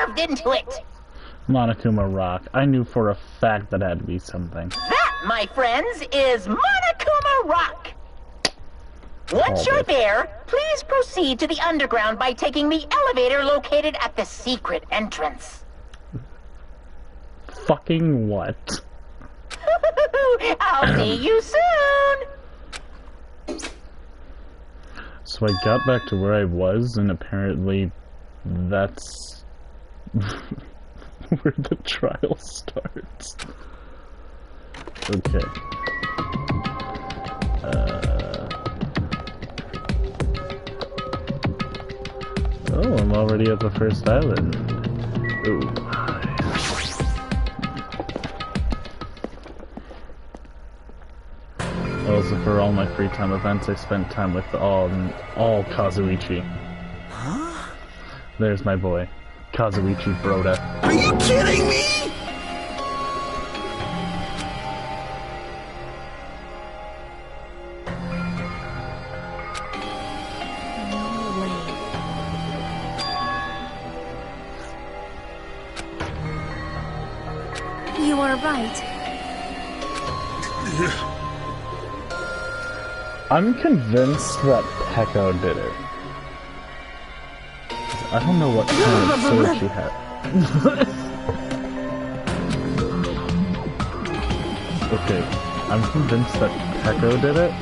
carved into it. Monokuma Rock. I knew for a fact that had to be something. That, my friends, is Monokuma Rock. Once you're there, please proceed to the underground by taking the elevator located at the secret entrance. Fucking what? I'll see you soon! So I got back to where I was, and apparently that's where the trial starts. Okay. Oh, I'm already at the first island. Ooh. Also, for all my free time events, I spent time with all Kazuichi. Huh? There's my boy, Kazuichi Broda. Are you kidding me? You are right. I'm convinced that Peko did it. I don't know what kind of sword she had. Okay, I'm convinced that Peko did it,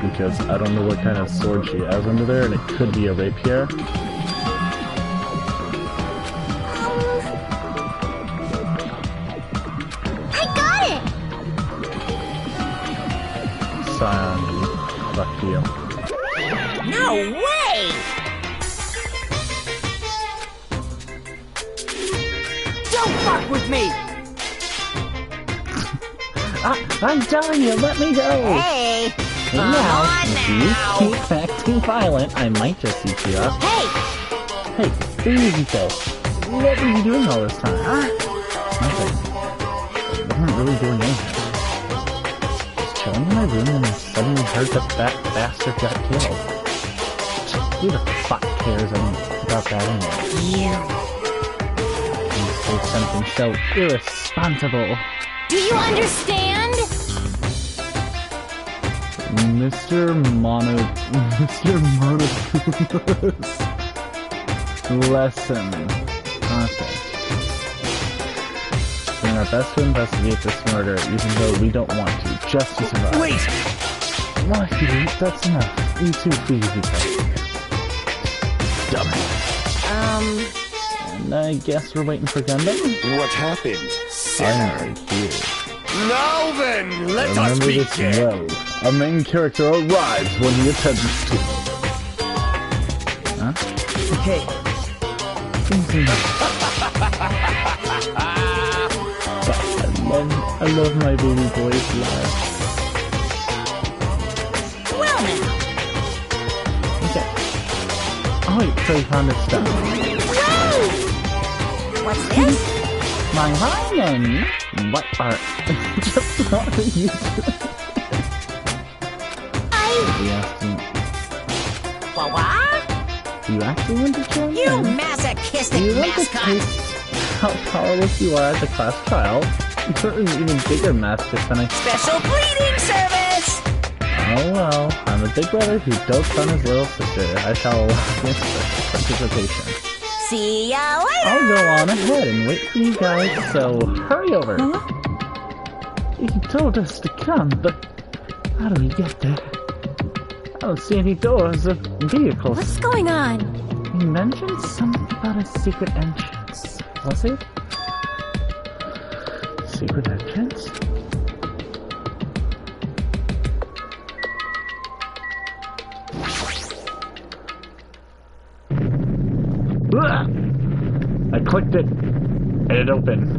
because I don't know what kind of sword she has under there, and it could be a rapier. Fuck you. No way! Don't fuck with me! I'm telling you, let me go! Hey! Come now, on if now! you keep acting violent, I might just eat you up. Hey! Hey, Yukiko. What were you doing all this time? Huh? Nothing. I wasn't really doing anything. Chilling in my room and suddenly heard that bastard got killed. Who the fuck cares about that anyway? You. You say something so irresponsible. Do you understand? Mr. Monokuma's lesson. Okay. Doing our best to investigate this murder, even though we don't want to, just to survive. Wait! Lucky, that's enough. You too, please, dumbass. And I guess we're waiting for Gundam? What happened? I'm right here. Now then, let us Remember this begin. well. A main character arrives when he attends to. Huh? Hey. I love my baby boy's laugh. Well now. Okay. Oh wait, so he found his stuff. Whoa! What's this? My hi, Nanny. What are just what are you doing? We asked him, What? do you actually want to join You in? masochistic Do you want to mascot! taste how powerless you are at the class trial? You're an even bigger masochist than I. Special bleeding service! Oh well, I'm a big brother who dotes on his little sister. I shall allow this participation. See ya later! I'll go on ahead and wait for you guys, so hurry over. Huh? He told us to come, but how do we get there? I don't see any doors or vehicles. What's going on? He mentioned something about a secret entrance. Was it? Secret entrance? I clicked it, and it opened.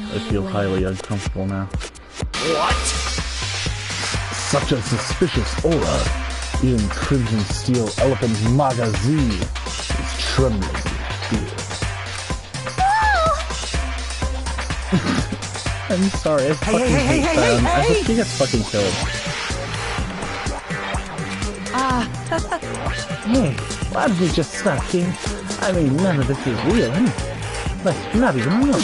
I feel highly uncomfortable now. What? Such a suspicious aura. Even Crimson Steel Elephant Magazine is trembling with fear. I'm sorry, I fucking hey, hate hey, them. I hey! hope she gets fucking killed. Hey, why did you just stop, King? I mean, none of this is real, like, not even real.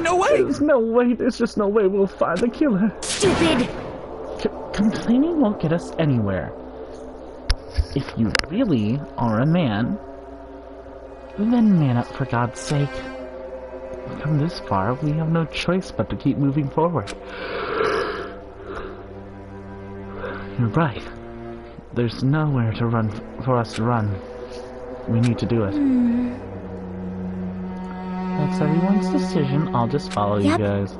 No way! There's no way, there's just no way we'll find the killer. Stupid! Complaining won't get us anywhere. If you really are a man, then man up for God's sake. We've come this far, we have no choice but to keep moving forward. You're right. There's nowhere to run for us to run. We need to do it. That's everyone's decision. I'll just follow you guys.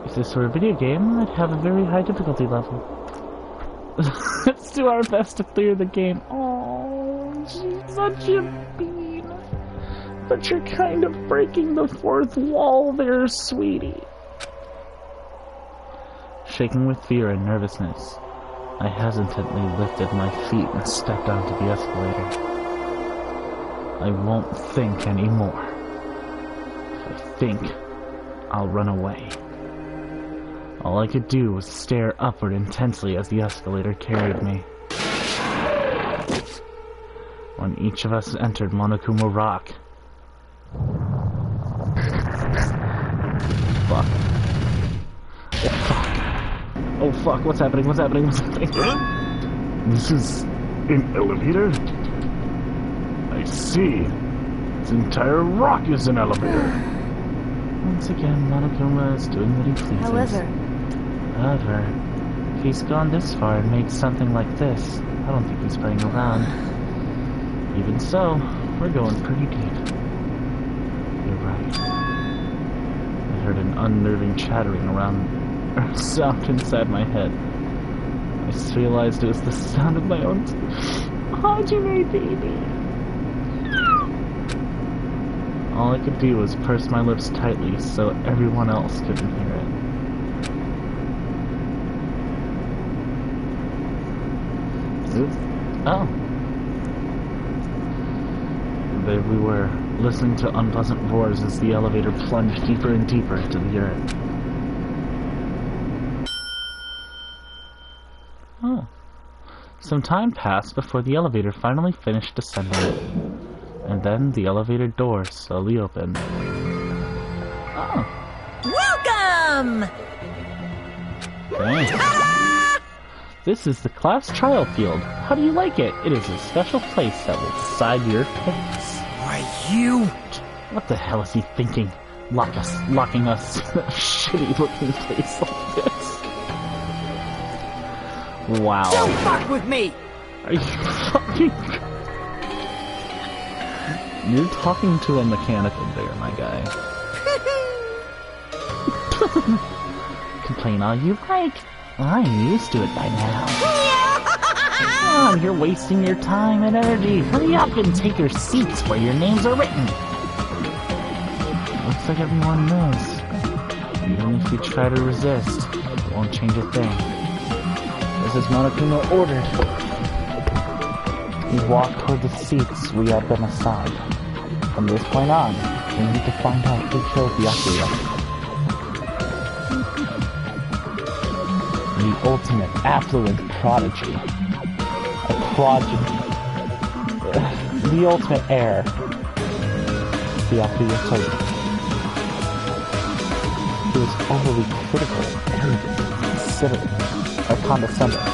If this were a video game, I'd have a very high difficulty level. Let's do our best to clear the game. Oh, she's such a bean. But you're kind of breaking the fourth wall there, sweetie. Shaking with fear and nervousness, I hesitantly lifted my feet and stepped onto the escalator. I won't think anymore. If I think, I'll run away. All I could do was stare upward intensely as the escalator carried me. When each of us entered Monokuma Rock... Fuck. Oh fuck, what's happening? This is an elevator? I see. This entire rock is an elevator. Once again, Monokuma is doing what he pleases. However, if he's gone this far and made something like this, I don't think he's playing around. Even so, we're going pretty deep. You're right. I heard an unnerving chattering sound inside my head. I just realized it was the sound of my own Hajime baby. All I could do was purse my lips tightly so everyone else couldn't hear it. Oops. Oh. There we were, listening to unpleasant roars as the elevator plunged deeper and deeper into the earth. Oh. Some time passed before the elevator finally finished descending. And then the elevator doors slowly opened. Oh. Welcome! Thanks. This is the class trial field. How do you like it? It is a special place that will decide your fate. Why, you... What the hell is he thinking? Locking us in a shitty looking place like this. Wow. Don't fuck with me! Are you fucking... You're talking to a mechanical there, my guy. Complain all you like. I'm used to it by now. Come on, you're wasting your time and energy. Hurry up and take your seats where your names are written. Looks like everyone knows. Even if you try to resist, it won't change a thing. This is Monokuma ordered. We walk toward the seats we have been assigned. From this point on, we need to find out who killed the Akira. The ultimate affluent prodigy. The ultimate heir. The Akira Toyo. He was overly critical, arrogant, considerate, or condescending.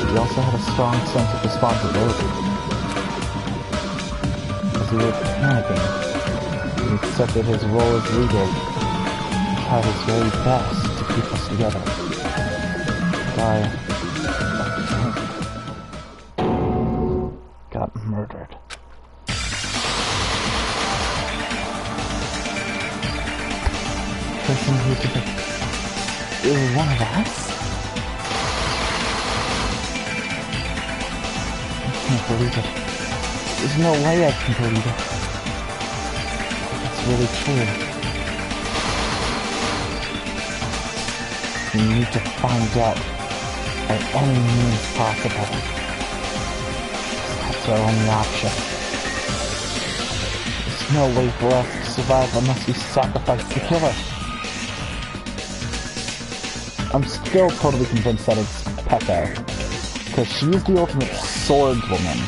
He also had a strong sense of responsibility. As he was panicking, he accepted his role as leader and tried his very best to keep us together. Got murdered. Person who did it was one of us? I can't believe it. There's no way I can believe it. It's really true. We need to find out by any means possible. That's our only option. There's no way for us to survive unless we sacrifice the killer. I'm still totally convinced that it's Pekka. Because she's the ultimate swordswoman.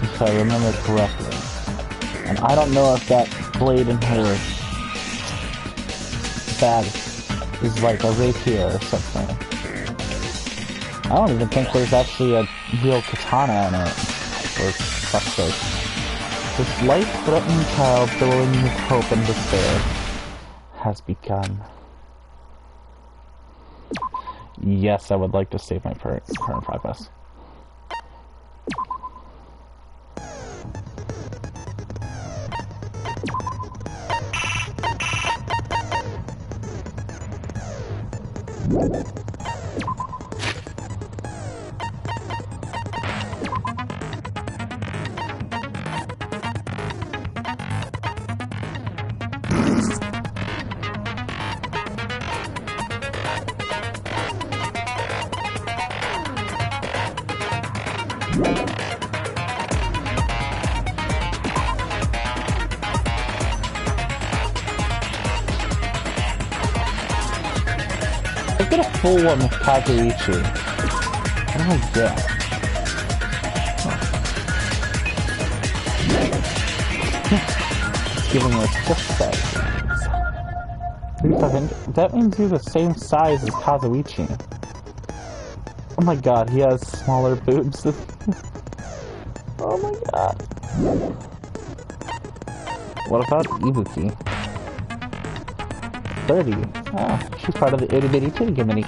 If I remember correctly. And I don't know if that blade in her bag is like a rapier or something. I don't even think there's actually a real katana in it. For fuck's sake. This life-threatening child billowing with hope and despair has begun. Yes, I would like to save my current progress. I get a full one with Kazuichi. What do I get? It's giving us just size. 3,500. That means you're the same size as Kazuichi. Oh my god, he has smaller boobs. Oh my god. What about Ibuki? 30. Oh, she's part of the itty bitty titty committee.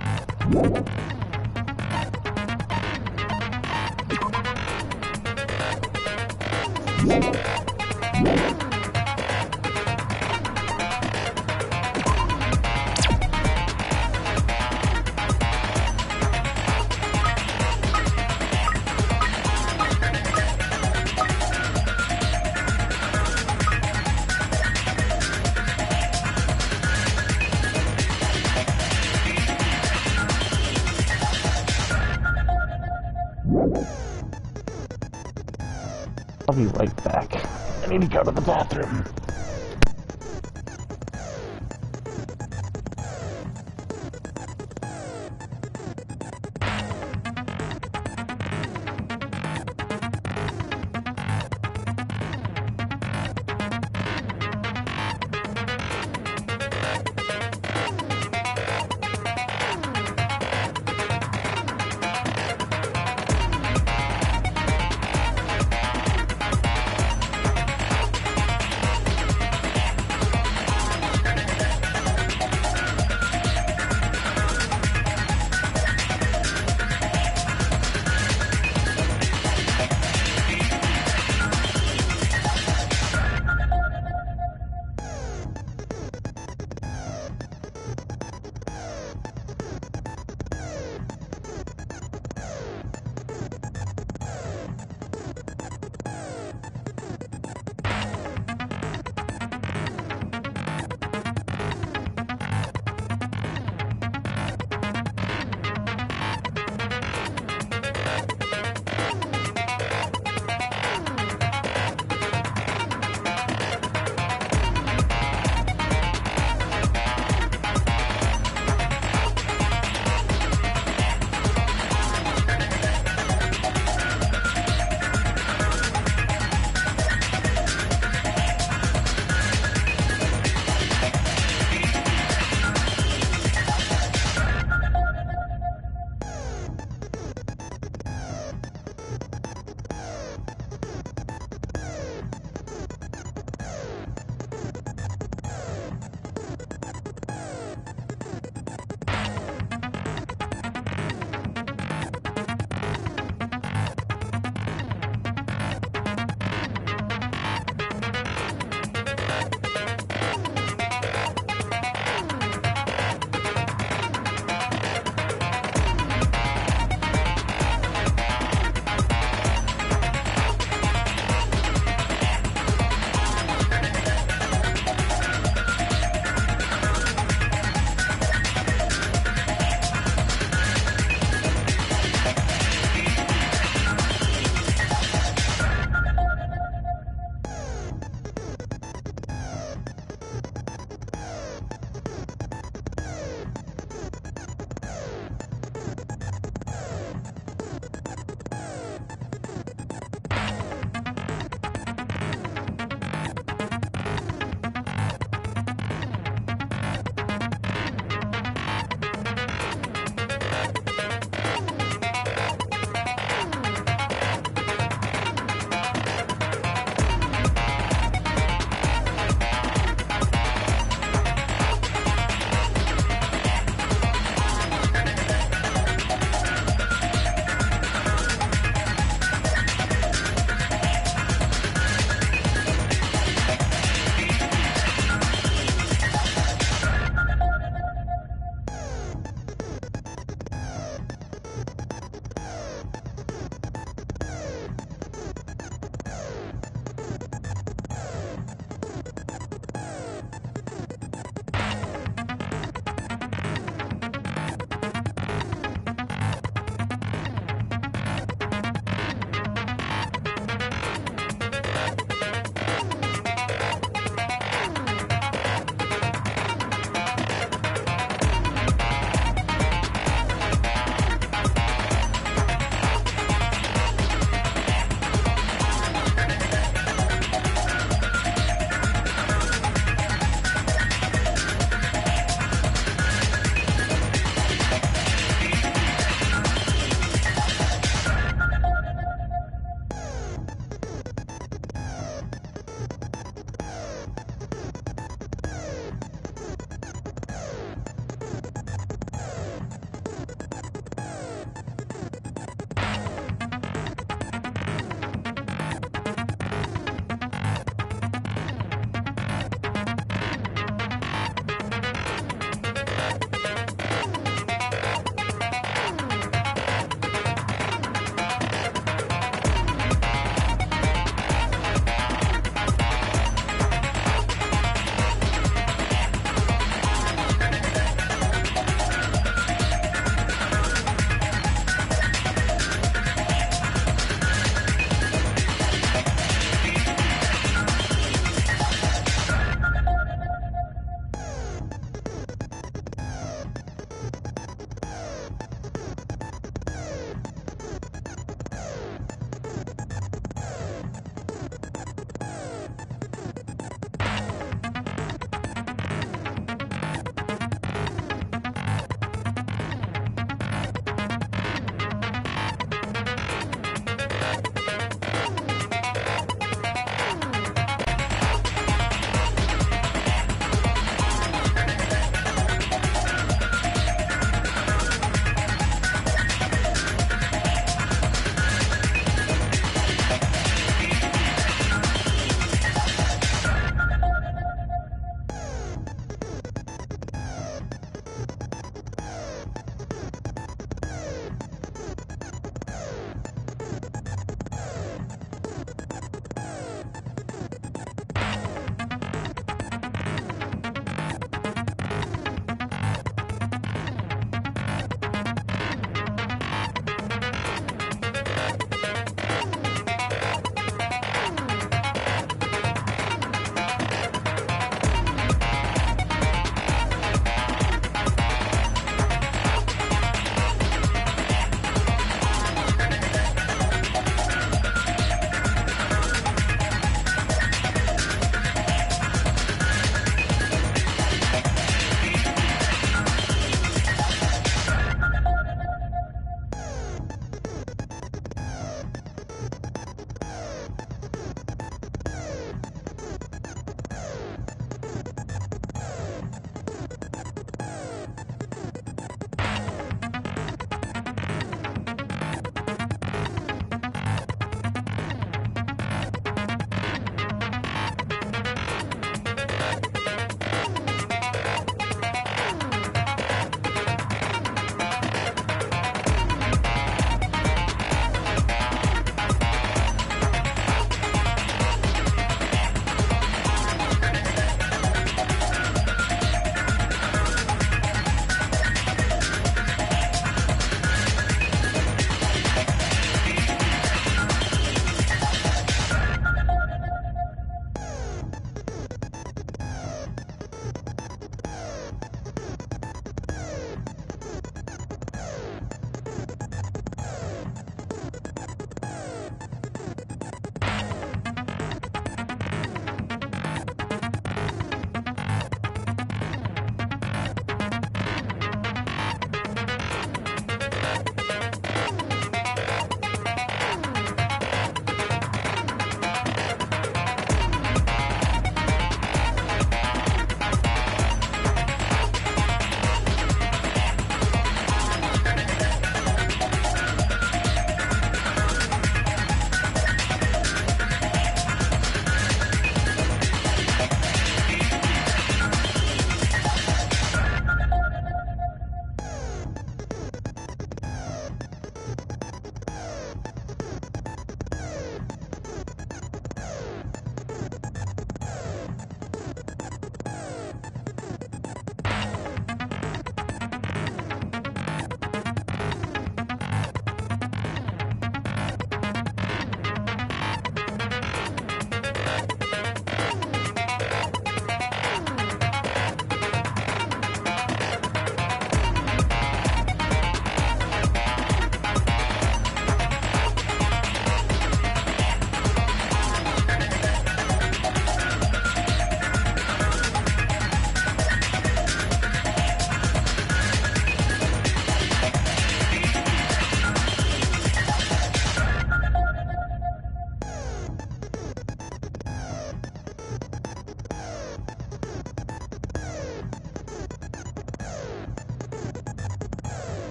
I'll be right back. I need to go to the bathroom.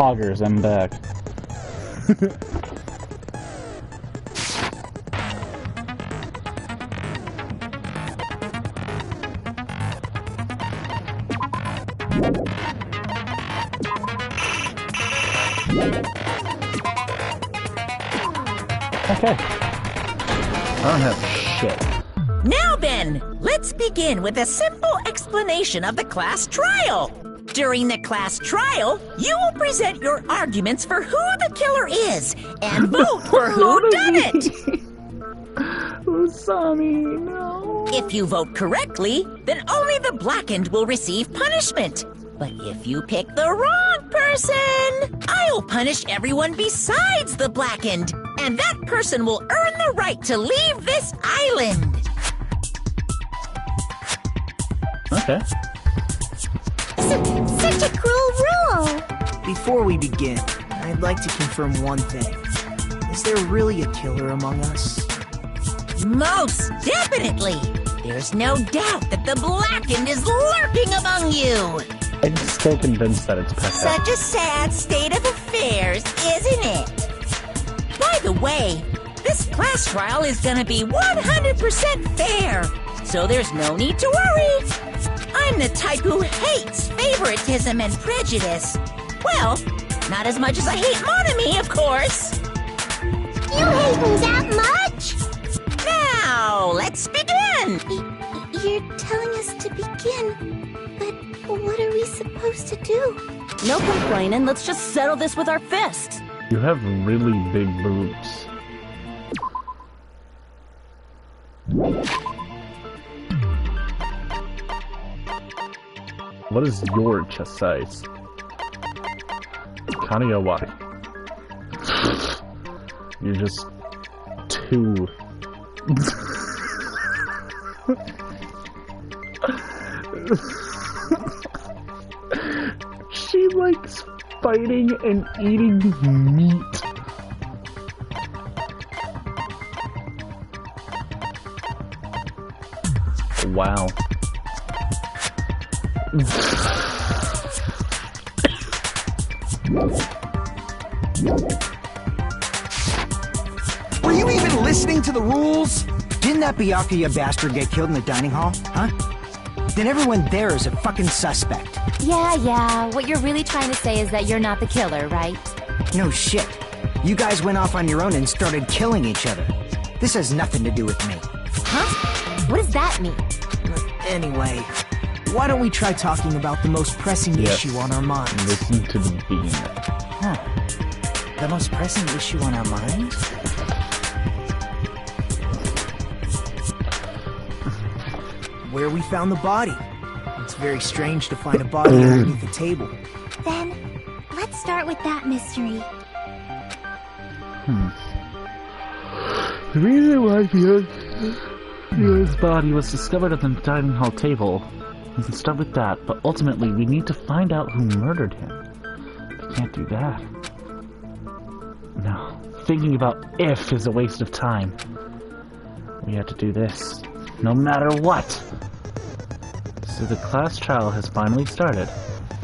Poggers, I'm back. Okay. I don't have shit. Now then, let's begin with a simple explanation of the class trial. During the class trial, you will present your arguments for who the killer is and vote for who done it. Usami, no. If you vote correctly, then only the blackened will receive punishment. But if you pick the wrong person, I'll punish everyone besides the blackened, and that person will earn the right to leave this island. Okay. Such a cruel rule! Before we begin, I'd like to confirm one thing. Is there really a killer among us? Most definitely! There's no doubt that the blackened is lurking among you! I'm still convinced that it's Pekka. Such a sad state of affairs, isn't it? By the way, this class trial is gonna be 100% fair, so there's no need to worry. I'm the type who hates favoritism and prejudice. Well, not as much as I hate Monami, of course. You hate me that much? Now, let's begin! You're telling us to begin, but what are we supposed to do? No complaining, let's just settle this with our fists. You have really big boobs. What is your chest size? Kaniyawari. You're just 2. She likes fighting and eating meat. Wow. Were you even listening to the rules? Didn't that Byakuya bastard get killed in the dining hall, huh? Then everyone there is a fucking suspect. Yeah, what you're really trying to say is that you're not the killer, right? No shit. You guys went off on your own and started killing each other. This has nothing to do with me. Huh? What does that mean? Anyway, why don't we try talking about the most pressing issue on our minds? Listen to the bean. Huh. The most pressing issue on our minds? Where we found the body. It's very strange to find a body underneath the table. Then, let's start with that mystery. The reason why Fiona's body was discovered at the dining hall table. We can start with that, but ultimately we need to find out who murdered him. We can't do that. No, thinking about if is a waste of time. We have to do this, no matter what. So the class trial has finally started.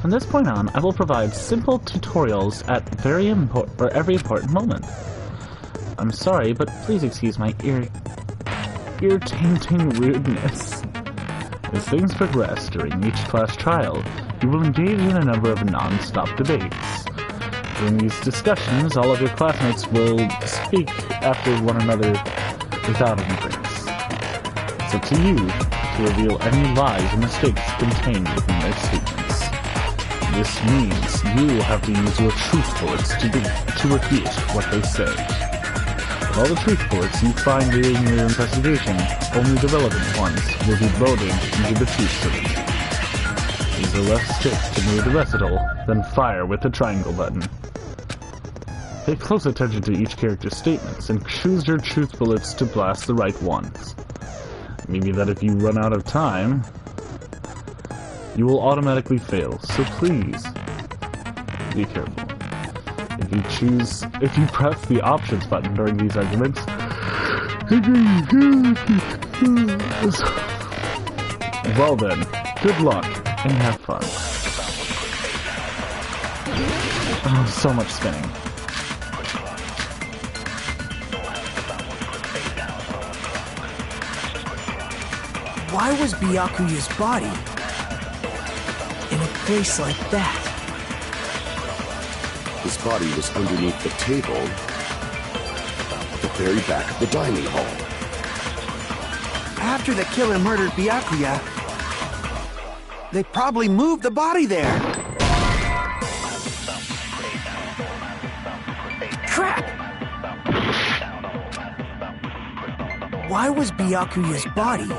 From this point on, I will provide simple tutorials at every important moment. I'm sorry, but please excuse my irritating rudeness. As things progress during each class trial, you will engage in a number of non-stop debates. During these discussions, all of your classmates will speak after one another without any breaks. It's up to you to reveal any lies or mistakes contained within their statements. This means you will have to use your truth bullets to refute what they say. Of all the truth bullets you find during your investigation, only the relevant ones will be loaded into the truth cylinder. Use the left stick to move the recital, then fire with the triangle button. Pay close attention to each character's statements and choose your truth bullets to blast the right ones. Maybe that if you run out of time, you will automatically fail, so please be careful. If you press the options button during these arguments, well then, good luck and have fun. Oh, so much spinning. Why was Byakuya's body in a place like that? His body was underneath the table at the very back of the dining hall. After the killer murdered Byakuya, they probably moved the body there. Crap! Why was Byakuya's body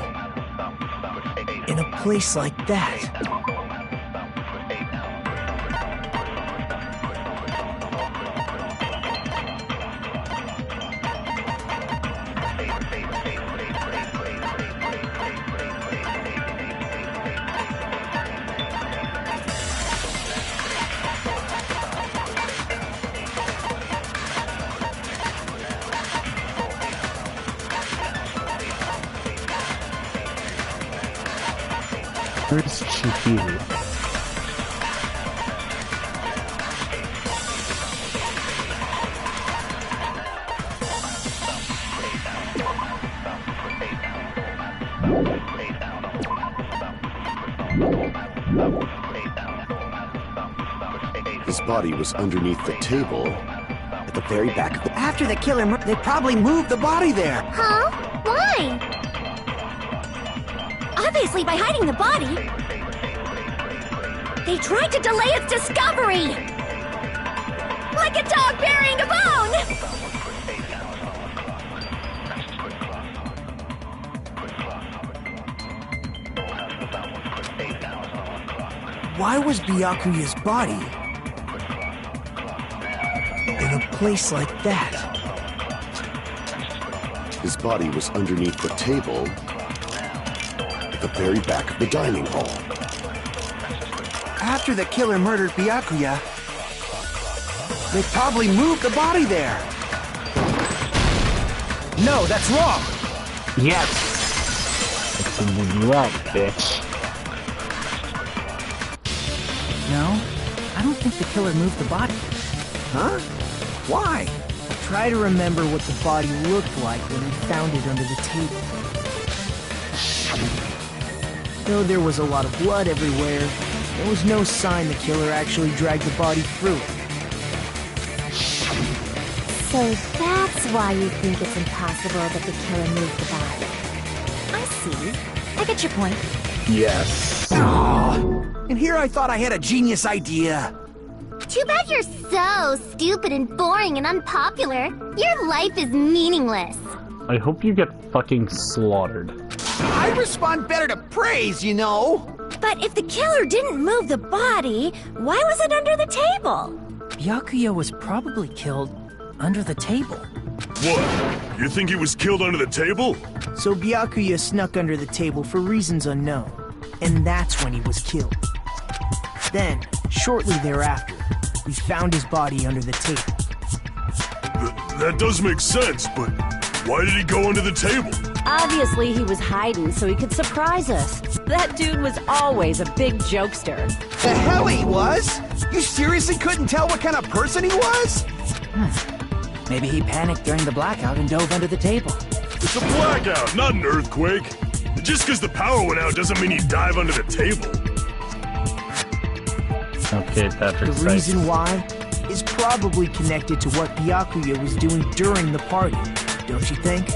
in a place like that? Where's Chihiro? His body was underneath the table at the very back of the... After the killer they probably moved the body there. Huh? Why? Obviously by hiding the body. They tried to delay its discovery! Like a dog burying a bone! Why was Byakuya's body in a place like that? His body was underneath the table at the very back of the dining hall. After the killer murdered Byakuya, they probably moved the body there. No, that's wrong! Yes! It's singling you out, bitch. No, I don't think the killer moved the body. Huh? Why? Try to remember what the body looked like when we found it under the table. Though there was a lot of blood everywhere, there was no sign the killer actually dragged the body through it. So that's why you think it's impossible that the killer moved the body. I see. I get your point. Yes. And here I thought I had a genius idea. Too bad you're so stupid and boring and unpopular. Your life is meaningless. I hope you get fucking slaughtered. I respond better to praise, you know. But if the killer didn't move the body, why was it under the table? Byakuya was probably killed under the table. What? You think he was killed under the table? So Byakuya snuck under the table for reasons unknown. And that's when he was killed. Then, shortly thereafter, we found his body under the table. That does make sense, but why did he go under the table? Obviously, he was hiding so he could surprise us. That dude was always a big jokester. The hell he was? You seriously couldn't tell what kind of person he was? Maybe he panicked during the blackout and dove under the table. It's a blackout, not an earthquake. Just because the power went out doesn't mean he'd dive under the table. Okay, Patrick. The reason why is probably connected to what Byakuya was doing during the party, don't you think?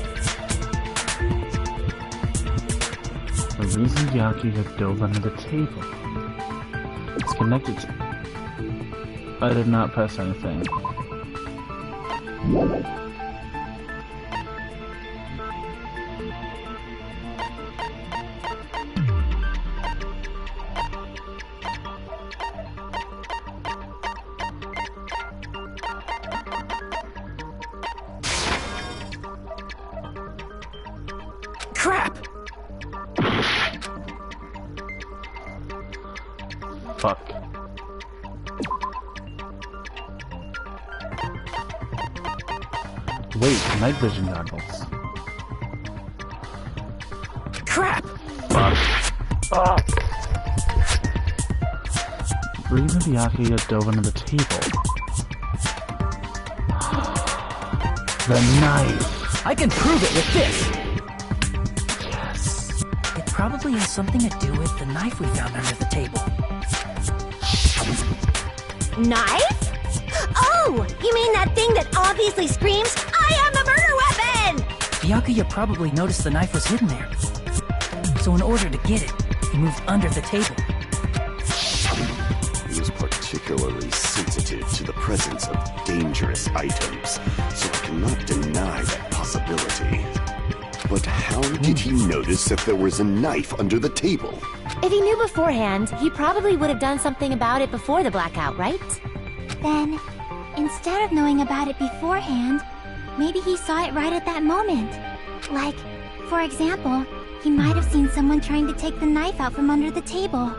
The reason Byakuya dove under the table. It's connected to... I did not press anything. Crap! Fuck. Wait, night vision goggles. Crap! Fuck. Fuck. The reason Byakuya dove under the table. The knife! I can prove it with this! Yes. It probably has something to do with the knife we found under the table. Knife? Oh! You mean that thing that obviously screams, I am the murder weapon! Byakuya probably noticed the knife was hidden there. So in order to get it, he moved under the table. He was particularly sensitive to the presence of dangerous items, so I cannot deny that possibility. But how did he notice that there was a knife under the table? If he knew beforehand, he probably would have done something about it before the blackout, right? Then, instead of knowing about it beforehand, maybe he saw it right at that moment. Like, for example, he might have seen someone trying to take the knife out from under the table.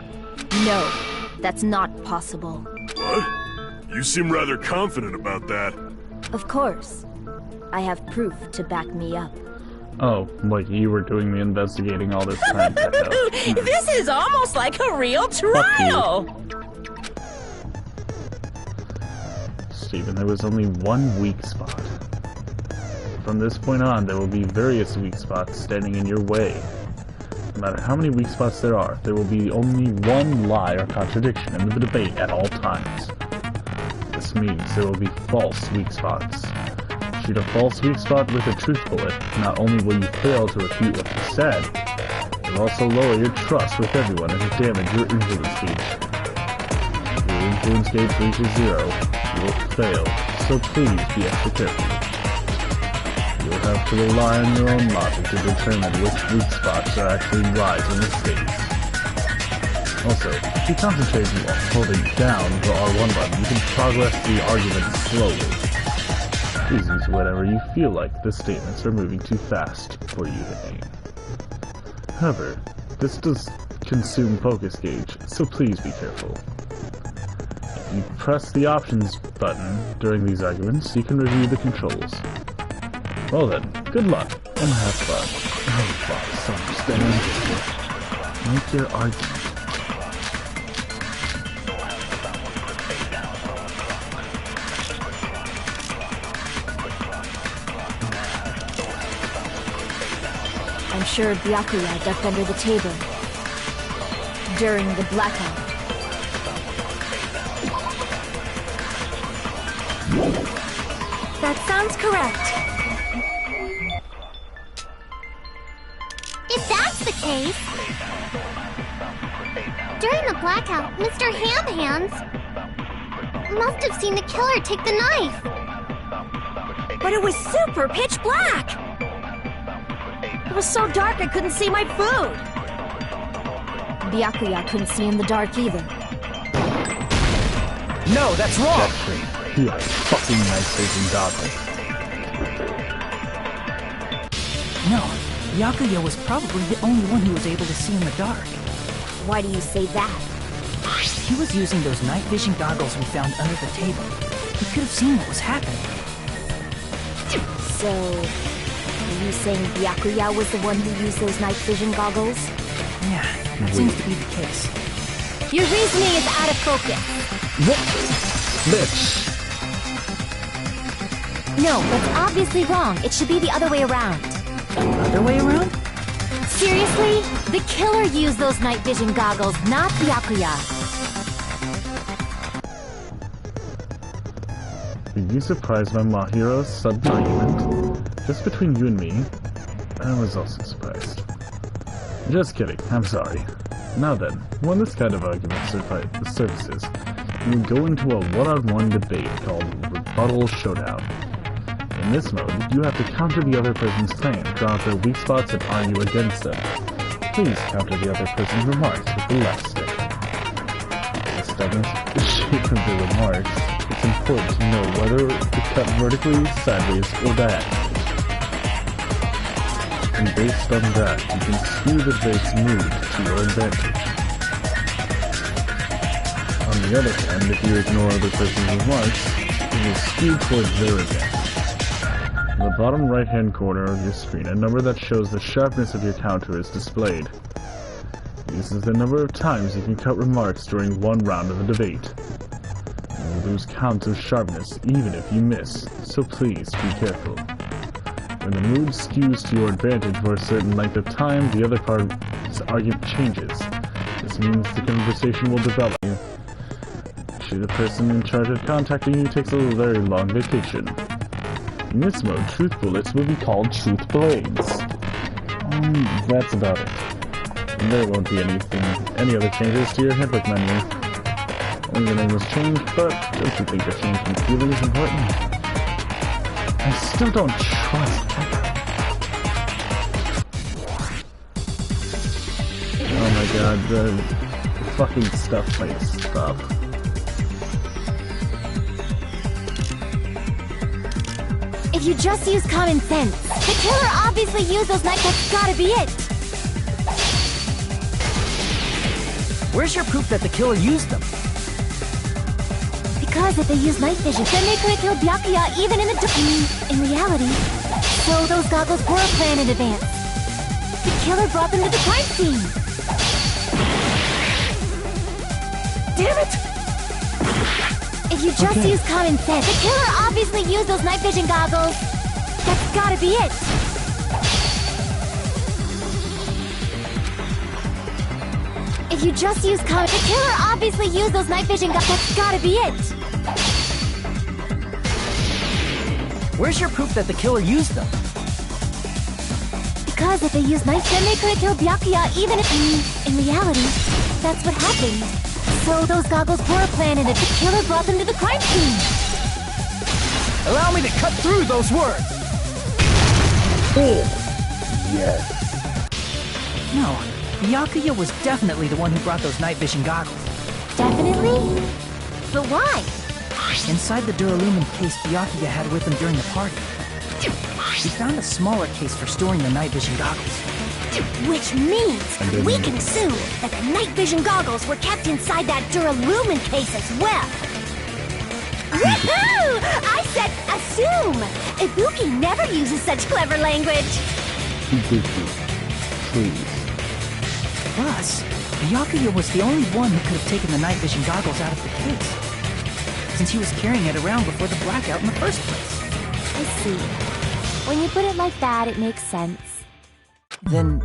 No, that's not possible. What? You seem rather confident about that. Of course. I have proof to back me up. Oh, like you were doing the investigating all this time, Pecco. This is almost like a real trial! Steven, there was only one weak spot. From this point on, there will be various weak spots standing in your way. No matter how many weak spots there are, there will be only one lie or contradiction in the debate at all times. This means there will be false weak spots. Shoot a false weak spot with a truth bullet, not only will you fail to refute what you said, you'll also lower your trust with everyone and damage your influence gauge. If your influence gauge reaches 0, you will fail, so please be extra careful. You'll have to rely on your own logic to determine which weak spots are actually lies or mistakes. Also, if you concentrate on holding down the R1 button, you can progress the argument slowly. Please use whatever you feel like the statements are moving too fast for you to aim. However, this does consume focus gauge, so please be careful. If you press the options button during these arguments, you can review the controls. Well then, good luck, and have fun. Oh, fuck, make your argument. I'm sure Byakuya ducked under the table during the blackout. That sounds correct. If that's the case, during the blackout, Mr. Ham Hands must have seen the killer take the knife. But it was super pitch black! It was so dark I couldn't see my food! Byakuya couldn't see in the dark either. No, that's wrong! You are fucking nice vision goggles. No, Byakuya was probably the only one who was able to see in the dark. Why do you say that? He was using those night vision goggles we found under the table. He could have seen what was happening. So, are you saying Byakuya was the one who used those night vision goggles? Yeah, that seems to be the case. Your reasoning is out of focus. What? Bitch. No, that's obviously wrong. It should be the other way around. Other way around? Seriously? The killer used those night vision goggles, not Byakuya. Were you surprised by Mahiro's sudden argument? Just between you and me, I was also surprised. Just kidding, I'm sorry. Now then, when this kind of argument surfaces, you go into a one-on-one debate called Rebuttal Showdown. In this mode, you have to counter the other person's claim, draw out their weak spots, and argue against them. Please counter the other person's remarks with the left stick. This doesn't shape of the remarks. It's important to know whether to cut vertically, sideways, or diagonally. And based on that, you can skew the debate's mood to your advantage. On the other hand, if you ignore the person's remarks, it will skew towards their advantage. In the bottom right-hand corner of your screen, a number that shows the sharpness of your counter is displayed. This is the number of times you can cut remarks during one round of the debate. You will lose counts of sharpness even if you miss, so please be careful. When the mood skews to your advantage for a certain length of time, the other part's argument changes. This means the conversation will develop. Should the person in charge of contacting you takes a very long vacation. In this mode, truth bullets will be called truth blades. That's about it. And there won't be any other changes to your handbook menu. Only the name was changed, but don't you think the change in feeling is important? I still don't trust Pepper. Oh my god, the fucking stuff might stop. If you just use common sense, the killer obviously used those knives. That's gotta be it. Where's your proof that the killer used them? Because if they use night vision, then they could have killed Byakuya even in in reality. So those goggles were planned in advance. The killer brought them to the crime scene. Damn it! If you just use common sense, the killer obviously used those night vision goggles. That's gotta be it. If you just use common, the killer obviously used those night vision goggles. That's gotta be it. Where's your proof that the killer used them? Because if they used night, then they could have killed Byakuya even in reality. That's what happened. So those goggles were planned and the killer brought them to the crime scene. Allow me to cut through those words! Yes. No, Byakuya was definitely the one who brought those night vision goggles. Definitely? But why? Inside the Duralumin case Byakuya had with him during the party, he found a smaller case for storing the night vision goggles. Which means we can assume that the night vision goggles were kept inside that Duralumin case as well. Woohoo! I said assume! Ibuki never uses such clever language. Ibuki, please. Plus, Byakuya was the only one who could have taken the night vision goggles out of the case, since he was carrying it around before the blackout in the first place. I see. When you put it like that, it makes sense. Then,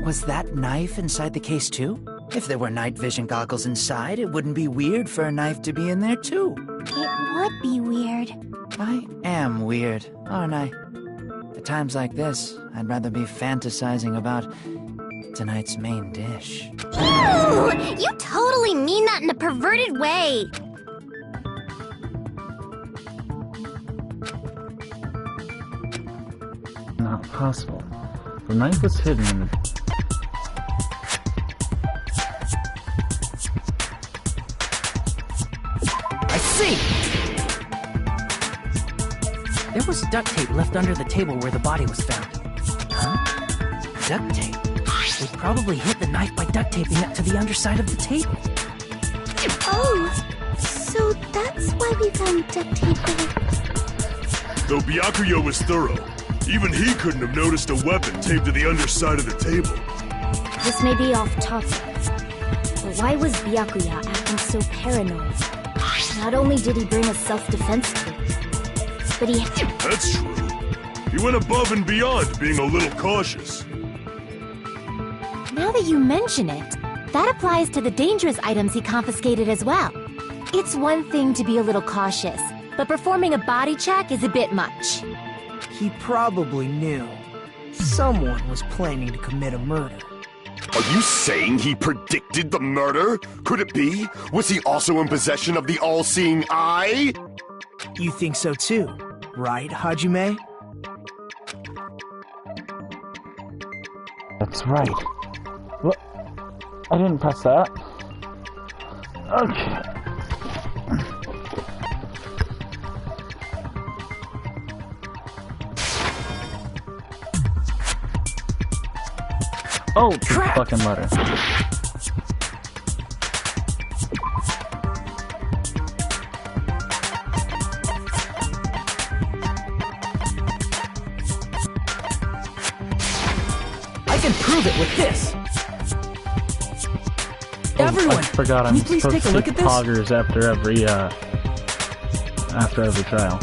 was that knife inside the case too? If there were night vision goggles inside, it wouldn't be weird for a knife to be in there too. It would be weird. I am weird, aren't I? At times like this, I'd rather be fantasizing about tonight's main dish. Ooh, you totally mean that in a perverted way. Not possible. The knife was hidden in the... I see! There was duct tape left under the table where the body was found. Huh? Duct tape? They probably hid the knife by duct taping it to the underside of the table. Oh, so that's why we found duct tape there. Though Byakuya was thorough, even he couldn't have noticed a weapon taped to the underside of the table. This may be off topic, but why was Byakuya acting so paranoid? Not only did he bring a self-defense kit, but he... That's true. He went above and beyond being a little cautious. Now that you mention it, that applies to the dangerous items he confiscated as well. It's one thing to be a little cautious, but performing a body check is a bit much. He probably knew. Someone was planning to commit a murder. Are you saying he predicted the murder? Could it be? Was he also in possession of the all-seeing eye? You think so too, right, Hajime? That's right. What? I didn't press that. Okay. Oh, crap! Fucking letter. I can prove it with this. Oh, Everyone, I forgot I'm can you please supposed take a to look take at this? poggers after every trial.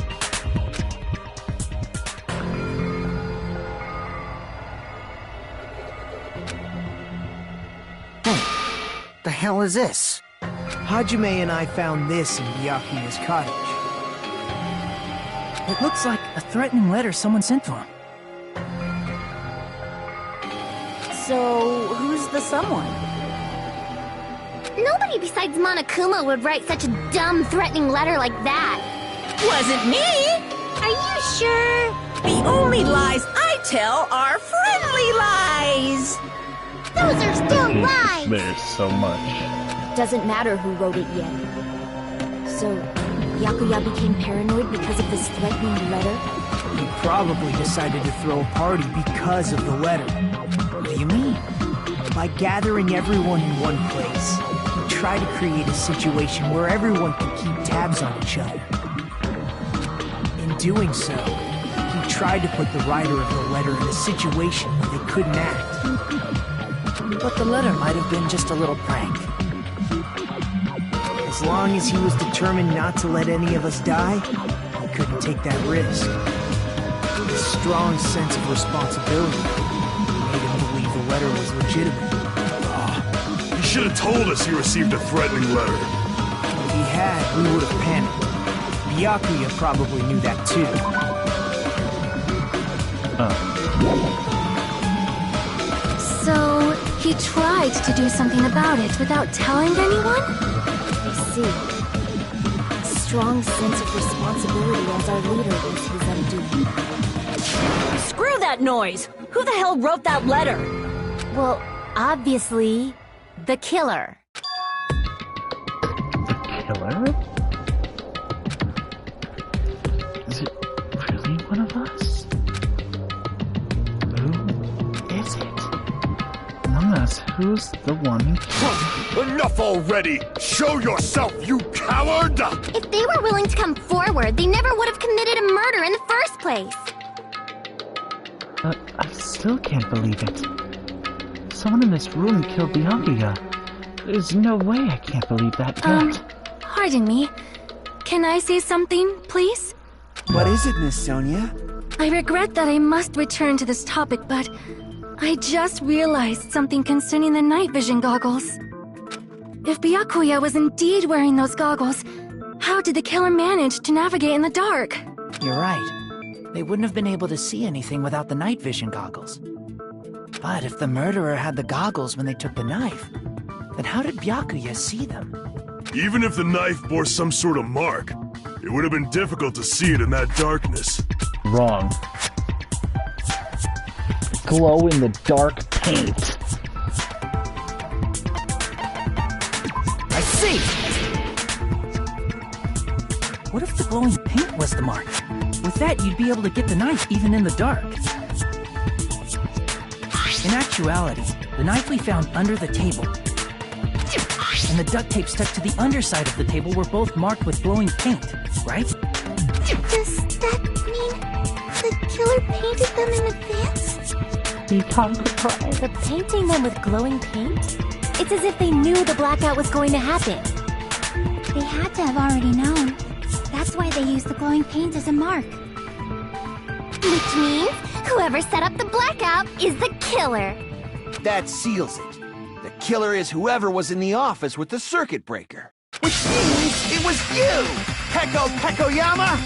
hell is this? Hajime and I found this in Byakuya's cottage. It looks like a threatening letter someone sent to him. So, who's the someone? Nobody besides Monokuma would write such a dumb, threatening letter like that. Wasn't me! Are you sure? The only lies I tell are friendly lies! Those are still lies! There's so much. Doesn't matter who wrote it yet. So, Byakuya became paranoid because of this threatening letter? He probably decided to throw a party because of the letter. What do you mean? By gathering everyone in one place, he tried to create a situation where everyone could keep tabs on each other. In doing so, he tried to put the writer of the letter in a situation where they couldn't act. But the letter might have been just a little prank. As long as he was determined not to let any of us die, he couldn't take that risk. A strong sense of responsibility made him believe the letter was legitimate. He should have told us he received a threatening letter. If he had, we would have panicked. Byakuya probably knew that too. So, he tried to do something about it without telling anyone? I see. Strong sense of responsibility as our leader was his undoing. Screw that noise! Who the hell wrote that letter? Well, obviously, the killer. The killer? Is it really one of us? Who is it? Among us, who's the one who killed? Enough already! Show yourself, you coward! If they were willing to come forward, they never would have committed a murder in the first place. But I still can't believe it. Someone in this room killed Byakuya. There's no way I can't believe that yet. Pardon me. Can I say something, please? What is it, Miss Sonia? I regret that I must return to this topic, but I just realized something concerning the night vision goggles. If Byakuya was indeed wearing those goggles, how did the killer manage to navigate in the dark? You're right. They wouldn't have been able to see anything without the night vision goggles. But if the murderer had the goggles when they took the knife, then how did Byakuya see them? Even if the knife bore some sort of mark, it would have been difficult to see it in that darkness. Wrong. Glow in the dark paint. I see! What if the glowing paint was the mark? With that, you'd be able to get the knife even in the dark. In actuality, the knife we found under the table and the duct tape stuck to the underside of the table were both marked with glowing paint, right? Does that mean the killer painted them in advance? He conquered right. The painting them with glowing paint? It's as if they knew the blackout was going to happen. They had to have already known. That's why they used the glowing paint as a mark. Which means whoever set up the blackout is the killer. That seals it. The killer is whoever was in the office with the circuit breaker. Which means it was you, Peko Pekoyama!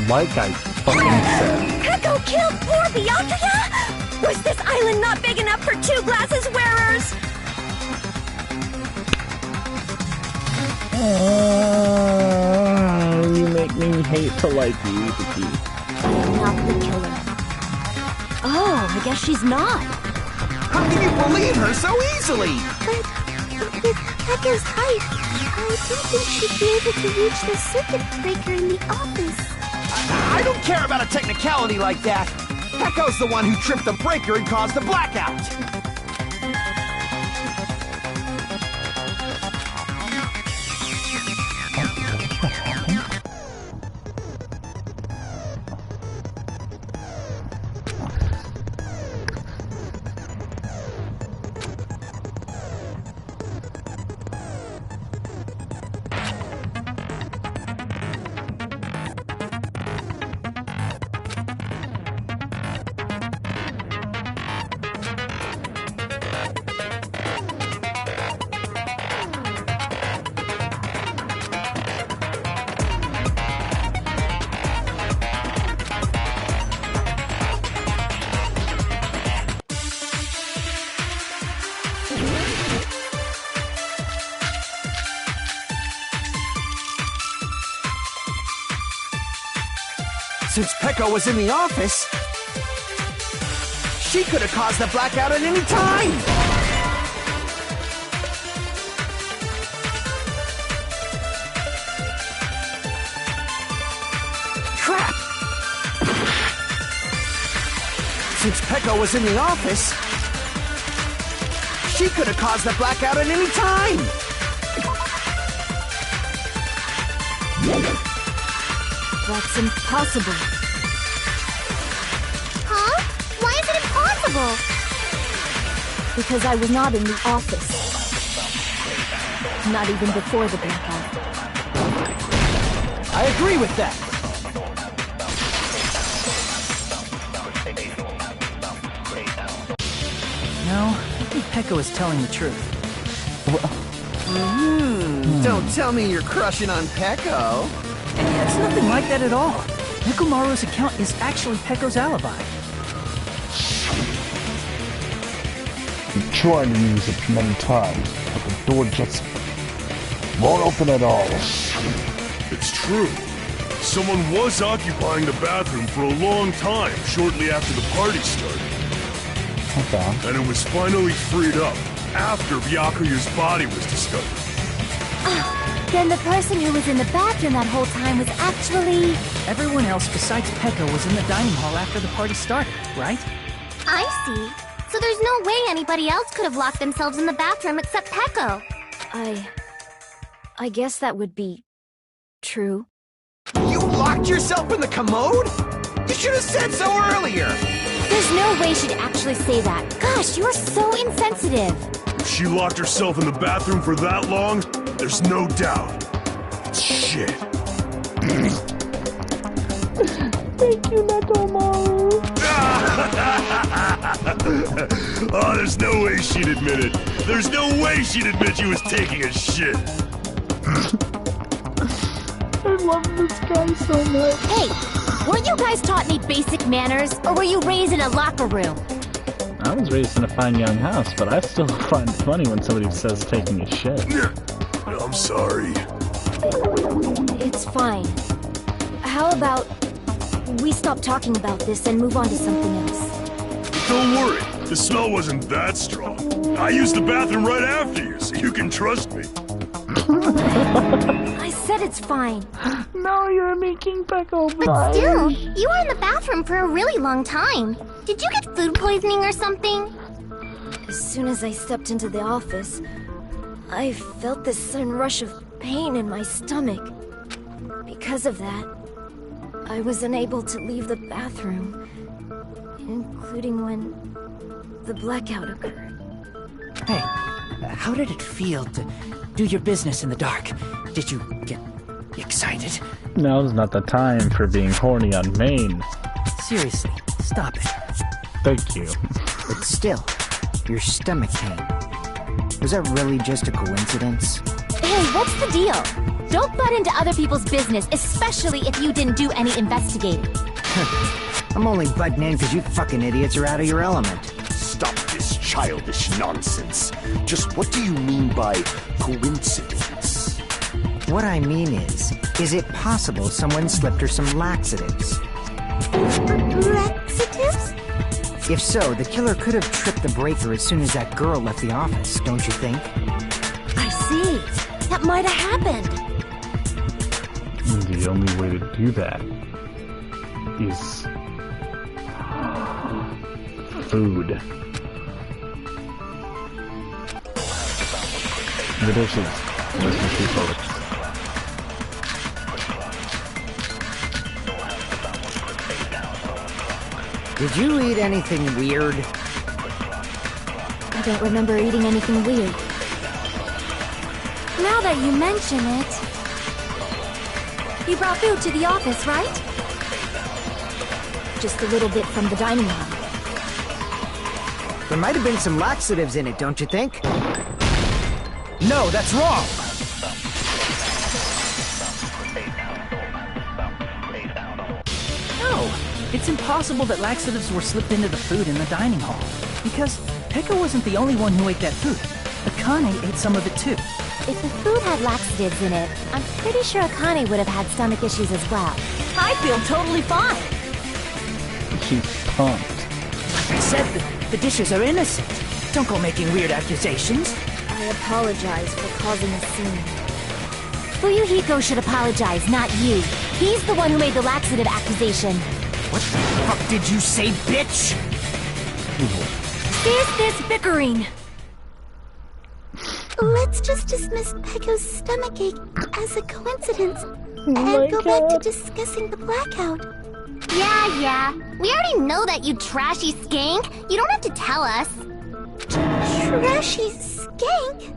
Like I fucking said. Peko killed poor Byakuya? Was this island not big enough for 2 glasses wearers? You make me hate to like you, Yuki. Not the killer. Oh, I guess she's not. How can you believe her so easily? But with Peko's height, I don't think she'd be able to reach the circuit breaker in the office. I don't care about a technicality like that. Peko's the one who tripped the breaker and caused the blackout. Since Peko was in the office, she could have caused the blackout at any time! Crap! Since Peko was in the office, she could have caused the blackout at any time! That's impossible. Huh? Why is it impossible? Because I was not in the office. Not even before the blackout. I agree with that. No, I think Peko is telling the truth. Don't tell me you're crushing on Peko. And yet it's nothing like that at all. Nekomaru's account is actually Peko's alibi. You tried to use it many times, but the door just won't open at all. It's true. Someone was occupying the bathroom for a long time shortly after the party started. Okay. And it was finally freed up after Byakuya's body was discovered. Then the person who was in the bathroom that whole time was actually... Everyone else besides Peko was in the dining hall after the party started, right? I see. So there's no way anybody else could have locked themselves in the bathroom except Peko. I guess that would be true. You locked yourself in the commode? You should have said so earlier! There's no way she'd actually say that. Gosh, you're so insensitive. If she locked herself in the bathroom for that long, there's no doubt. Shit. Thank you, Nekomaru. Oh, there's no way she'd admit it. There's no way she'd admit she was taking a shit. I love this guy so much. Hey, weren't you guys taught any basic manners, or were you raised in a locker room? I was raised in a fine young house, but I still find it funny when somebody says taking a shit. I'm sorry. It's fine. How about we stop talking about this and move on to something else? Don't worry, the smell wasn't that strong. I used the bathroom right after you, so you can trust me. I said it's fine. No, you're making Peko But still, you were in the bathroom for a really long time. Did you get food poisoning or something? As soon as I stepped into the office, I felt this sudden rush of pain in my stomach. Because of that, I was unable to leave the bathroom, including when the blackout occurred. Hey, how did it feel to do your business in the dark? Did you get excited? Now's not the time for being horny on Maine. Seriously, stop it. Thank you. But still, your stomach pain. Was that really just a coincidence? Hey, what's the deal? Don't butt into other people's business, especially if you didn't do any investigating. I'm only butting in because you fucking idiots are out of your element. Stop this childish nonsense. Just what do you mean by coincidence? What I mean is it possible someone slipped her some laxatives? Laxatives? If so, the killer could have tripped the breaker as soon as that girl left the office, don't you think? I see. That might have happened. The only way to do that is food. The dishes. Listen to folks. Did you eat anything weird? I don't remember eating anything weird. Now that you mention it... You brought food to the office, right? Just a little bit from the dining hall. There might have been some laxatives in it, don't you think? No, that's wrong! No, it's impossible that laxatives were slipped into the food in the dining hall. Because Peko wasn't the only one who ate that food. Akane ate some of it too. If the food had laxatives in it, I'm pretty sure Akane would have had stomach issues as well. I feel totally fine. She's pumped. Like I said, the dishes are innocent. Don't go making weird accusations. I apologize for causing a scene. Fuyuhiko should apologize, not you. He's the one who made the laxative accusation. What the fuck did you say, bitch? Is this bickering? Let's just dismiss Pecco's stomachache as a coincidence and go back to discussing the blackout. Yeah. We already know that, you trashy skank. You don't have to tell us. Trashy skank?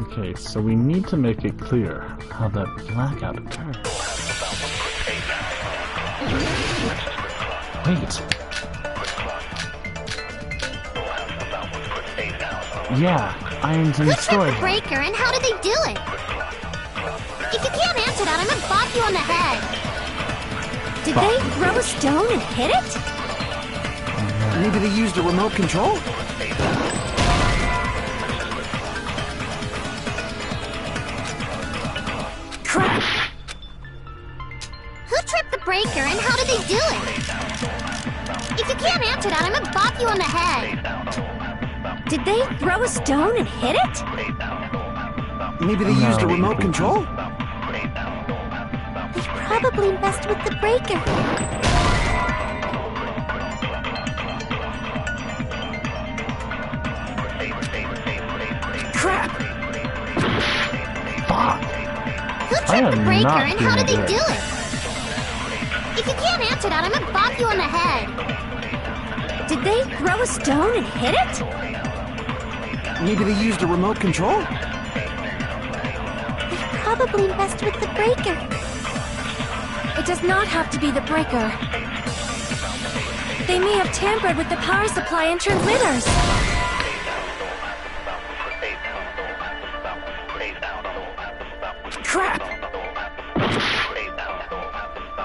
Okay, so we need to make it clear how that blackout occurred. Wait. Yeah, irons in the storage. Who tripped the breaker and how did they do it? If you can't answer that, I'm gonna bop you on the head. Did they throw a stone and hit it? Maybe they used a remote control? Crap! Who tripped the breaker and how did they do it? If you can't answer that, I'm gonna bop you on the head. Did they throw a stone and hit it? Maybe they used a remote control? They probably messed with the breaker. Crap! Fuck! Who tripped the breaker and how did they do it? If you can't answer that, I'm gonna bop you on the head. Did they throw a stone and hit it? Maybe they used a remote control? They probably messed with the breaker. It does not have to be the breaker. They may have tampered with the power supply and transmitters. Crap!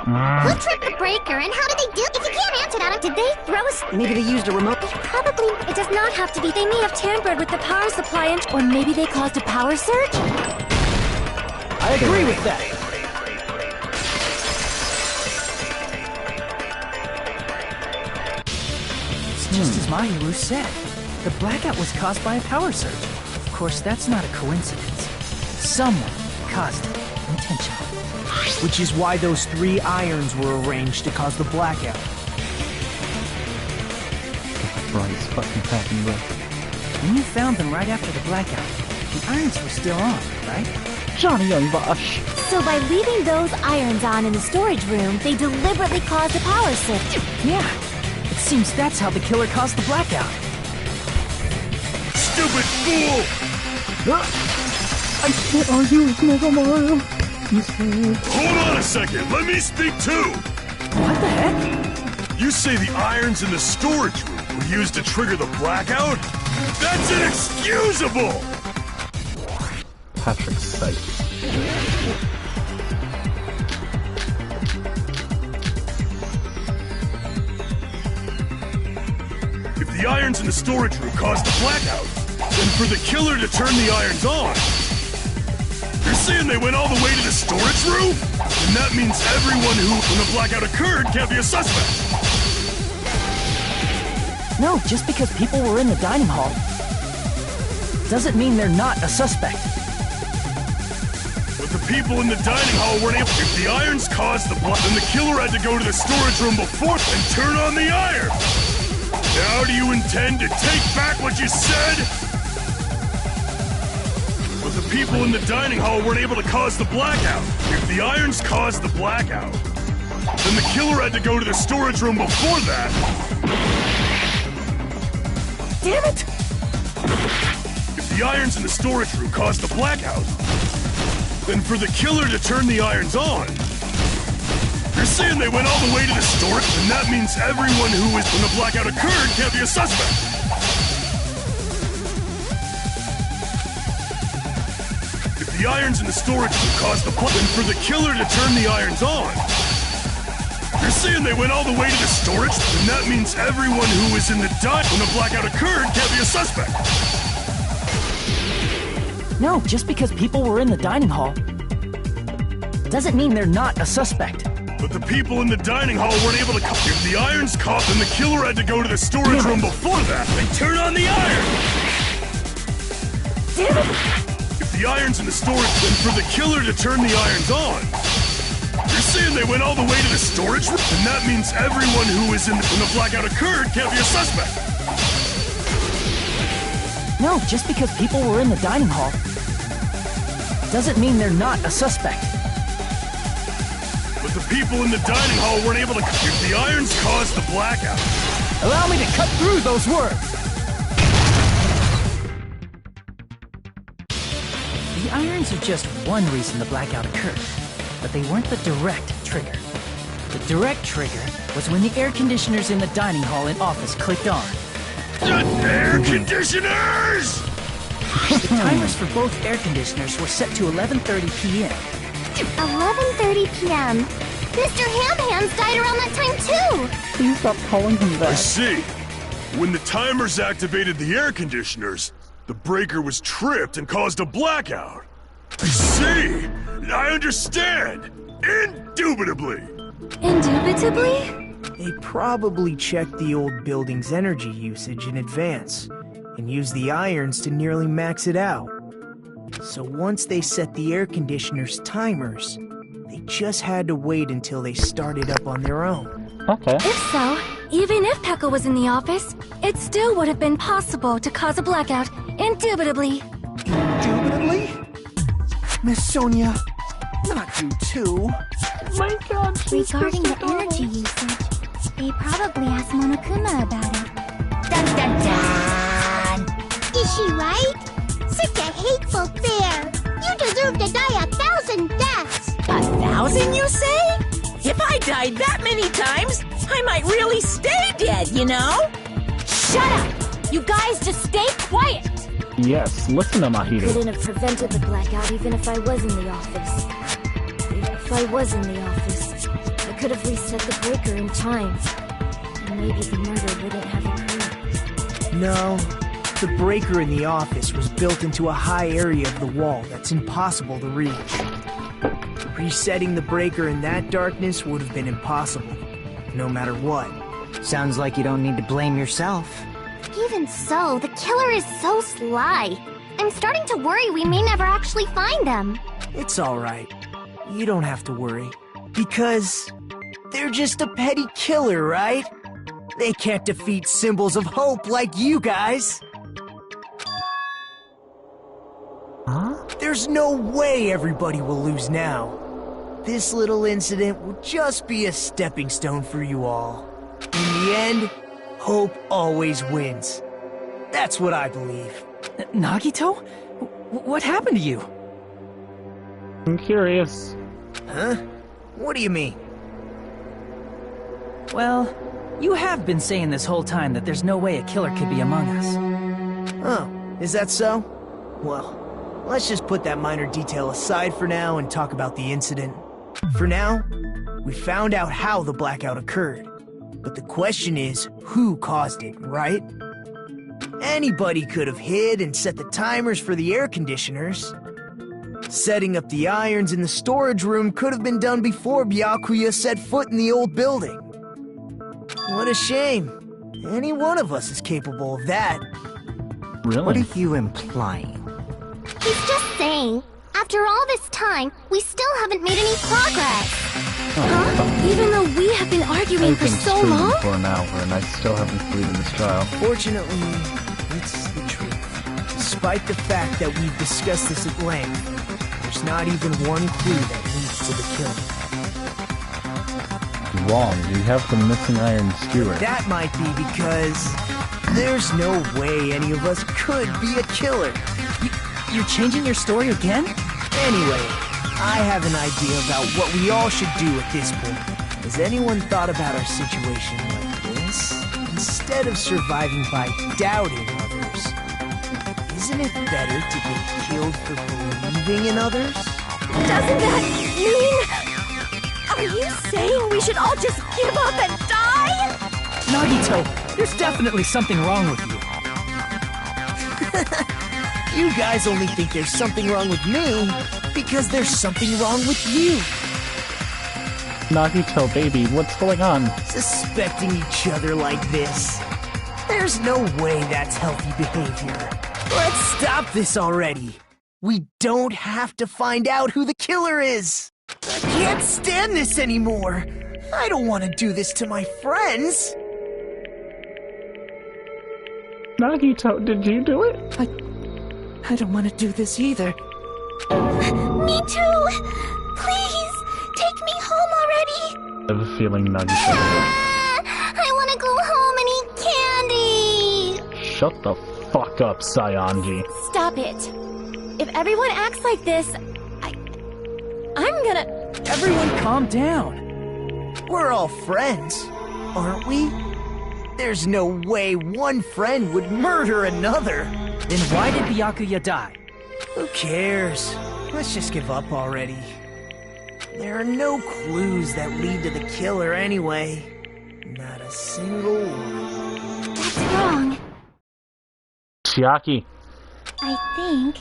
Who tripped the breaker and how did they do it? If you can't answer that, did they throw a... Maybe they used a remote... They probably... It does not have to be. They may have tampered with the power supply and... Or maybe they caused a power surge? I agree with that. It's just as Mahiru said. The blackout was caused by a power surge. Of course, that's not a coincidence. Someone caused it intentionally. Which is why those 3 irons were arranged to cause the blackout. Bryce fucking packing book. When you found them right after the blackout, the irons were still on, right? Johnny Young Bosch! So by leaving those irons on in the storage room, they deliberately caused a power surge. Yeah. It seems that's how the killer caused the blackout. Stupid fool! I can't argue with Mega Mario! Hold on a second, let me speak too! What the heck? You say the irons in the storage room were used to trigger the blackout? That's inexcusable! Patrick Sykes. If the irons in the storage room caused the blackout, then for the killer to turn the irons on, you're saying they went all the way to the storage room? And that means everyone who, when the blackout occurred, can't be a suspect. No, just because people were in the dining hall doesn't mean they're not a suspect. But the people in the dining hall weren't able. If the irons caused the blackout, then the killer had to go to the storage room before and turn on the iron. Now do you intend to take back what you said? But the people in the dining hall weren't able to cause the blackout. If the irons caused the blackout, then the killer had to go to the storage room before that. Damn it! If the irons in the storage room caused the blackout, then for the killer to turn the irons on, you're saying they went all the way to the storage, and that means everyone who was when the blackout occurred can't be a suspect. If the irons in the storage room caused the blackout, then for the killer to turn the irons on, you're saying they went all the way to the storage, and that means everyone who was in the dining when the blackout occurred can't be a suspect. No, just because people were in the dining hall doesn't mean they're not a suspect. But the people in the dining hall weren't able to come. If the irons caught, then the killer had to go to the storage room before that and turn on the iron! Damn it! If the iron's in the storage, then for the killer to turn the irons on. You're saying they went all the way to the storage room? And that means everyone who was when the blackout occurred can't be a suspect. No, just because people were in the dining hall doesn't mean they're not a suspect. But the people in the dining hall weren't able to. If the irons caused the blackout. Allow me to cut through those words. The irons are just one reason the blackout occurred, but they weren't the direct trigger. The direct trigger was when the air conditioners in the dining hall and office clicked on. The air conditioners! The timers for both air conditioners were set to 11:30 p.m. 11:30 p.m. Mr. Ham Hands died around that time too! Please stop calling him that. I see. When the timers activated the air conditioners, the breaker was tripped and caused a blackout. I see. I understand. Indubitably. Indubitably? They probably checked the old building's energy usage in advance and used the irons to nearly max it out. So once they set the air conditioner's timers, they just had to wait until they started up on their own. Okay. If so, even if Pekka was in the office, it still would have been possible to cause a blackout, indubitably. Indubitably? Miss Sonia, not you too. My God. Regarding the energy usage, they probably asked Monokuma about it. Dun dun dun! Is she right? Such a hateful bear! You deserve to die 1,000 deaths! 1,000, you say? If I died that many times, I might really stay dead, you know? Shut up! You guys just stay quiet! Yes, listen to Mahito. Couldn't have prevented the blackout even if I was in the office. If I was in the office, I could have reset the breaker in time. And maybe the murder wouldn't have occurred. No, the breaker in the office was built into a high area of the wall that's impossible to reach. Resetting the breaker in that darkness would have been impossible, no matter what. Sounds like you don't need to blame yourself. Even so, the killer is so sly. I'm starting to worry we may never actually find them. It's alright. You don't have to worry. Because they're just a petty killer, right? They can't defeat symbols of hope like you guys. Huh? There's no way everybody will lose now. This little incident will just be a stepping stone for you all. In the end, hope always wins. That's what I believe. Nagito? What happened to you? I'm curious. Huh? What do you mean? Well, you have been saying this whole time that there's no way a killer could be among us. Oh, is that so? Well, let's just put that minor detail aside for now and talk about the incident. For now, we found out how the blackout occurred. But the question is, who caused it, right? Anybody could have hid and set the timers for the air conditioners. Setting up the irons in the storage room could have been done before Byakuya set foot in the old building. What a shame. Any one of us is capable of that. Really? What are you implying? He's just saying, after all this time, we still haven't made any progress. Huh? Even though we have been arguing I've for been so streaming long? for an hour and I still haven't completed this trial. Fortunately, it's the truth. Despite the fact that we've discussed this at length, there's not even one clue that leads to the killing. Wrong. You have the missing iron skewer. That might be because there's no way any of us could be a killer. You're changing your story again? Anyway, I have an idea about what we all should do at this point. Has anyone thought about our situation like this? Instead of surviving by doubting others, isn't it better to get killed for believing in others? Doesn't that mean... Are you saying we should all just give up and die? Nagito, there's definitely something wrong with you. You guys only think there's something wrong with me because there's something wrong with you. Nagito, baby, what's going on? Suspecting each other like this. There's no way that's healthy behavior. Let's stop this already. We don't have to find out who the killer is. I can't stand this anymore. I don't want to do this to my friends. Nagito, did you do it? I don't want to do this either. Me too! Please, take me home already! I have a feeling Nagito did I want to go home and eat candy! it. Shut the fuck up, Saionji. Stop it. If everyone acts like this, I'm gonna... Everyone calm down. We're all friends, aren't we? There's no way one friend would murder another. Then why did Byakuya die? Who cares? Let's just give up already. There are no clues that lead to the killer anyway. Not a single one. That's wrong. Chiaki. I think.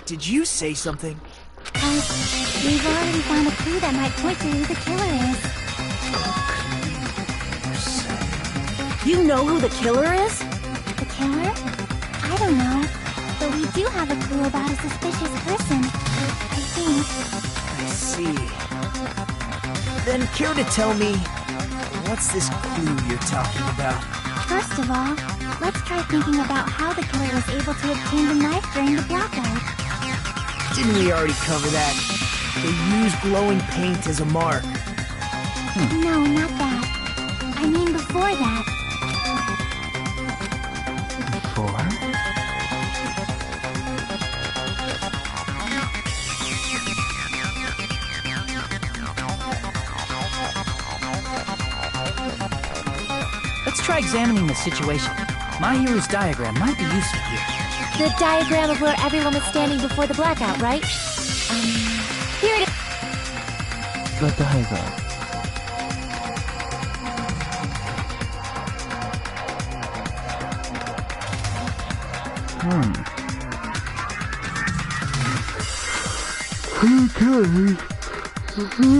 Did you say something? We've already found a clue that might point to who the killer is. You know who the killer is? The killer? I don't know. But we do have a clue about a suspicious person. I think. I see. Then care to tell me, what's this clue you're talking about? First of all, let's try thinking about how the killer was able to obtain the knife during the blackout. Didn't we already cover that? They used glowing paint as a mark. No, not that. I mean before that. Before? Let's try examining the situation. Mahiru's diagram might be useful here. The diagram of where everyone was standing before the blackout, right? Here it is. The diagram. Okay.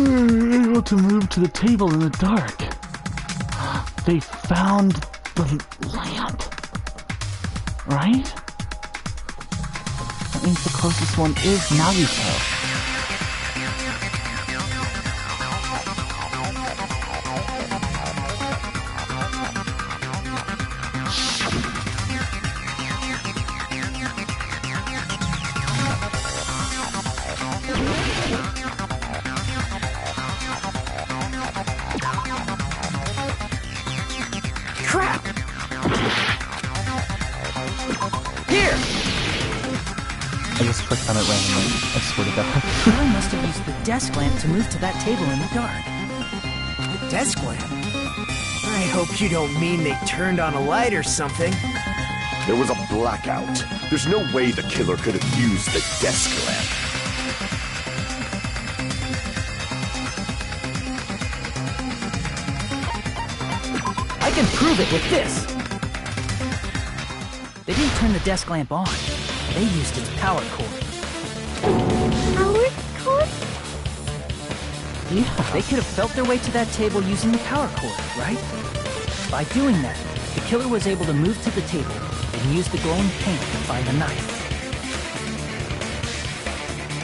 Able to move to the table in the dark. They found the lamp. Right? That means the closest one is Nagito. Crap! Here! I just clicked on it randomly. I swear to God. Killer must have used the desk lamp to move to that table in the dark. The desk lamp? I hope you don't mean they turned on a light or something. There was a blackout. There's no way the killer could have used the desk lamp. I can prove it with this! They didn't turn the desk lamp on. They used its power cord. Power cord? Yeah, they could have felt their way to that table using the power cord, right? By doing that, the killer was able to move to the table and use the glowing paint to find the knife.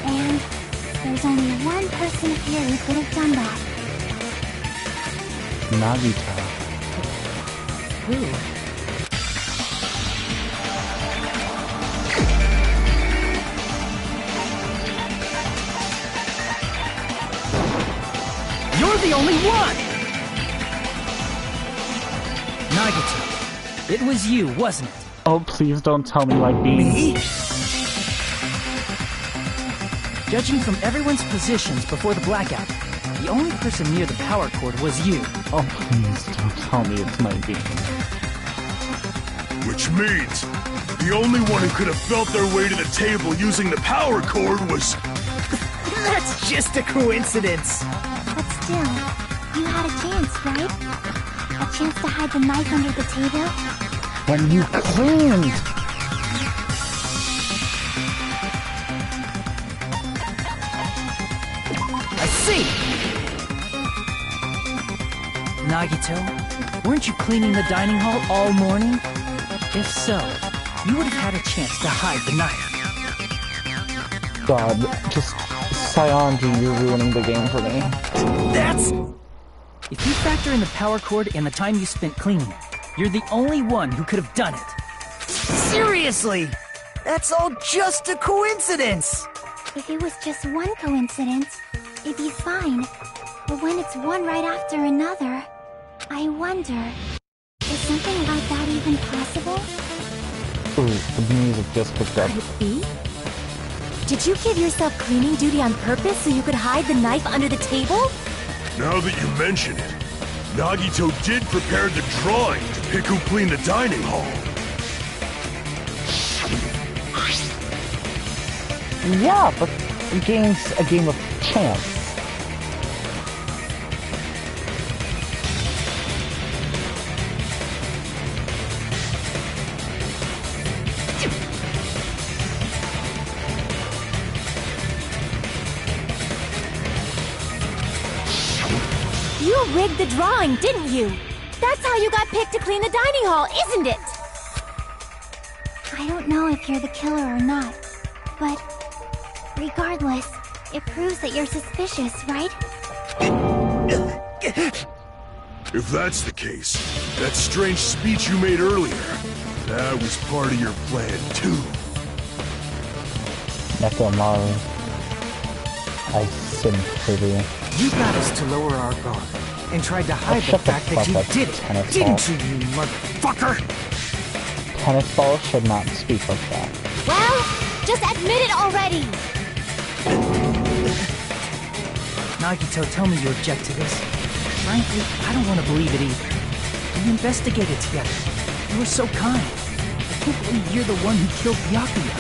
And there's only one person here who could have done that. Nagito. Who? You're the only one! Nagito, it was you, wasn't it? Oh, please don't tell me like being... Me? Judging from everyone's positions before the blackout, the only person near the power cord was you. Oh, please don't tell me it's my being. Which means the only one who could have felt their way to the table using the power cord was... That's just a coincidence. But still, you had a chance, right? A chance to hide the knife under the table? When you cleaned! see! Nagito, weren't you cleaning the dining hall all morning? If so, you would have had a chance to hide the knife. God, just Saionji, you're ruining the game for me. That's... If you factor in the power cord and the time you spent cleaning, you're the only one who could have done it. Seriously! That's all just a coincidence! If it was just one coincidence, it'd be fine. But when it's one right after another, I wonder, is something like that even possible? Ooh, the music just picked up. Could it be? Did you give yourself cleaning duty on purpose so you could hide the knife under the table? Now that you mention it, Nagito did prepare the drawing to pick who cleaned the dining hall. Yeah, but the game's a game of chance. You rigged the drawing, didn't you? That's how you got picked to clean the dining hall, isn't it? I don't know if you're the killer or not, but regardless, it proves that you're suspicious, right? If that's the case, that strange speech you made earlier, that was part of your plan too. Nekomaru, I sympathy. You got us to lower our guard, and tried to hide the fact that you did it, didn't you, you motherfucker? Tennis balls should not speak like that. Well, just admit it already! Nagito, tell me you object to this. Frankly, I don't want to believe it either. We investigated together. You were so kind. I can't believe you're the one who killed Byakuya.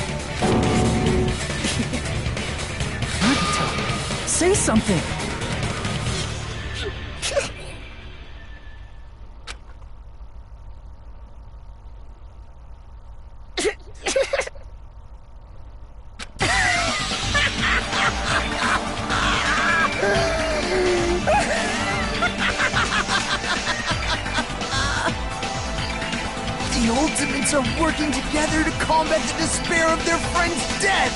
Nagito, say something! The Ultimates are working together to combat the despair of their friend's death!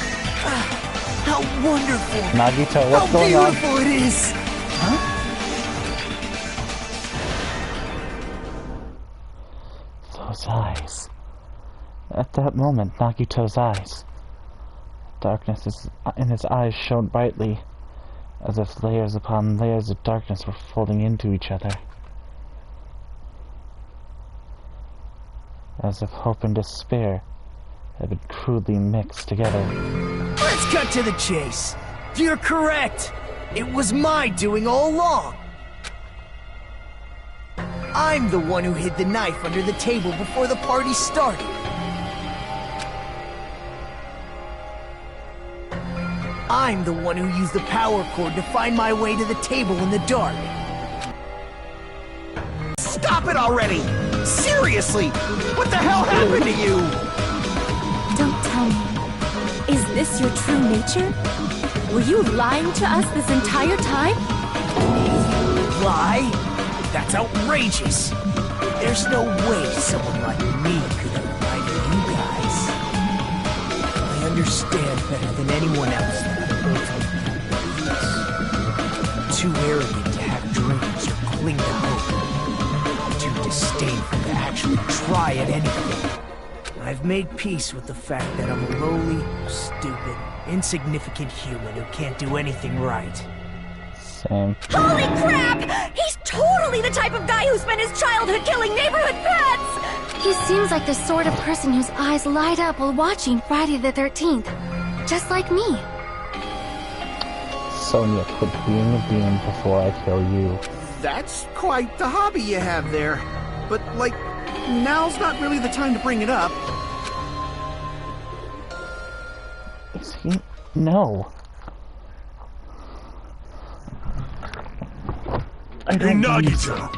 How wonderful! Nagito, what's going on? How beautiful it is! Huh? Those eyes. At that moment, Nagito's eyes. Darkness in his eyes shone brightly, as if layers upon layers of darkness were folding into each other. As if hope and despair had been crudely mixed together. Let's cut to the chase. You're correct. It was my doing all along. I'm the one who hid the knife under the table before the party started. I'm the one who used the power cord to find my way to the table in the dark. Stop it already! Seriously! What the hell happened to you? Don't tell me. Is this your true nature? Were you lying to us this entire time? Lie? That's outrageous. There's no way someone like me could have lied to you guys. I understand better than anyone else that I'm too arrogant to have dreams or cling to hope. Too disdainful to actually try at anything. I've made peace with the fact that I'm a lowly, stupid, insignificant human who can't do anything right. Same. Holy crap! He's totally the type of guy who spent his childhood killing neighborhood pets! He seems like the sort of person whose eyes light up while watching Friday the 13th. Just like me. Sonia, quit being a bean before I kill you. That's quite the hobby you have there. But, like, now's not really the time to bring it up. Is he? No. Hey, Nagito!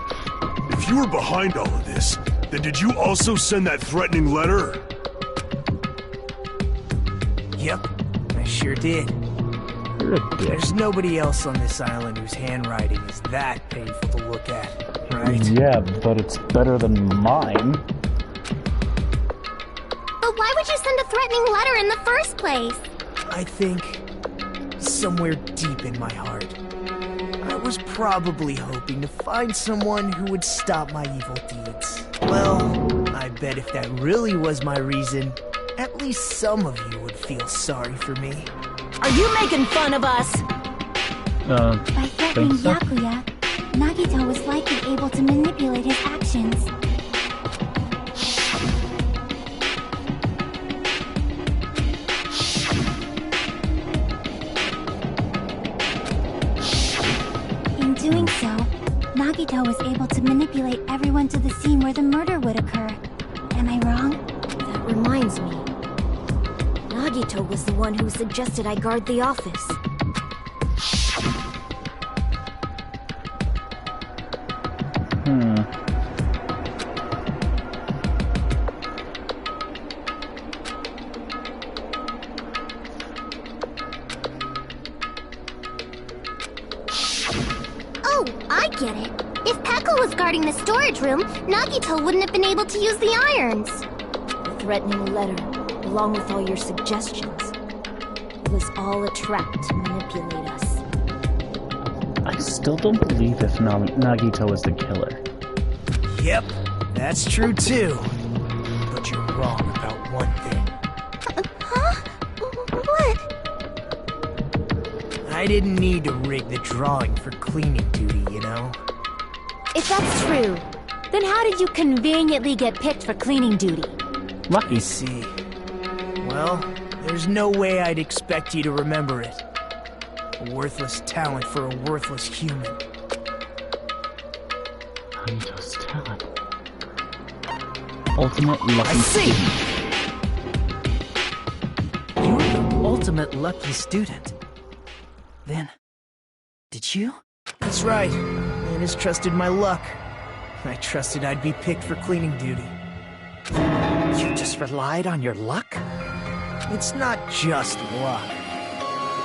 If you were behind all of this, then did you also send that threatening letter? Yep, I sure did. You're a dick. There's nobody else on this island whose handwriting is that painful to look at, right? Yeah, but it's better than mine. But why would you send a threatening letter in the first place? I think somewhere deep in my heart, I was probably hoping to find someone who would stop my evil deeds. Well, I bet if that really was my reason, at least some of you would feel sorry for me. Are you making fun of us? By threatening Byakuya, Nagito was likely able to manipulate his actions. In doing so, Nagito was able to manipulate everyone to the scene where the murder would occur. Am I wrong? That reminds me. Nagito was the one who suggested I guard the office. Oh, I get it. If Peko was guarding the storage room, Nagito wouldn't have been able to use the irons. The threatening letter, along with all your suggestions, was all a trap to manipulate us. I still don't believe if Nagito is the killer. Yep, that's true too. But you're wrong about one thing. Huh? What? I didn't need to rig the drawing for cleaning duty, you know? If that's true, then how did you conveniently get picked for cleaning duty? Lucky. See. Well, there's no way I'd expect you to remember it. A worthless talent for a worthless human. Nagito's talent. Ultimate lucky. I see! You were the ultimate lucky student. Then, did you? That's right. I just trusted my luck. I trusted I'd be picked for cleaning duty. You just relied on your luck? It's not just luck.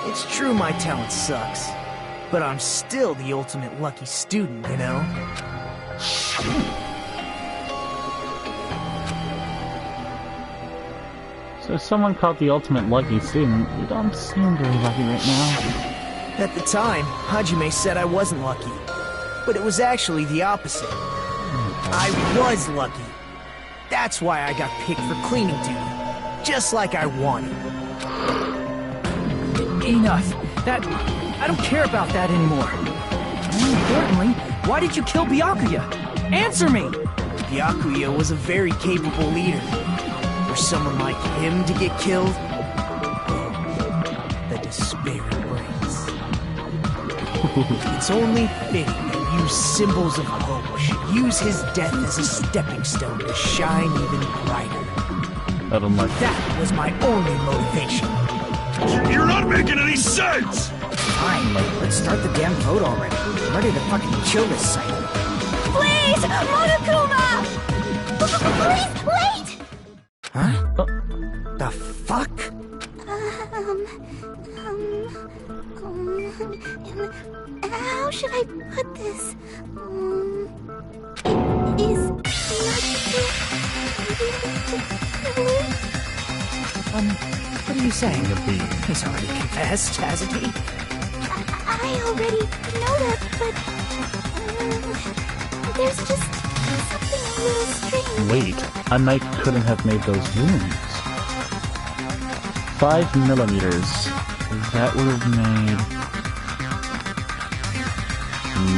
It's true my talent sucks, but I'm still the ultimate lucky student, you know? So someone called the ultimate lucky student. You don't seem very lucky right now. At the time, Hajime said I wasn't lucky, but it was actually the opposite. I was lucky. That's why I got picked for cleaning duty, just like I wanted. Enough. I don't care about that anymore. More importantly, why did you kill Byakuya? Answer me! Byakuya was a very capable leader. For someone like him to get killed, the despair it brings. It's only fitting that you symbols of hope should use his death as a stepping stone to shine even brighter. I don't like that. That was my only motivation. You're not making any sense! Fine, let's start the damn vote already. I'm ready to fucking kill this site. Please! Monokuma! Please, wait! Huh? The fuck? How should I put this? Is what are you saying? He's already confessed, hasn't he? I already know that, but there's just something a little strange. Wait, a knife couldn't have made those wounds. 5 millimeters. That would have made...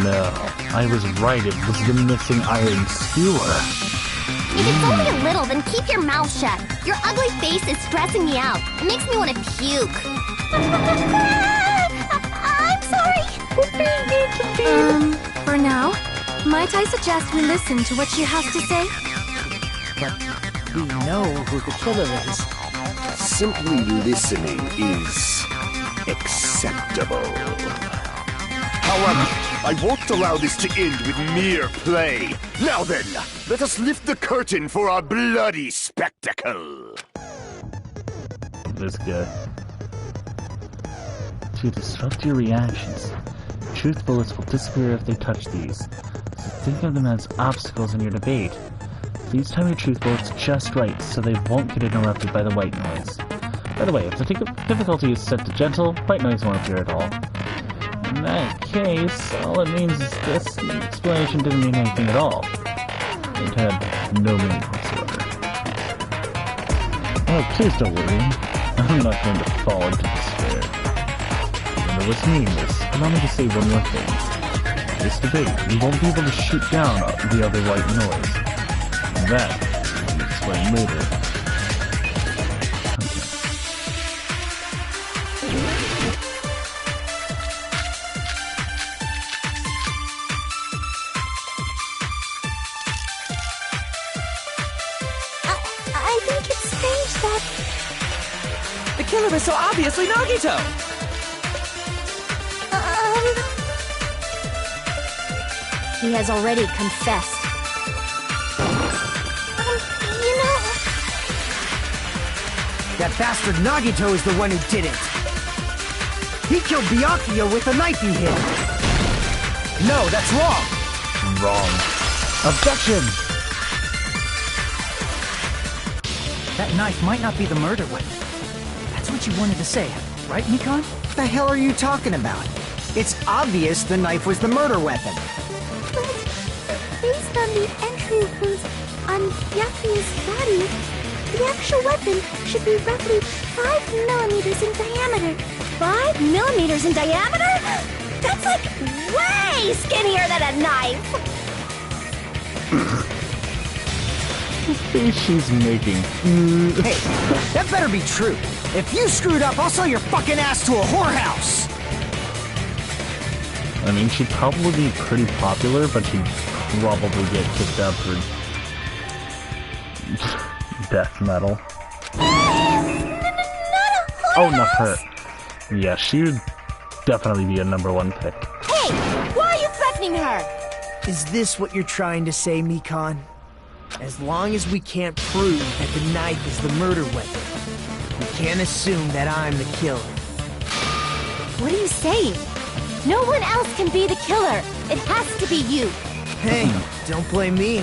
No, I was right, it was the missing iron skewer. If it's only a little, then keep your mouth shut. Your ugly face is stressing me out. It makes me want to puke. I'm sorry. For now, might I suggest we listen to what she has to say? But we know who the killer is. Simply listening is acceptable. However, I won't allow this to end with mere play. Now then, let us lift the curtain for our bloody spectacle. This guy. to disrupt your reactions. Truth bullets will disappear if they touch these, so think of them as obstacles in your debate. Please time your truth bullets just right so they won't get interrupted by the white noise. By the way, if the difficulty is set to gentle, white noise won't appear at all. In that case, all it means is this explanation didn't mean anything at all. It had no meaning whatsoever. Oh, please don't worry. I'm not going to fall into despair. Remember what's meaningless. Allow me to say one more thing. This debate, you won't be able to shoot down the other white noise. That will be explained later. I think it's strange that... The killer is so obviously Nagito! He has already confessed. You know... That bastard Nagito is the one who did it. He killed Byakuya with the knife he hid. No, that's wrong. Wrong. Objection! That knife might not be the murder weapon. That's what you wanted to say, right, Mikan? What the hell are you talking about? It's obvious the knife was the murder weapon. Based on the entry clues on Byakuya's body, the actual weapon should be roughly 5 millimeters in diameter. 5 millimeters in diameter? That's like way skinnier than a knife! The face she's making. Hey, that better be true. If you screwed up, I'll sell your fucking ass to a whorehouse! I mean, she'd probably be pretty popular, but she'd probably get kicked out for death metal. Oh, not her. Yeah, she would definitely be a #1 pick. Hey! Why are you threatening her? Is this what you're trying to say, Mikan? As long as we can't prove that the knife is the murder weapon, we can't assume that I'm the killer. What are you saying? No one else can be the killer. It has to be you. Hey, don't blame me.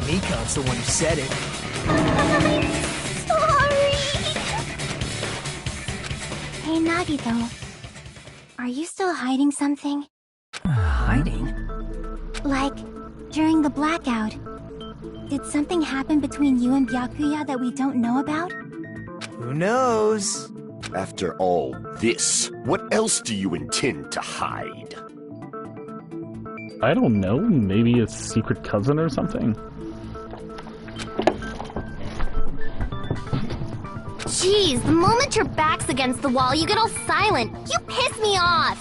Mikan's the one who said it. Sorry! Hey, Nagito. Are you still hiding something? Hiding? Like, during the blackout, did something happen between you and Byakuya that we don't know about? Who knows? After all this, what else do you intend to hide? I don't know, maybe a secret cousin or something? Jeez, the moment your back's against the wall, you get all silent. You piss me off.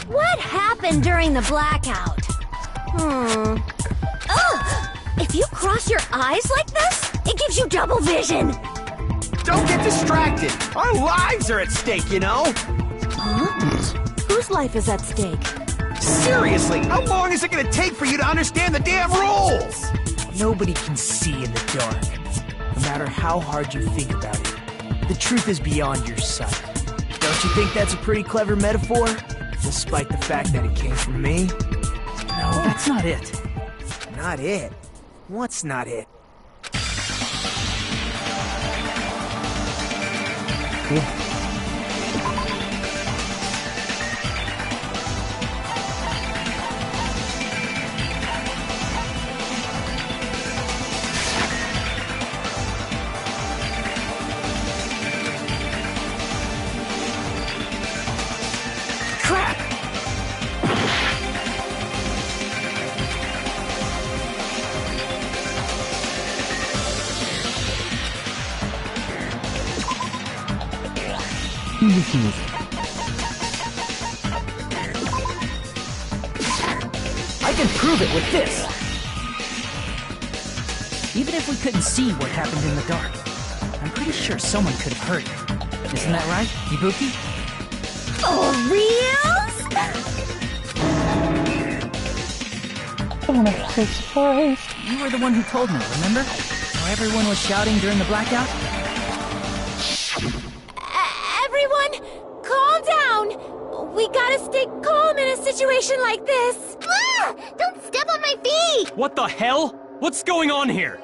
What happened during the blackout? Ugh! If you cross your eyes like this, it gives you double vision! Don't get distracted! Our lives are at stake, you know? Huh? Whose life is at stake? Seriously, how long is it gonna take for you to understand the damn rules? Nobody can see in the dark, no matter how hard you think about it. The truth is beyond your sight. Don't you think that's a pretty clever metaphor? Despite the fact that it came from me? No, that's not it. Not it? What's not it? Crap! I can prove it with this! Even if we couldn't see what happened in the dark, I'm pretty sure someone could have heard it. Isn't that right, Ibuki? For reals? Oh, so surprised. You were the one who told me, remember? How everyone was shouting during the blackout? Everyone, calm down. We gotta stay calm in a situation like this. Ah! Don't step on my feet! What the hell? What's going on here?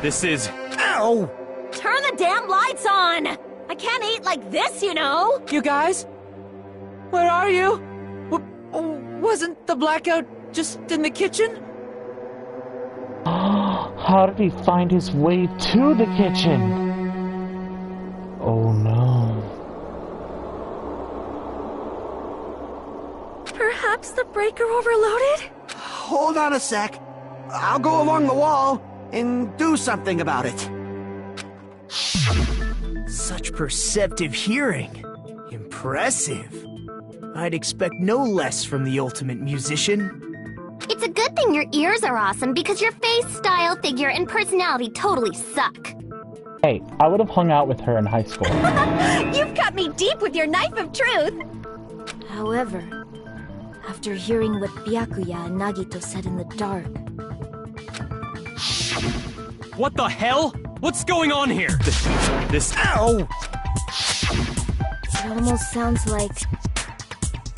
This is... Ow! Turn the damn lights on! I can't eat like this, you know! You guys? Where are you? Wasn't the blackout just in the kitchen? How did he find his way to the kitchen? Oh no. Perhaps the breaker overloaded? Hold on a sec. I'll go along the wall and do something about it. Such perceptive hearing. Impressive. I'd expect no less from the ultimate musician. It's a good thing your ears are awesome because your face, style, figure, and personality totally suck. Hey, I would have hung out with her in high school. You've cut me deep with your knife of truth! However, after hearing what Byakuya and Nagito said in the dark... What the hell? What's going on here? This... Ow! It almost sounds like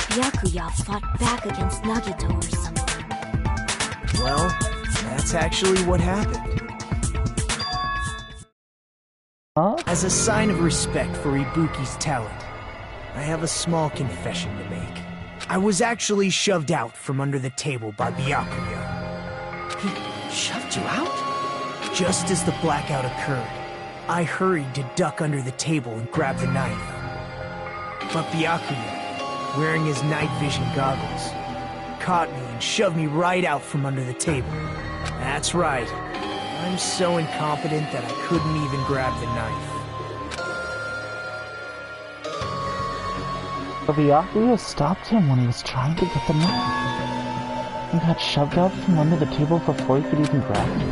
Byakuya fought back against Nagito or something. Well, that's actually what happened. Huh? As a sign of respect for Ibuki's talent, I have a small confession to make. I was actually shoved out from under the table by Byakuya. He shoved you out? Just as the blackout occurred, I hurried to duck under the table and grab the knife. But Byakuya, wearing his night vision goggles, caught me and shoved me right out from under the table. That's right. I'm so incompetent that I couldn't even grab the knife. Byakuya stopped him when he was trying to get the knife. He got shoved out from under the table before he could even grab it.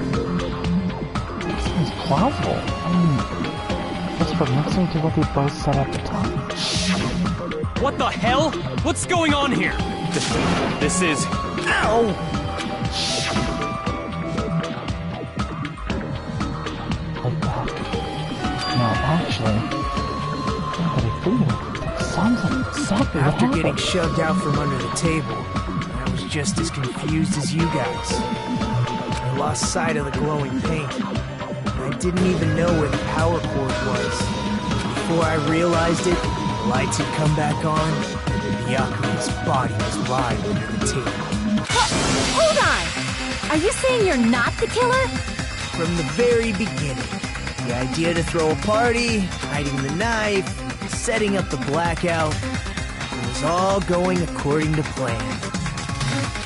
This seems plausible. I mean, just from listening to what they both said at the time. What the hell? What's going on here? This is... Ow! Like that. No, actually, now that I think of it, it sounds like exactly what After happened. getting shoved out from under the table, I was just as confused as you guys. I lost sight of the glowing paint. I didn't even know where the power cord was. Before I realized it, the lights had come back on, and Byakuya's body was lying under the table. Hold on! Are you saying you're not the killer? From the very beginning, the idea to throw a party, hiding the knife, setting up the blackout, it was all going according to plan.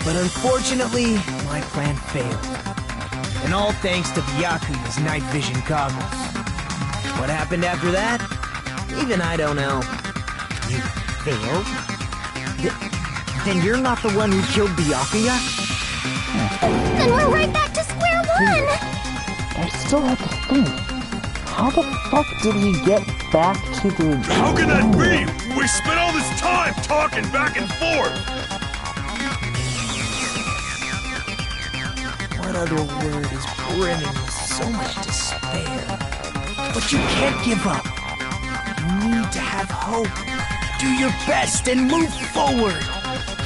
But unfortunately, my plan failed. And all thanks to Byakuya's night vision goggles. What happened after that? Even I don't know. You failed? Then you're not the one who killed Byakuya? Then we're right back to square one! I still have to think. How the fuck did he get back to the... How can that be? We spent all this time talking back and forth! What other word is brimming with so much despair? But you can't give up. You need to have hope. Do your best and move forward.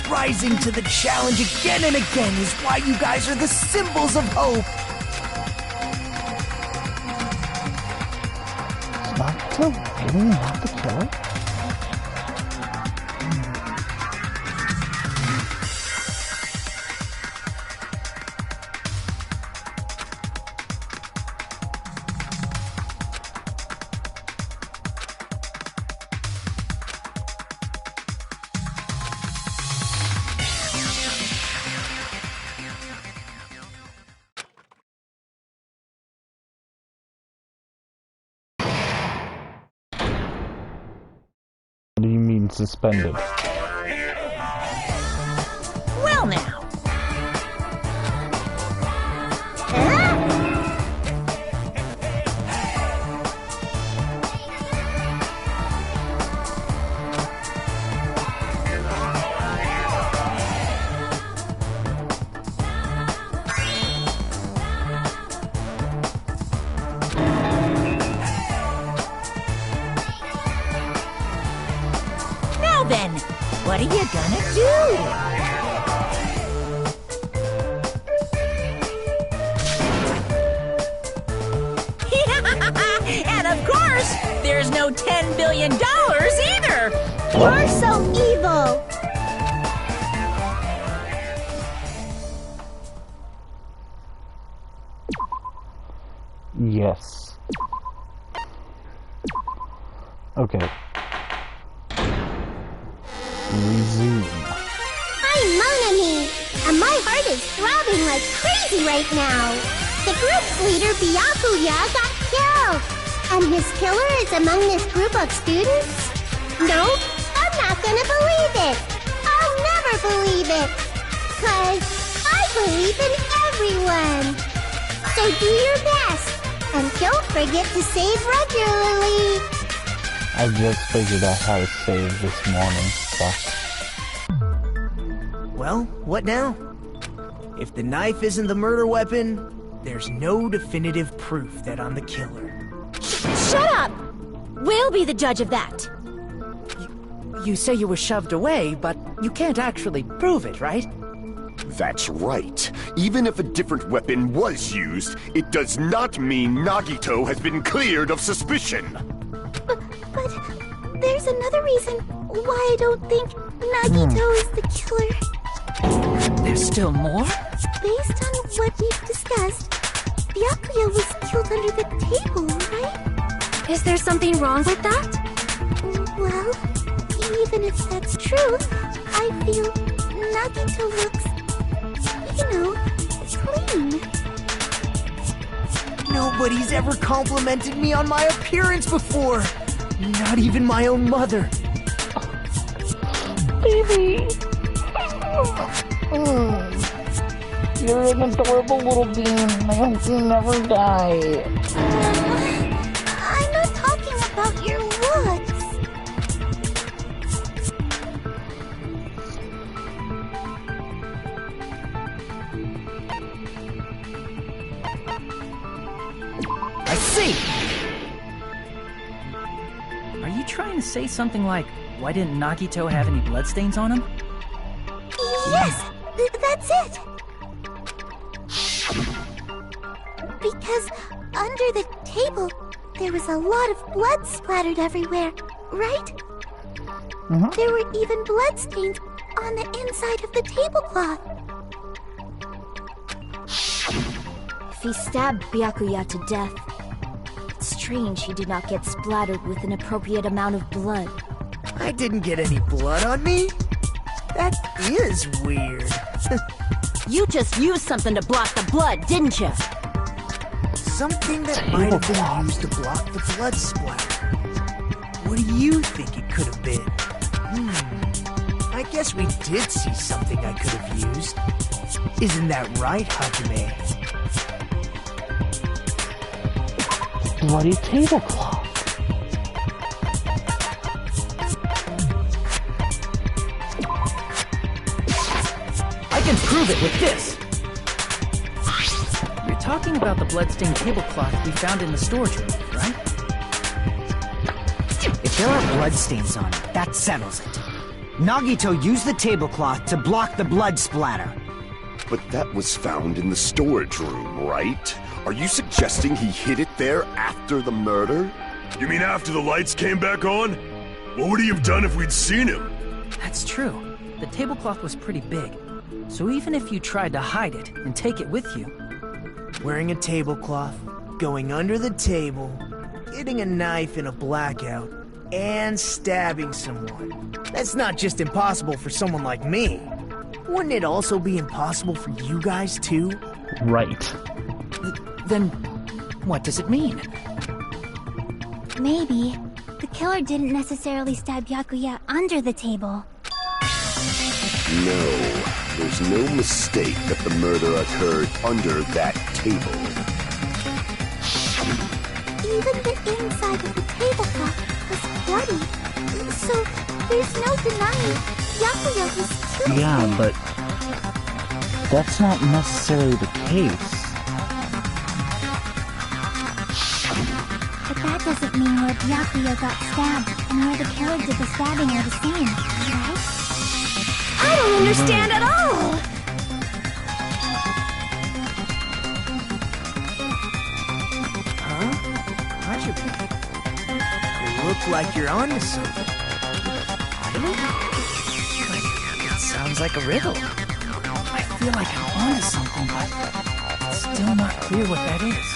Rising to the challenge again and again is why you guys are the symbols of hope. Nagito really not the killer? What do you mean suspended? Well now. Now then, What are you gonna do? And of course, there's no $10 billion either! You're so evil! Yes. Okay. Resume. I'm Monami, and my heart is throbbing like crazy right now. The group's leader, Byakuya, got killed. And his killer is among this group of students? No, I'm not gonna believe it. I'll never believe it. 'Cause I believe in everyone. So do your best. And don't forget to save regularly. I just figured out how to save this morning, so... Well, what now? If the knife isn't the murder weapon, there's no definitive proof that I'm the killer. Shut up! We'll be the judge of that. You say you were shoved away, but you can't actually prove it, right? That's right. Even if a different weapon was used, it does not mean Nagito has been cleared of suspicion. But there's another reason why I don't think Nagito is the killer. There's still more? Based on what we've discussed, Byakuya was killed under the table, right? Is there something wrong with that? Well, even if that's true, I feel Nagito looks, clean. Nobody's ever complimented me on my appearance before. Not even my own mother. Baby! You're an adorable little bean. I hope you never die. I'm not talking about your looks. I see! Are you trying to say something like, why didn't Nagito have any bloodstains on him? Yes, that's it. Because under the table, there was a lot of blood splattered everywhere, right? There were even bloodstains on the inside of the tablecloth. If he stabbed Byakuya to death, it's strange he did not get splattered with an appropriate amount of blood. I didn't get any blood on me? That is weird. You just used something to block the blood, didn't you? Something that might have been used to block the blood splatter. What do you think it could have been? I guess we did see something I could have used. Isn't that right, Hajime? Bloody tablecloth. I can prove it with this! You're talking about the bloodstained tablecloth we found in the storage room, right? If there are bloodstains on it, that settles it. Nagito used the tablecloth to block the blood splatter. But that was found in the storage room, right? Are you suggesting he hid it there after the murder? You mean after the lights came back on? What would he have done if we'd seen him? That's true. The tablecloth was pretty big. So even if you tried to hide it and take it with you... Wearing a tablecloth, going under the table, getting a knife in a blackout, and stabbing someone. That's not just impossible for someone like me. Wouldn't it also be impossible for you guys too? Right. Then, what does it mean? Maybe the killer didn't necessarily stab Byakuya under the table. No, there's no mistake that the murder occurred under that table. Even the inside of the tablecloth was bloody. So there's no denying Byakuya was killed. Yeah, but that's not necessarily the case. But that doesn't mean where Byakuya got stabbed and where the killer did the stabbing are the same, right? I don't understand at all! Huh? Contraband? You look like you're onto something. It sounds like a riddle. I feel like I'm onto something, but it's still not clear what that is.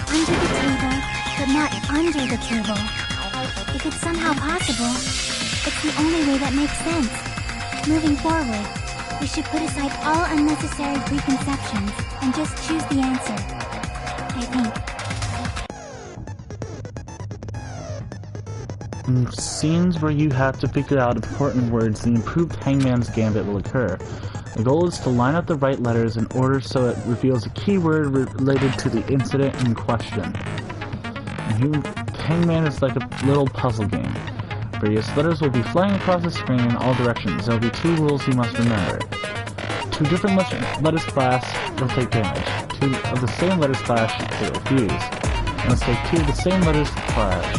Under the table, but not under the table. If it's somehow possible, it's the only way that makes sense. Moving forward, we should put aside all unnecessary preconceptions and just choose the answer. I think. In scenes where you have to figure out important words, the improved Hangman's Gambit will occur. The goal is to line up the right letters in order so it reveals a keyword related to the incident in question. Hangman is like a little puzzle game. Various letters will be flying across the screen in all directions. There will be 2 rules you must remember. 2 different letters clash will take damage. 2 of the same letters clash, they will fuse. You must take 2 of the same letters clash.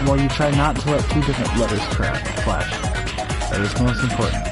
While you try not to let 2 different letters clash. That is most important.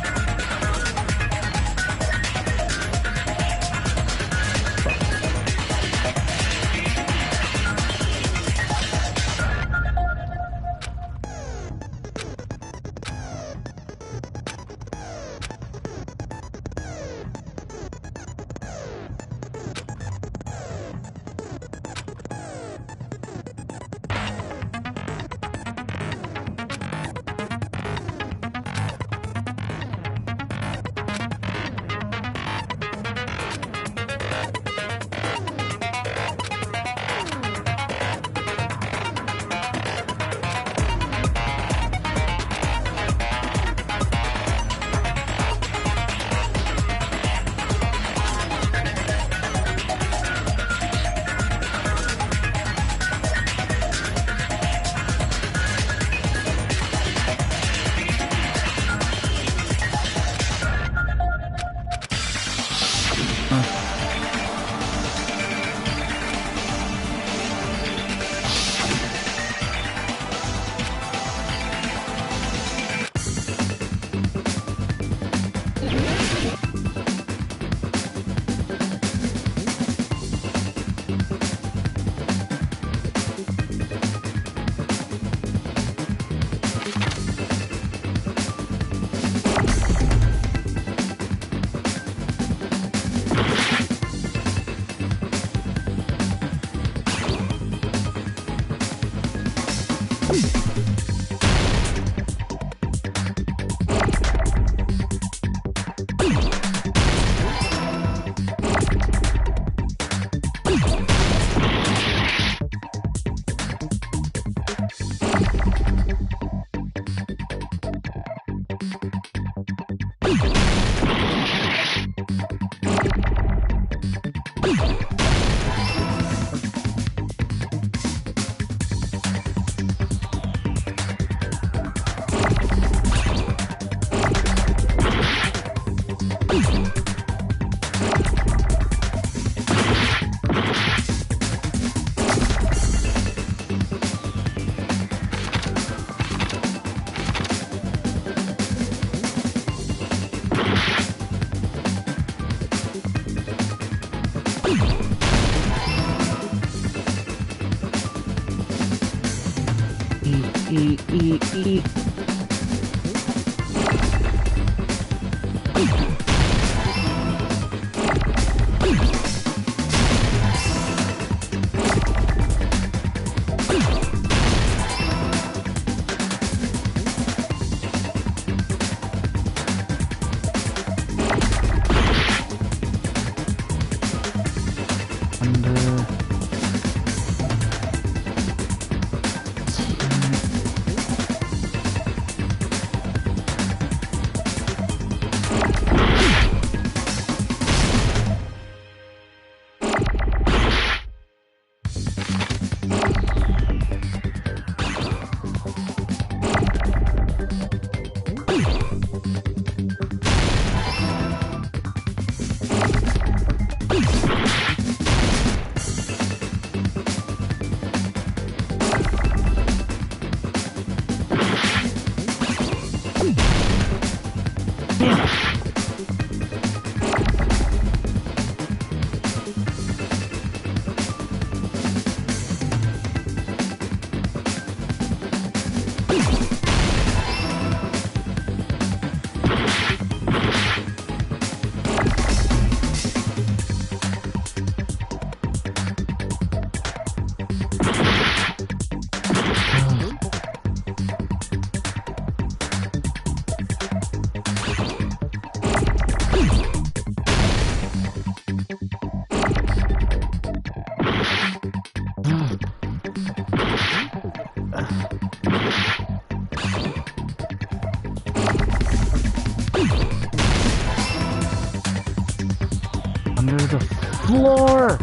floor!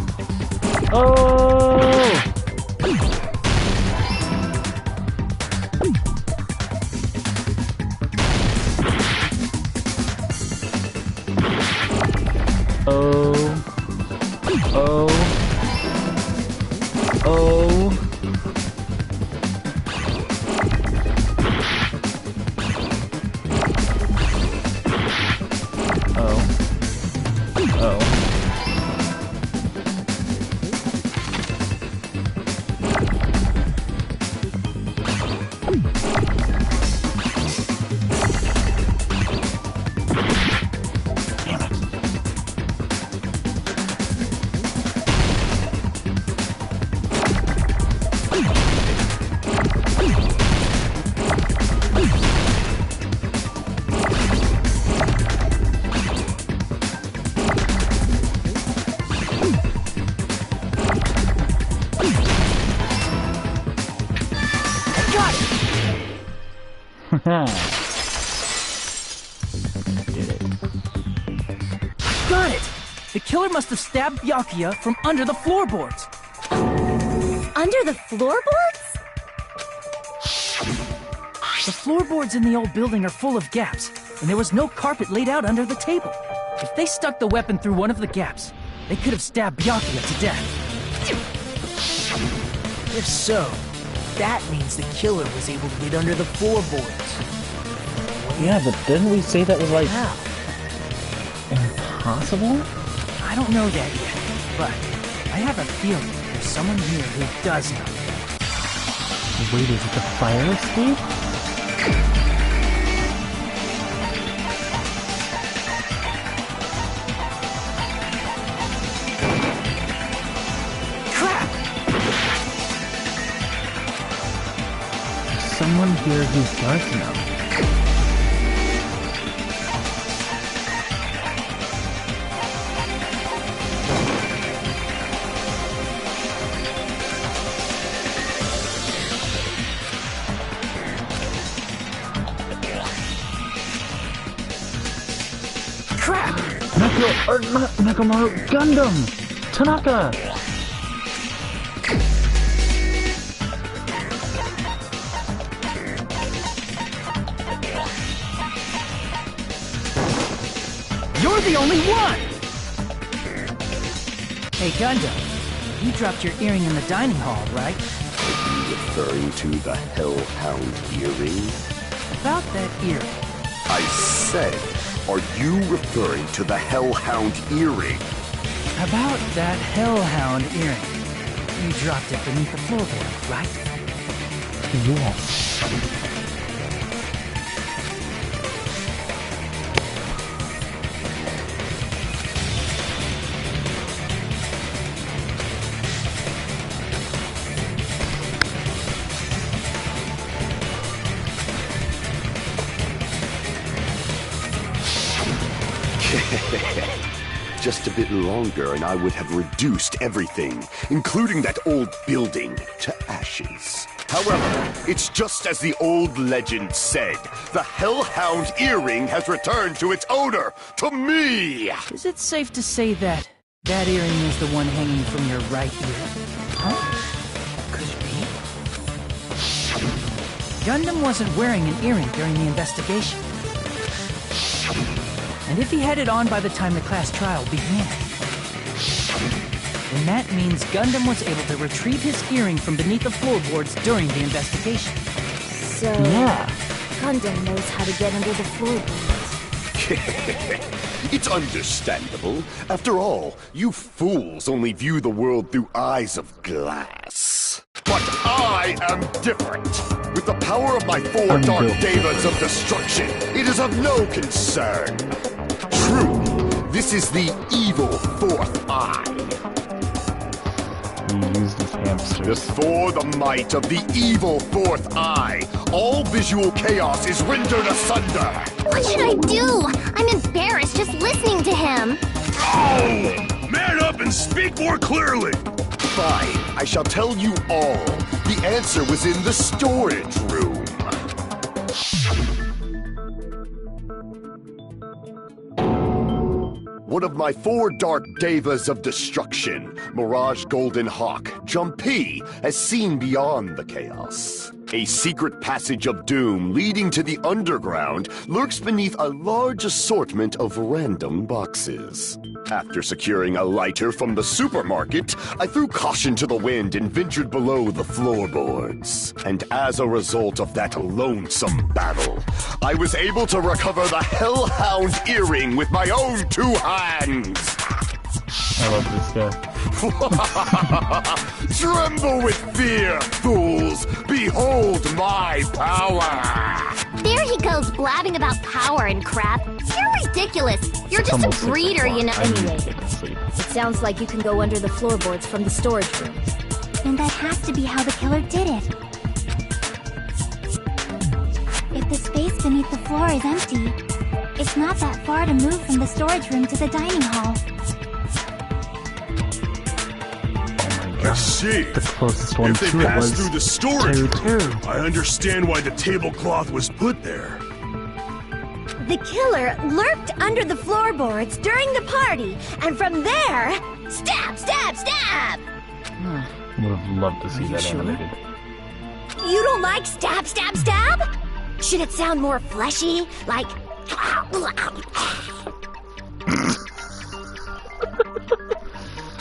Oh! Oh. Got it! The killer must have stabbed Byakuya from under the floorboards. Under the floorboards? The floorboards in the old building are full of gaps, and there was no carpet laid out under the table. If they stuck the weapon through one of the gaps, they could have stabbed Byakuya to death. If so, that means the killer was able to get under the floorboards. Yeah, but didn't we say that was like How? impossible? I don't know that yet, but I have a feeling there's someone here who does know. Wait, is it the fire escape? Crap! There's someone here who does know. Crap! Not Nekomaru, Gundam! Tanaka! You're the only one! Hey, Gundam, you dropped your earring in the dining hall, right? Are you referring to the Hellhound earring? About that earring. I said, are you referring to the Hellhound earring? About that Hellhound earring. You dropped it beneath the floorboard, right? Yes. Just a bit longer and I would have reduced everything, including that old building, to ashes. However, it's just as the old legend said. The Hellhound earring has returned to its owner, to me! Is it safe to say that that earring is the one hanging from your right ear? Huh? Could it be? Gundam wasn't wearing an earring during the investigation. And if he had it on by the time the class trial began, then that means Gundam was able to retrieve his earring from beneath the floorboards during the investigation. So, Yeah. Gundam knows how to get under the floorboards. It's understandable. After all, you fools only view the world through eyes of glass. But I am different. With the power of my four dark devas of destruction, it is of no concern. Truly, this is the evil fourth eye. He used his hamsters. Before the might of the evil fourth eye, all visual chaos is rendered asunder. What should I do? I'm embarrassed just listening to him. Oh! Man up and speak more clearly! Fine, I shall tell you all. The answer was in the storage room. one of my 4 dark devas of destruction, Mirage Golden Hawk, Jumpy, has seen beyond the chaos. A secret passage of doom leading to the underground lurks beneath a large assortment of random boxes. After securing a lighter from the supermarket, I threw caution to the wind and ventured below the floorboards. And as a result of that lonesome battle, I was able to recover the Hellhound earring with my own 2 hands. I love this guy. Tremble with fear, fools! Behold my power! There he goes blabbing about power and crap. You're ridiculous. You're just a breeder, you know. Anyway, it sounds like you can go under the floorboards from the storage room. And that has to be how the killer did it. If the space beneath the floor is empty, it's not that far to move from the storage room to the dining hall. I see. The closest one if they to it passed was through the storage room, Teru. I understand why the tablecloth was put there. The killer lurked under the floorboards during the party, and from there, stab, stab, stab! Would have loved to see that sure? animated. You don't like stab, stab, stab? Should it sound more fleshy? Like...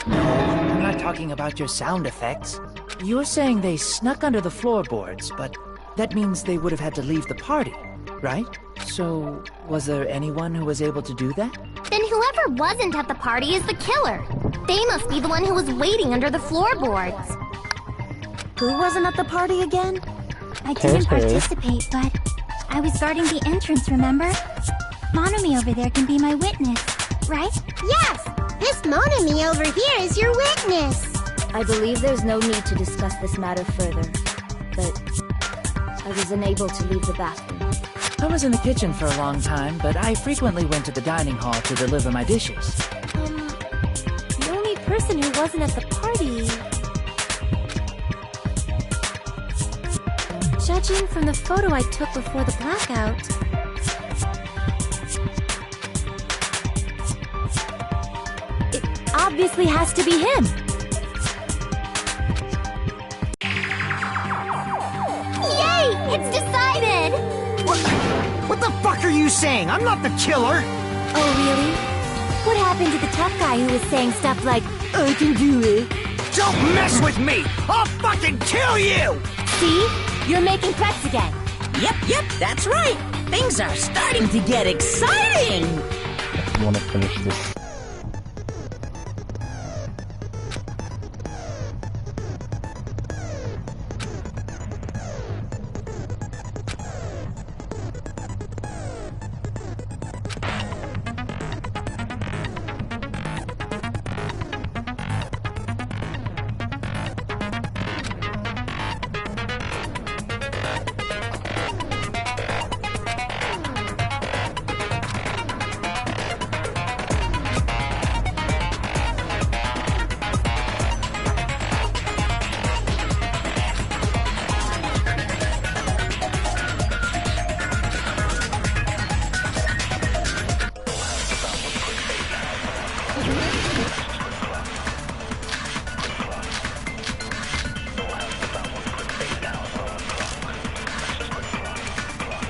I'm not talking about your sound effects. You were saying they snuck under the floorboards, but that means they would have had to leave the party, right? So, was there anyone who was able to do that? Then whoever wasn't at the party is the killer. They must be the one who was waiting under the floorboards. Who wasn't at the party again? I didn't participate, but I was guarding the entrance, remember? Monomi over there can be my witness, right? Yes! This Monami over here is your witness! I believe there's no need to discuss this matter further, but I was unable to leave the bathroom. I was in the kitchen for a long time, but I frequently went to the dining hall to deliver my dishes. The only person who wasn't at the party... Judging from the photo I took before the blackout... it obviously has to be him! Yay! It's decided! What the fuck are you saying? I'm not the killer! Oh, really? What happened to the tough guy who was saying stuff like, I can do it? Don't mess with me! I'll fucking kill you! See? You're making threats again. Yep, that's right. Things are starting to get exciting. I want to finish this.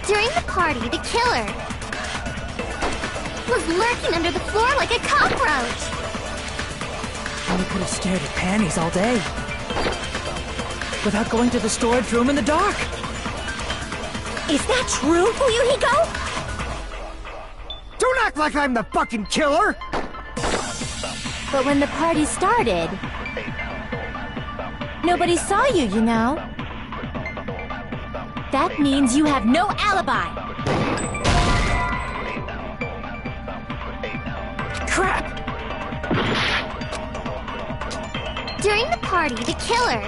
During the party, the killer was lurking under the floor like a cockroach. We could have stared at panties all day. Without going to the storage room in the dark. Is that true, Fuyuhiko? Don't act like I'm the fucking killer! But when the party started, nobody saw you, you know? That means you have no alibi. Crap! During the party, the killer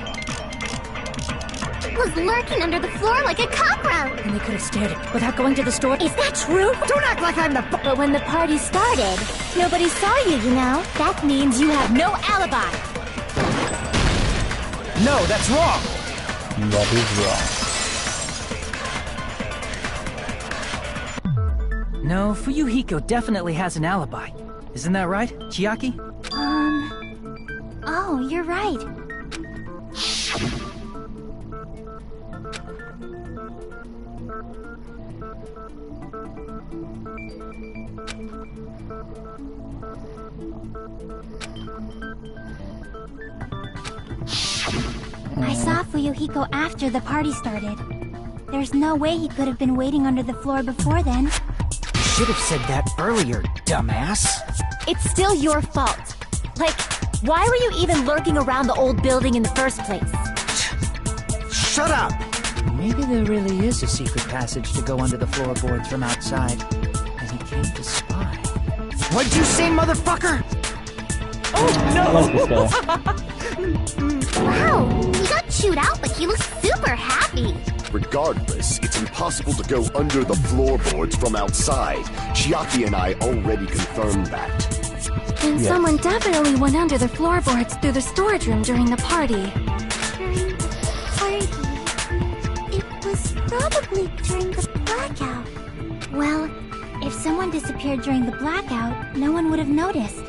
was lurking under the floor like a cockroach. And they could have stared at without going to the store. Is that true? Don't act like I'm the But when the party started, nobody saw you, you know? That means you have no alibi. No, that's wrong! That is wrong. No, Fuyuhiko definitely has an alibi. Isn't that right, Chiaki? Oh, you're right. I saw Fuyuhiko after the party started. There's no way he could have been waiting under the floor before then. Should have said that earlier, dumbass. It's still your fault. Like, why were you even lurking around the old building in the first place? Shut up! Maybe there really is a secret passage to go under the floorboards from outside, and he came to spy. What'd you say, motherfucker? Wow, he got chewed out, but he looks super happy. Regardless, it's impossible to go under the floorboards from outside. Chiaki and I already confirmed that. Then someone definitely went under the floorboards through the storage room during the party. During the party? It was probably during the blackout. Well, if someone disappeared during the blackout, no one would have noticed.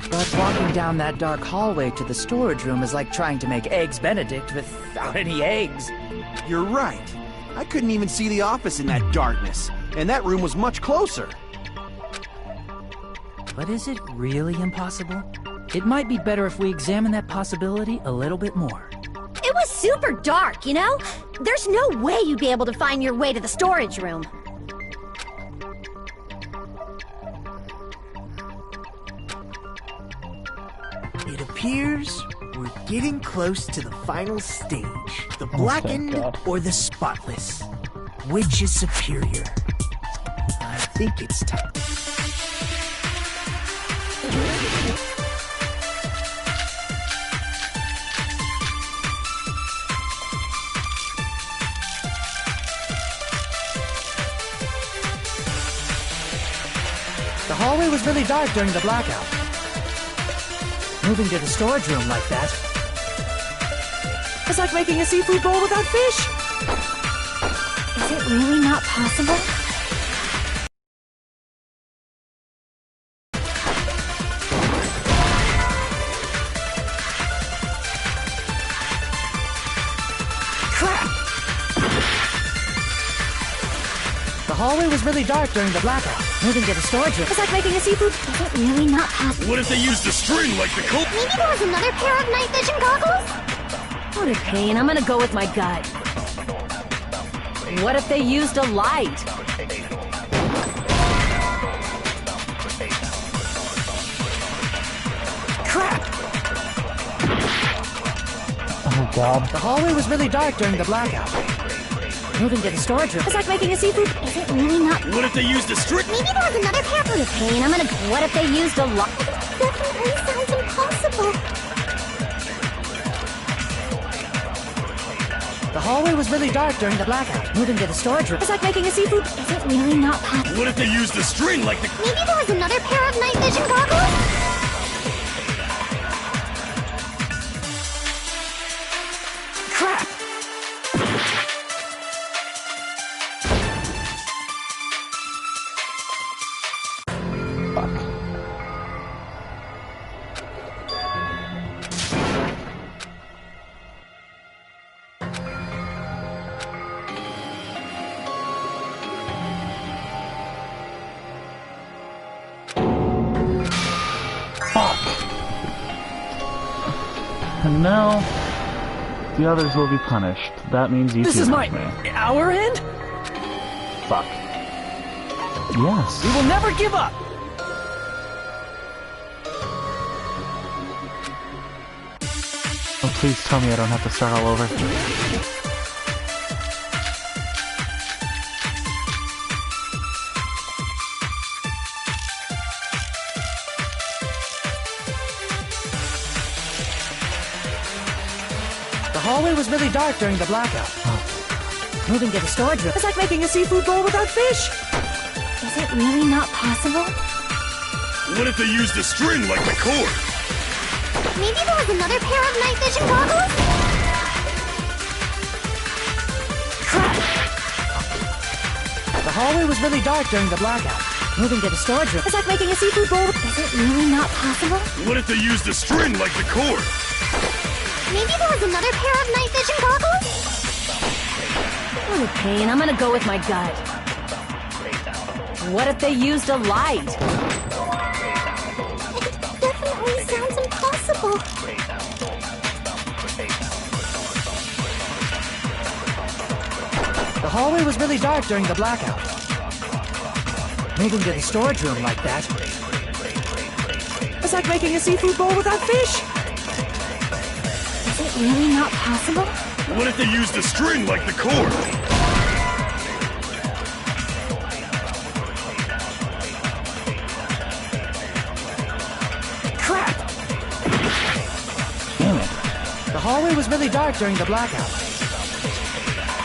But walking down that dark hallway to the storage room is like trying to make Eggs Benedict without any eggs. You're right. I couldn't even see the office in that darkness, and that room was much closer. But is it really impossible? It might be better if we examine that possibility a little bit more. It was super dark, you know? There's no way you'd be able to find your way to the storage room. It appears we're getting close to the final stage. The blackened or the spotless. Which is superior? I think it's time. The hallway was really dark during the blackout. Moving to the storage room like that, it's like making a seafood bowl without fish. Is it really not possible? Crap! The hallway was really dark during the blackout. Moving to the storage room, it's like making a seafood. Is it really not possible? What if they used a string like the coat? Maybe there was another pair of night vision goggles? What a pain. I'm gonna go with my gut. What if they used a light? Crap! Oh god. The hallway was really dark during the blackout. Moving to the storage room, it's like making a seafood. Is it really not? What if they used a string? Maybe there was another pair of What a pain. I'm gonna. What if they used a light? Definitely sounds impossible. The hallway was really dark during the blackout. Moving to the storage room, it's like making a seafood. Is it really not possible? What if they used a string like the... Maybe there was another pair of night vision goggles? Crap! And now, the others will be punished. That means you This two is my... help me. our end? Fuck. Yes. We will never give up! Oh, please tell me I don't have to start all over. The hallway was really dark during the blackout. Moving to the storage room, it's like making a seafood bowl without fish. Is it really not possible? What if they used a string like the cord? Maybe there was another pair of night vision goggles? Crap! The hallway was really dark during the blackout. Moving to the storage room. It's like making a seafood bowl. Is it really not possible? What if they used a string like the cord? Maybe there was another pair of night vision goggles? What a pain. I'm gonna go with my gut. What if they used a light? It definitely sounds impossible. The hallway was really dark during the blackout. Moving to the storage room like that. It's like making a seafood bowl without fish. Is it really not possible? What if they used a string like the cord? Crap! Damn it. The hallway was really dark during the blackout.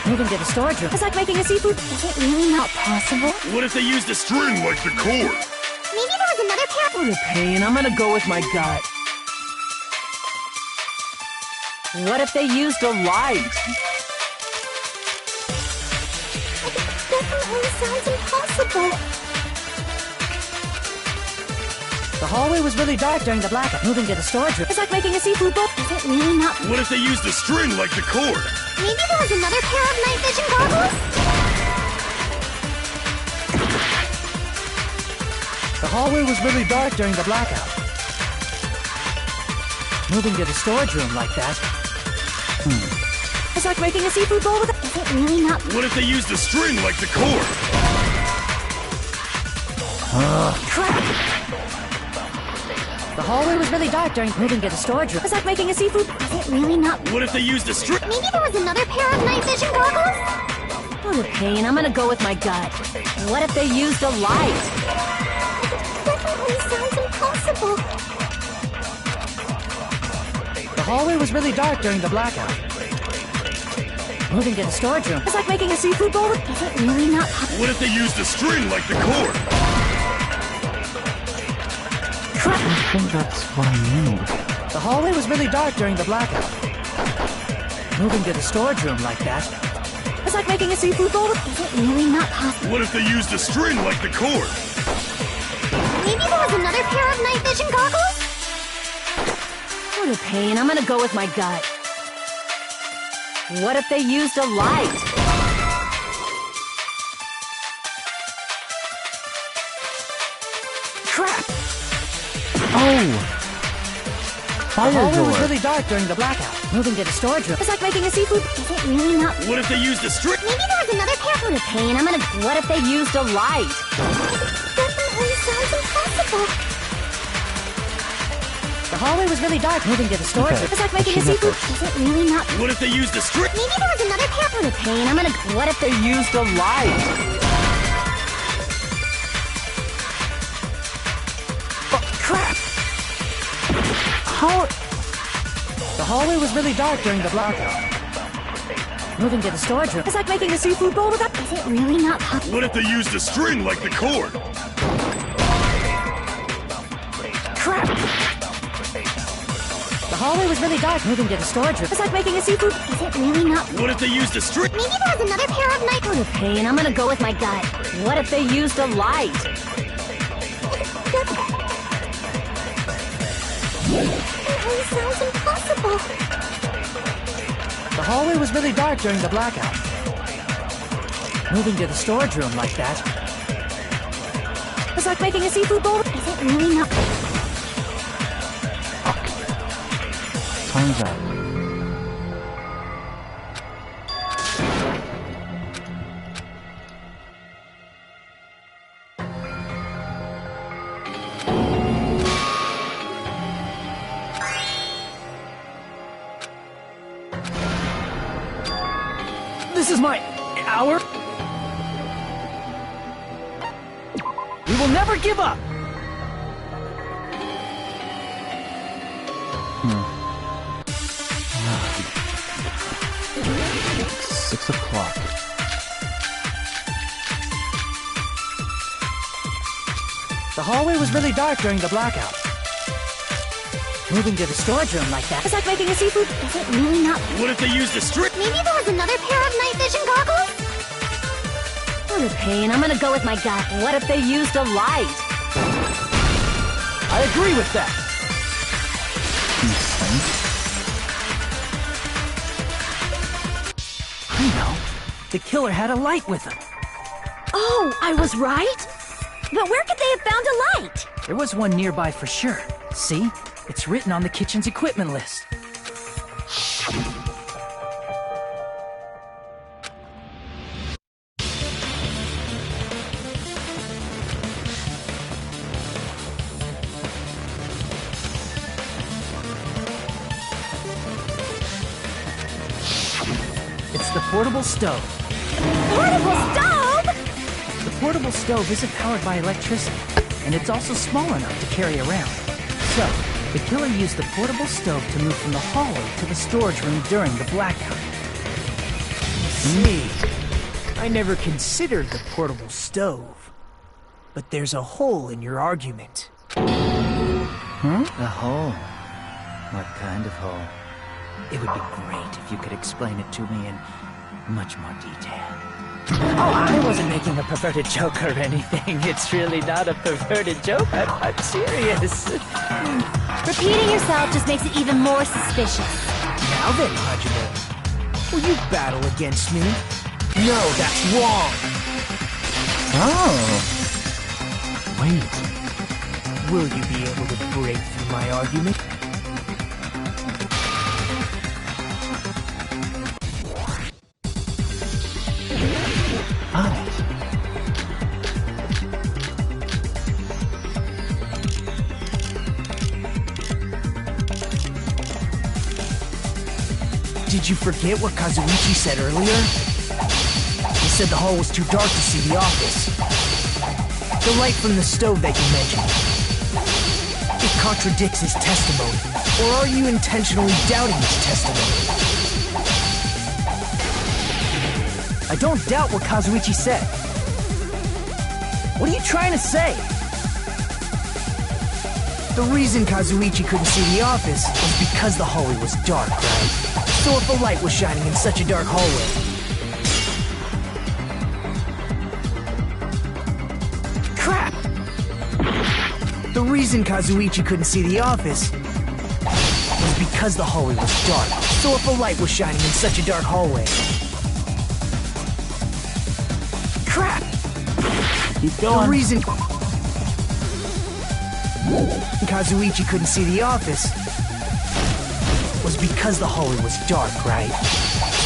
Moving to the storage room. It's like making a seafood. Is it really not possible? What if they used a string like the cord? Maybe there was another pair. What a pain. I'm gonna go with my gut. What if they used a light? It definitely sounds impossible. The hallway was really dark during the blackout. Moving to the storage room. It's like making a seafood bowl. Is it really not? What if they used a string like the cord? Maybe there was another pair of night vision goggles? The hallway was really dark during the blackout. Moving to the storage room like that. It's like making a seafood bowl with a... Is it really not? What if they used a string like the cord? Crap! The hallway was really dark during moving to the storage room. It's like making a seafood... Is it really not? What if they used a string? Maybe there was another pair of night vision goggles? What a pain. I'm gonna go with my gut. What if they used a light? It definitely sounds impossible. The hallway was really dark during the blackout. Moving to the storage room. It's like making a seafood bowl with... Is it really not? What if they used a string like the cord? I think that's what I need. The hallway was really dark during the blackout. Moving to the storage room like that. It's like making a seafood bowl with... Is it really not possible? What if they used a string like the cord? Maybe there was another pair of night vision goggles? What a pain. I'm gonna go with my gut. What if they used a light? Crap! Oh! The Fire hallway door! was really dark during the blackout. Moving to the storage room. It's like making a seafood... Is it really not? What if they used a string? Maybe there was another pair. What a pain. I'm gonna... What if they used a light? Definitely sounds impossible. The hallway was really dark. Moving to the storage room. It's like making a seafood... Is it really not? What if they used a string? Maybe there was another pair. What a pain. I'm gonna... What if they used a light? Crap! How? The hallway was really dark during the blackout. Moving to the storage room. It's like making a seafood bowl with a... Is it really not possible? What if they used a string like the cord? Crap! The hallway was really dark. Moving to the storage room. It's like making a seafood... Is it really not? What if they used a string? Maybe there was another pair of night... What a pain. I'm gonna go with my gut. What if they used a light? Definitely sounds impossible. The hallway was really dark during the blackout. Moving to the storage room like that. It's like making a seafood bowl... Is it really not? Time's up. This is my hour. We will never give up. 6 o'clock. The hallway was really dark during the blackout. Moving to the storage room like that. It's like making a seafood... Is it really not? What if they used a string? Maybe there was another pair of night vision goggles? For the pain, I'm gonna go with my gut. What if they used a light? I agree with that. I know. The killer had a light with him. Oh, I was right? But where could they have found a light? There was one nearby for sure. See? It's written on the kitchen's equipment list. It's the portable stove. Portable stove? The portable stove isn't powered by electricity, and it's also small enough to carry around. So, the killer used the portable stove to move from the hallway to the storage room during the blackout. See, I never considered the portable stove. But there's a hole in your argument. Huh? A hole? What kind of hole? It would be great if you could explain it to me in much more detail. Oh, I wasn't making a perverted joke or anything. It's really not a perverted joke. I'm serious. Repeating yourself just makes it even more suspicious. Now then, Hajime, will you battle against me? No, that's wrong. Oh. Wait. Will you be able to break through my argument? Did you forget what Kazuichi said earlier? He said the hall was too dark to see the office. The light from the stove that you mentioned. It contradicts his testimony. Or are you intentionally doubting his testimony? I don't doubt what Kazuichi said. What are you trying to say? The reason Kazuichi couldn't see the office was because the hallway was dark, right? So if a light was shining in such a dark hallway... Crap! The reason Kazuichi couldn't see the office was because the hallway was dark. So if a light was shining in such a dark hallway... Crap! Keep going. The reason Kazuichi couldn't see the office was because the hallway was dark, right?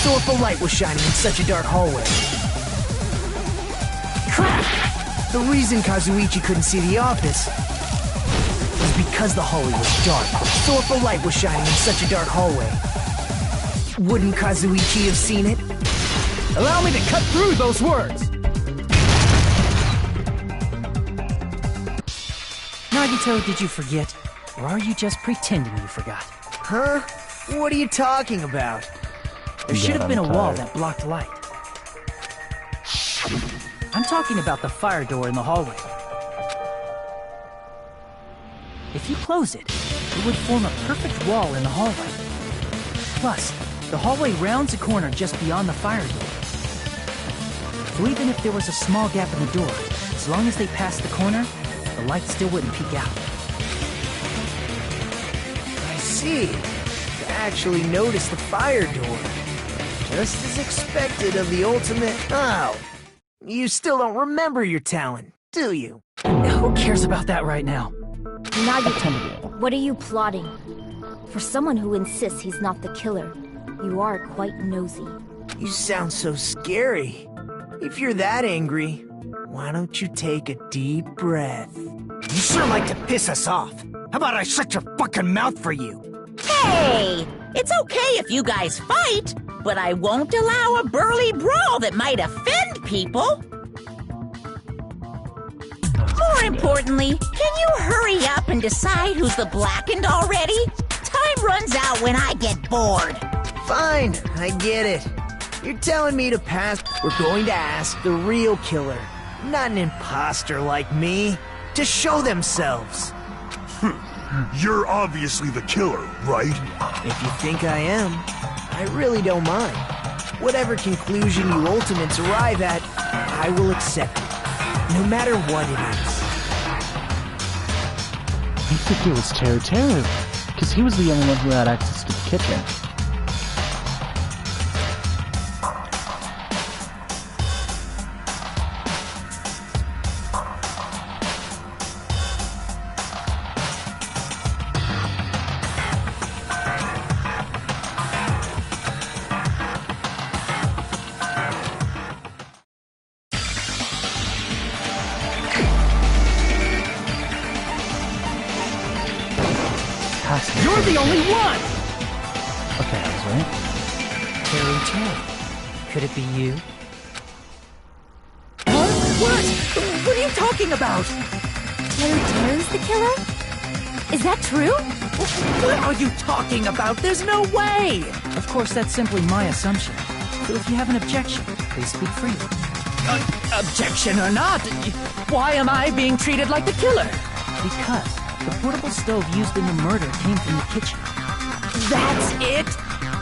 So if a light was shining in such a dark hallway... Crap! The reason Kazuichi couldn't see the office was because the hallway was dark. So if a light was shining in such a dark hallway... Wouldn't Kazuichi have seen it? Allow me to cut through those words! Nagito, did you forget? Or are you just pretending you forgot? Huh? What are you talking about? There should have been a wall that blocked light. I'm talking about the fire door in the hallway. If you close it, it would form a perfect wall in the hallway. Plus, the hallway rounds a corner just beyond the fire door. So even if there was a small gap in the door, as long as they passed the corner, the light still wouldn't peek out. I see. To actually notice the fire door. Just as expected of the ultimate... Oh! You still don't remember your talent, do you? Who cares about that right now? Nagito, what are you plotting? For someone who insists he's not the killer, you are quite nosy. You sound so scary. If you're that angry, why don't you take a deep breath? You sure like to piss us off. How about I shut your fucking mouth for you? Hey! It's okay if you guys fight, but I won't allow a burly brawl that might offend people. More importantly, can you hurry up and decide who's the blackened already? Time runs out when I get bored. Fine, I get it. You're telling me to pass. We're going to ask the real killer, not an imposter like me, to show themselves. You're obviously the killer, right? If you think I am, I really don't mind. Whatever conclusion you Ultimates arrive at, I will accept it, no matter what it is. I think it was Teru, because he was the only one who had access to the kitchen. You're the only one! Okay, I was right. Teru. Could it be you? What? What are you talking about? Teru's the killer? Is that true? What are you talking about? There's no way! Of course, that's simply my assumption. So if you have an objection, please speak freely. Objection or not, why am I being treated like the killer? Because the portable stove used in the murder came from the kitchen. That's it?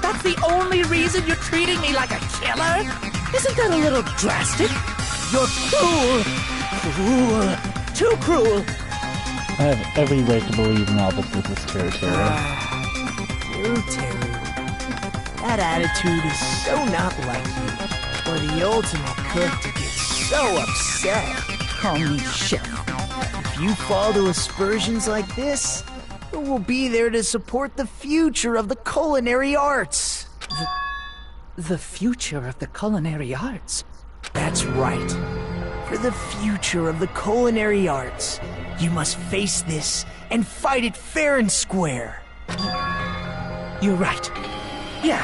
That's the only reason you're treating me like a killer? Isn't that a little drastic? You're cruel! Cruel! Too cruel! I have every right to believe now that this is Teru. Poor Teru. That attitude is so not like you. For the ultimate cook to get so upset. Call me chef. If you fall to aspersions like this, who will be there to support the future of the culinary arts? The future of the culinary arts? That's right. For the future of the culinary arts, you must face this and fight it fair and square. You're right. Yeah.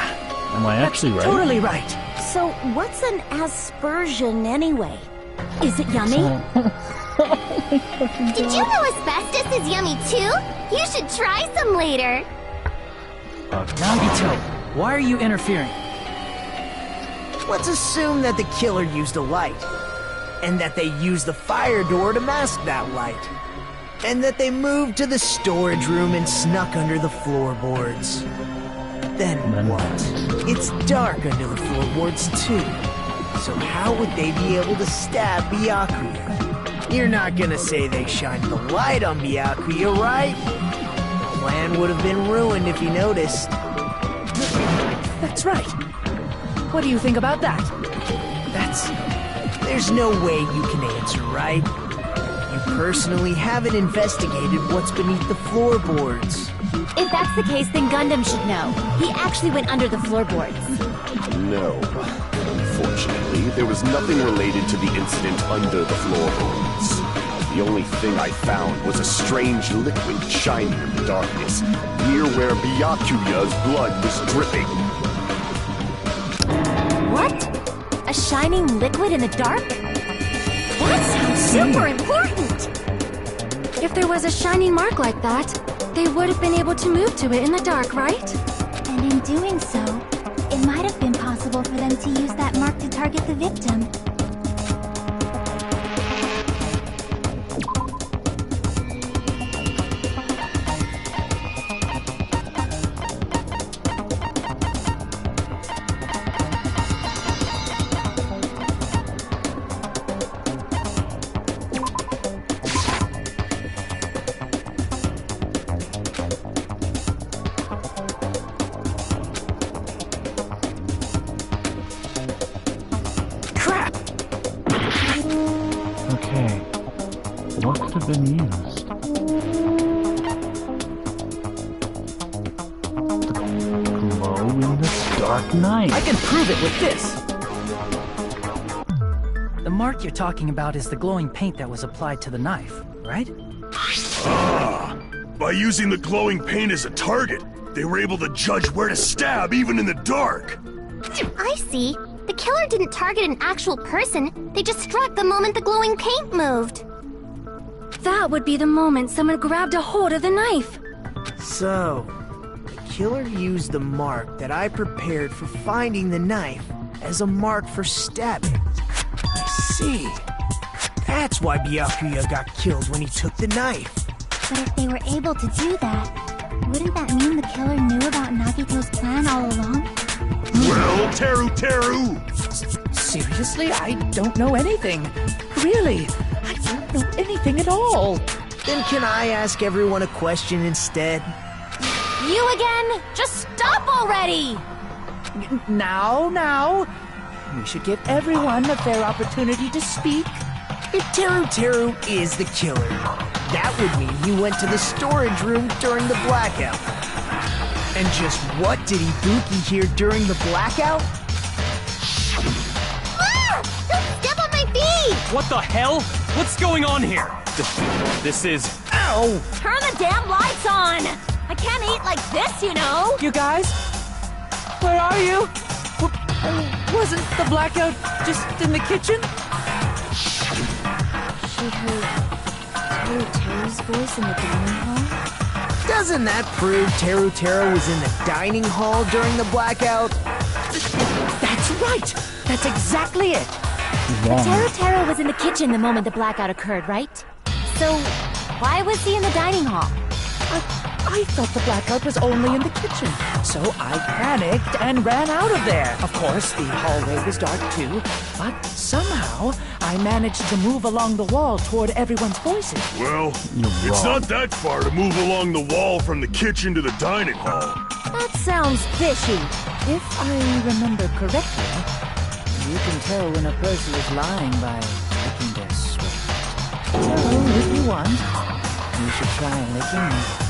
Am I actually right? Totally right. So, what's an aspersion anyway? Is it yummy? Did you know asbestos is yummy too? You should try some later. Nagito, why are you interfering? Let's assume that the killer used a light, and that they used the fire door to mask that light, and that they moved to the storage room and snuck under the floorboards. Then what? It's dark under the floorboards too. So how would they be able to stab Byakuya? You're not gonna say they shined the light on Byakuya, right? The plan would have been ruined if you noticed. That's right. What do you think about that? There's no way you can answer, right? You personally haven't investigated what's beneath the floorboards. If that's the case, then Gundam should know. He actually went under the floorboards. No. Unfortunately, there was nothing related to the incident under the floorboards. The only thing I found was a strange liquid shining in the darkness, near where Byakuya's blood was dripping. What? A shining liquid in the dark? That sounds super important! If there was a shining mark like that, they would have been able to move to it in the dark, right? And in doing so, it might have been possible for them to use that mark to target the victim. What could have been used? The glow in the dark night. I can prove it with this! The mark you're talking about is the glowing paint that was applied to the knife, right? Ah! By using the glowing paint as a target, they were able to judge where to stab even in the dark! I see. The killer didn't target an actual person. They just struck the moment the glowing paint moved. That would be the moment someone grabbed a hold of the knife. So, the killer used the mark that I prepared for finding the knife as a mark for stabbing. I see. That's why Byakuya got killed when he took the knife. But if they were able to do that, wouldn't that mean the killer knew about Nagito's plan all along? Well, Teru Teru? Seriously, I don't know anything. Really, I don't know anything at all. Then can I ask everyone a question instead? You again? Just stop already! Now. We should give everyone a fair opportunity to speak. If Teru Teru is the killer, that would mean he went to the storage room during the blackout. And just what did Ibuki hear during the blackout? Ah! Don't step on my feet! What the hell? What's going on here? This is... Ow! Turn the damn lights on! I can't eat like this, you know! You guys? Where are you? Wasn't the blackout just in the kitchen? She heard Teru Teru's voice in the dining hall? Doesn't that prove Teru Teru was in the dining hall during the blackout? That's right! That's exactly it! But Teru Teru was in the kitchen the moment the blackout occurred, right? So, why was he in the dining hall? I thought the blackout was only in the kitchen, so I panicked and ran out of there. Of course, the hallway was dark too, but somehow I managed to move along the wall toward everyone's voices. Well, it's not that far to move along the wall from the kitchen to the dining hall. That sounds fishy. If I remember correctly, you can tell when a person is lying by licking their sweat. So, if you want, you should try licking me.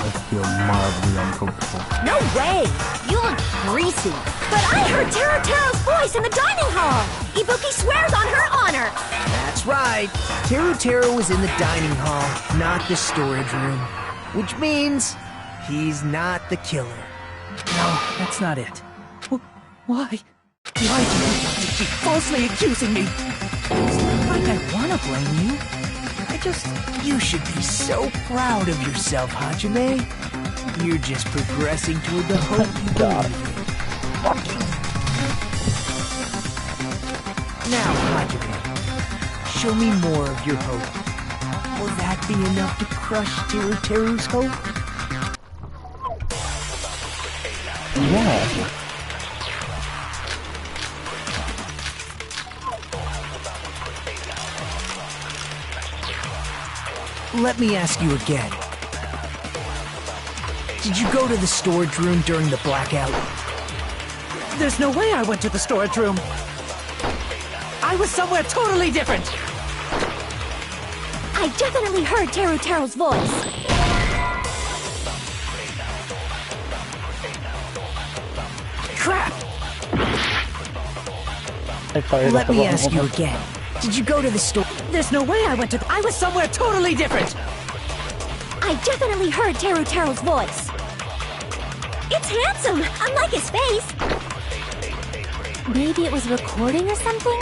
I feel mildly uncomfortable. No way! You look greasy. But I heard Teru Teru's voice in the dining hall! Ibuki swears on her honor! That's right. Teru Teru was in the dining hall, not the storage room. Which means he's not the killer. No, that's not it. Why? Why do you want to keep falsely accusing me? It's not like I want to blame you. You should be so proud of yourself, Hajime. You're just progressing toward the hope you believe in. Now, Hajime, show me more of your hope. Will that be enough to crush Teru Teru's hope? Yeah. Let me ask you again. Did you go to the storage room during the blackout? There's no way I went to the storage room. I was somewhere totally different. I definitely heard Teru Teru's voice. Crap! Let me ask you again. Did you go to the store? There's no way I went to... I was somewhere totally different! I definitely heard Teru Teru's voice. It's handsome, unlike his face. Maybe it was recording or something?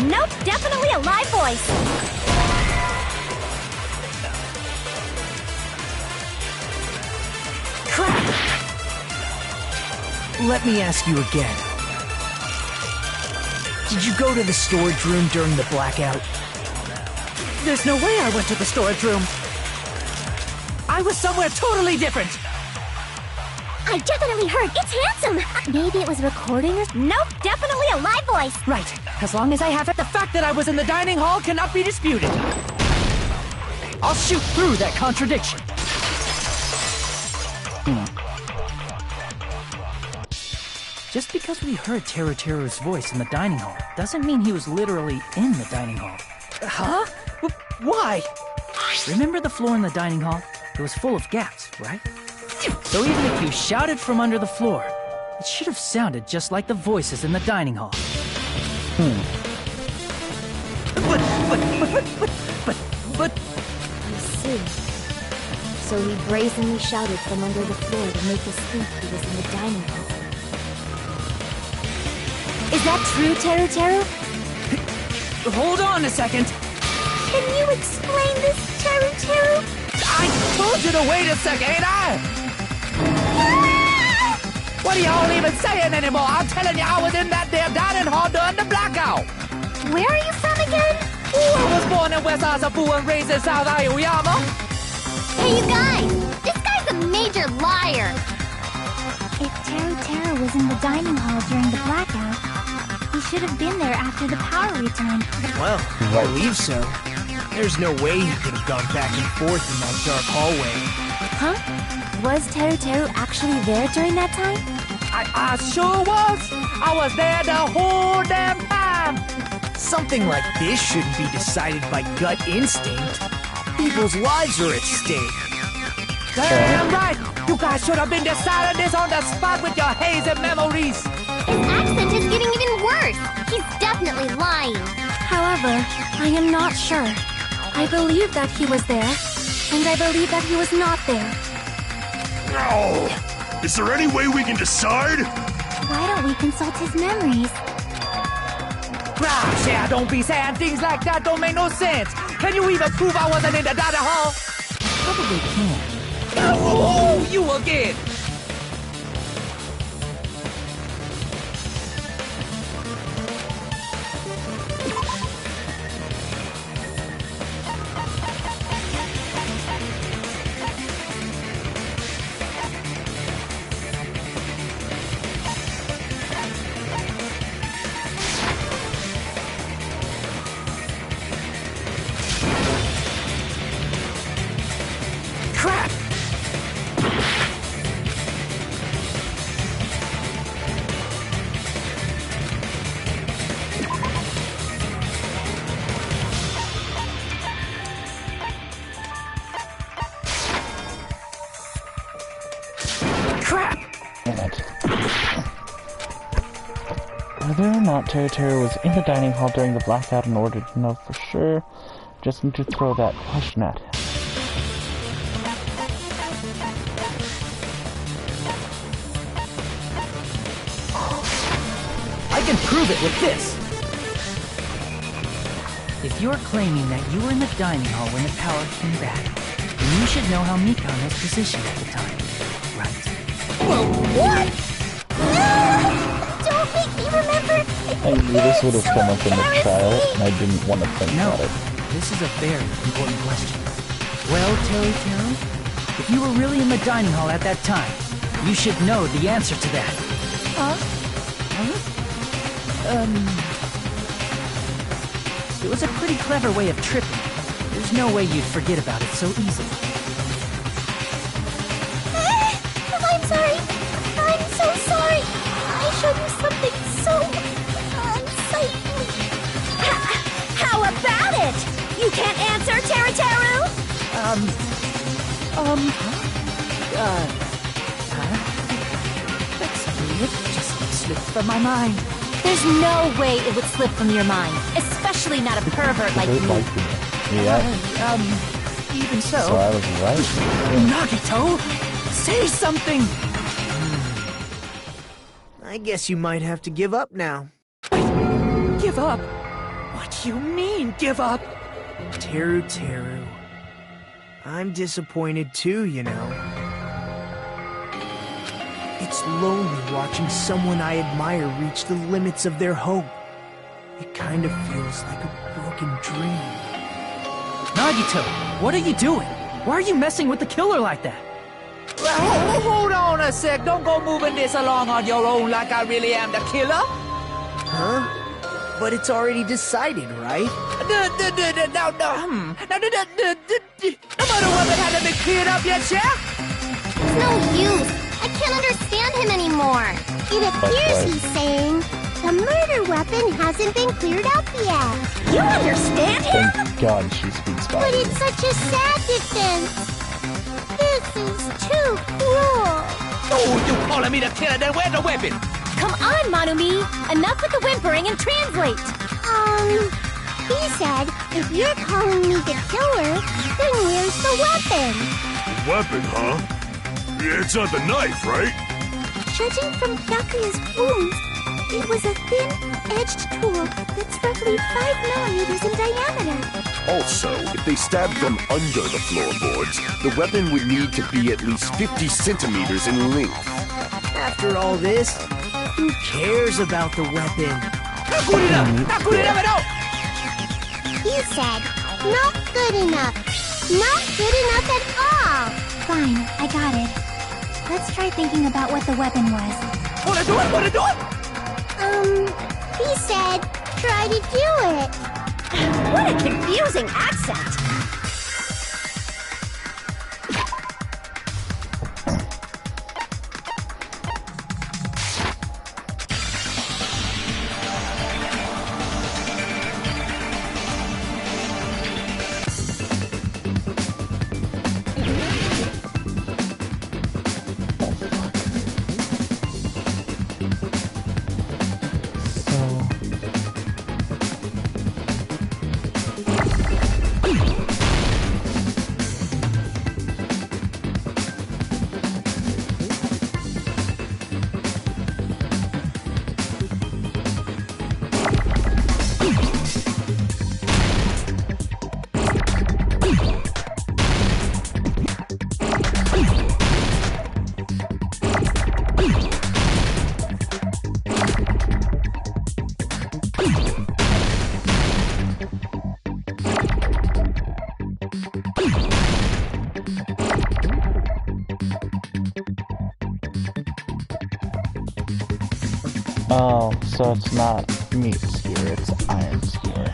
Nope, definitely a live voice. Crap! Let me ask you again. Did you go to the storage room during the blackout? There's no way I went to the storage room. I was somewhere totally different. I definitely heard. It's handsome. Maybe it was recording or... Nope, definitely a live voice. Right. As long as I have it, the fact that I was in the dining hall cannot be disputed. I'll shoot through that contradiction. Just because we heard Teru Teru's voice in the dining hall doesn't mean he was literally in the dining hall. Huh? Why? Remember the floor in the dining hall? It was full of gaps, right? So even if you shouted from under the floor, it should have sounded just like the voices in the dining hall. But... I see. So he brazenly shouted from under the floor to make us think he was in the dining hall. Is that true, Teru Teru? Hold on a second. Can you explain this, Teru Teru? I told you to wait a second, ain't I? What are y'all even saying anymore? I'm telling you, I was in that damn dining hall during the blackout. Where are you from again? I was born in West Azabu and raised in South Aoyama. Hey, you guys! This guy's a major If Teru was in the dining hall during the blackout, he should have been there after the power returned. Well, I believe so. There's no way he could have gone back and forth in that dark hallway. Huh? Was Teru actually there during that time? I sure was! I was there the whole damn time! Something like this shouldn't be decided by gut instinct. People's lives are at stake. Damn right! You guys should have been deciding this on the spot with your hazy memories! His accent is getting even worse. He's definitely lying. However, I am not sure. I believe that he was there, and I believe that he was not there. No! Is there any way we can decide? Why don't we consult his memories? Gosh, yeah, don't be saying things like that, don't make no sense! Can you even prove I wasn't in the dining hall? Probably can't. Oh, you again! Whether or not Teru was in the dining hall during the blackout in order to know for sure, just need to throw that question at him. I can prove it with this! If you're claiming that you were in the dining hall when the power came back, then you should know how Mikan was positioned at the time, right? Whoa, what? No! Don't make me remember! I knew this would have come up in the trial, and I didn't want to think about it. This is a very important question. Well, Teru, if you were really in the dining hall at that time, you should know the answer to that. It was a pretty clever way of tripping. There's no way you'd forget about it so easily. I'm sorry. I'm so sorry. I showed you something so unsightly. How about it? You can't answer, Teru? That's weird. Just slipped from my mind. There's no way it would slip from your mind, especially not a pervert like you. Yeah. Even so. So I was right. Nagito, say something! I guess you might have to give up now. Give up? What do you mean, give up? Teru. I'm disappointed too, you know. It's lonely watching someone I admire reach the limits of their hope. It kind of feels like a broken dream. Nagito, what are you doing? Why are you messing with the killer like that? Hold on a sec. Don't go moving this along on your own like I really am the killer. Huh? But it's already decided, right? No matter what that hasn't been cleared up yet, yeah? It's no use. I can't understand him anymore. It appears he's saying the murder weapon hasn't been cleared up yet. You understand him? Thank God she speaks But Bali. it's such a sad defense. This is too cruel. Oh, you calling me the killer, then where's the weapon? Come on, Manumi! Enough with the whimpering and translate! He said, if you're calling me the killer, then where's the weapon? Weapon, huh? It's not the knife, right? Judging from Byakuya's wounds, it was a thin-edged tool that's roughly 5 millimeters in diameter. Also, if they stabbed them under the floorboards, the weapon would need to be at least 50 centimeters in length. After all this, who cares about the weapon? He said, not good enough. Not good enough at all. Fine, I got it. Let's try thinking about what the weapon was. Wanna do it? Wanna do it? He said, try to do it. What a confusing accent! Oh, so it's not meat skewer, it's iron skewer.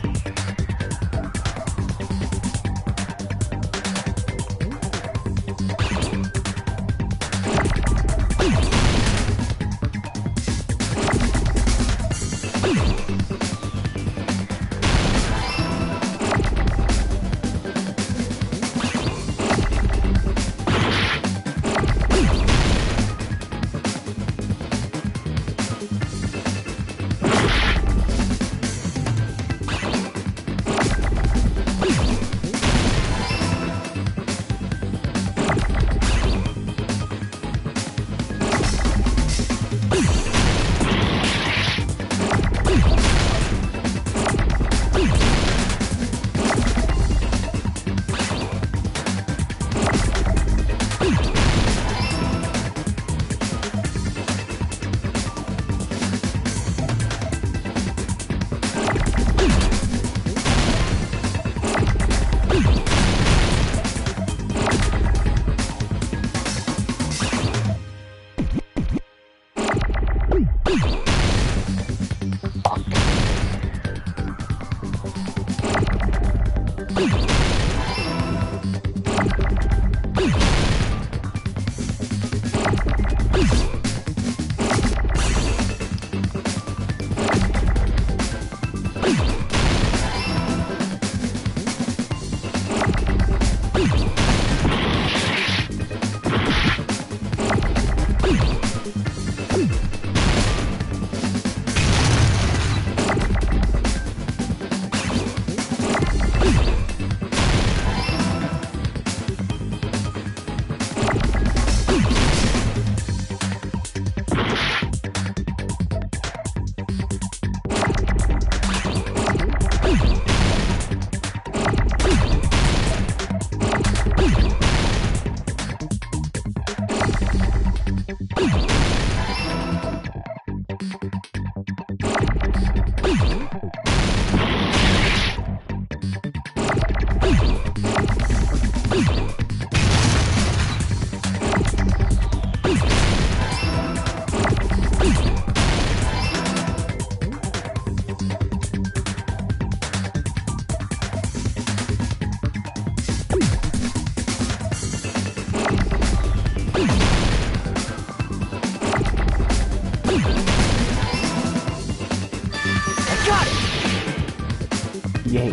Yay.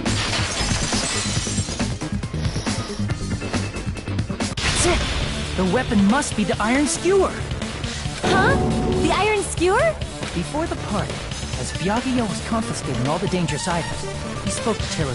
That's it! The weapon must be the iron skewer! Huh? The iron skewer? Before the party, as Byakuya was confiscating all the dangerous items, he spoke to Teru.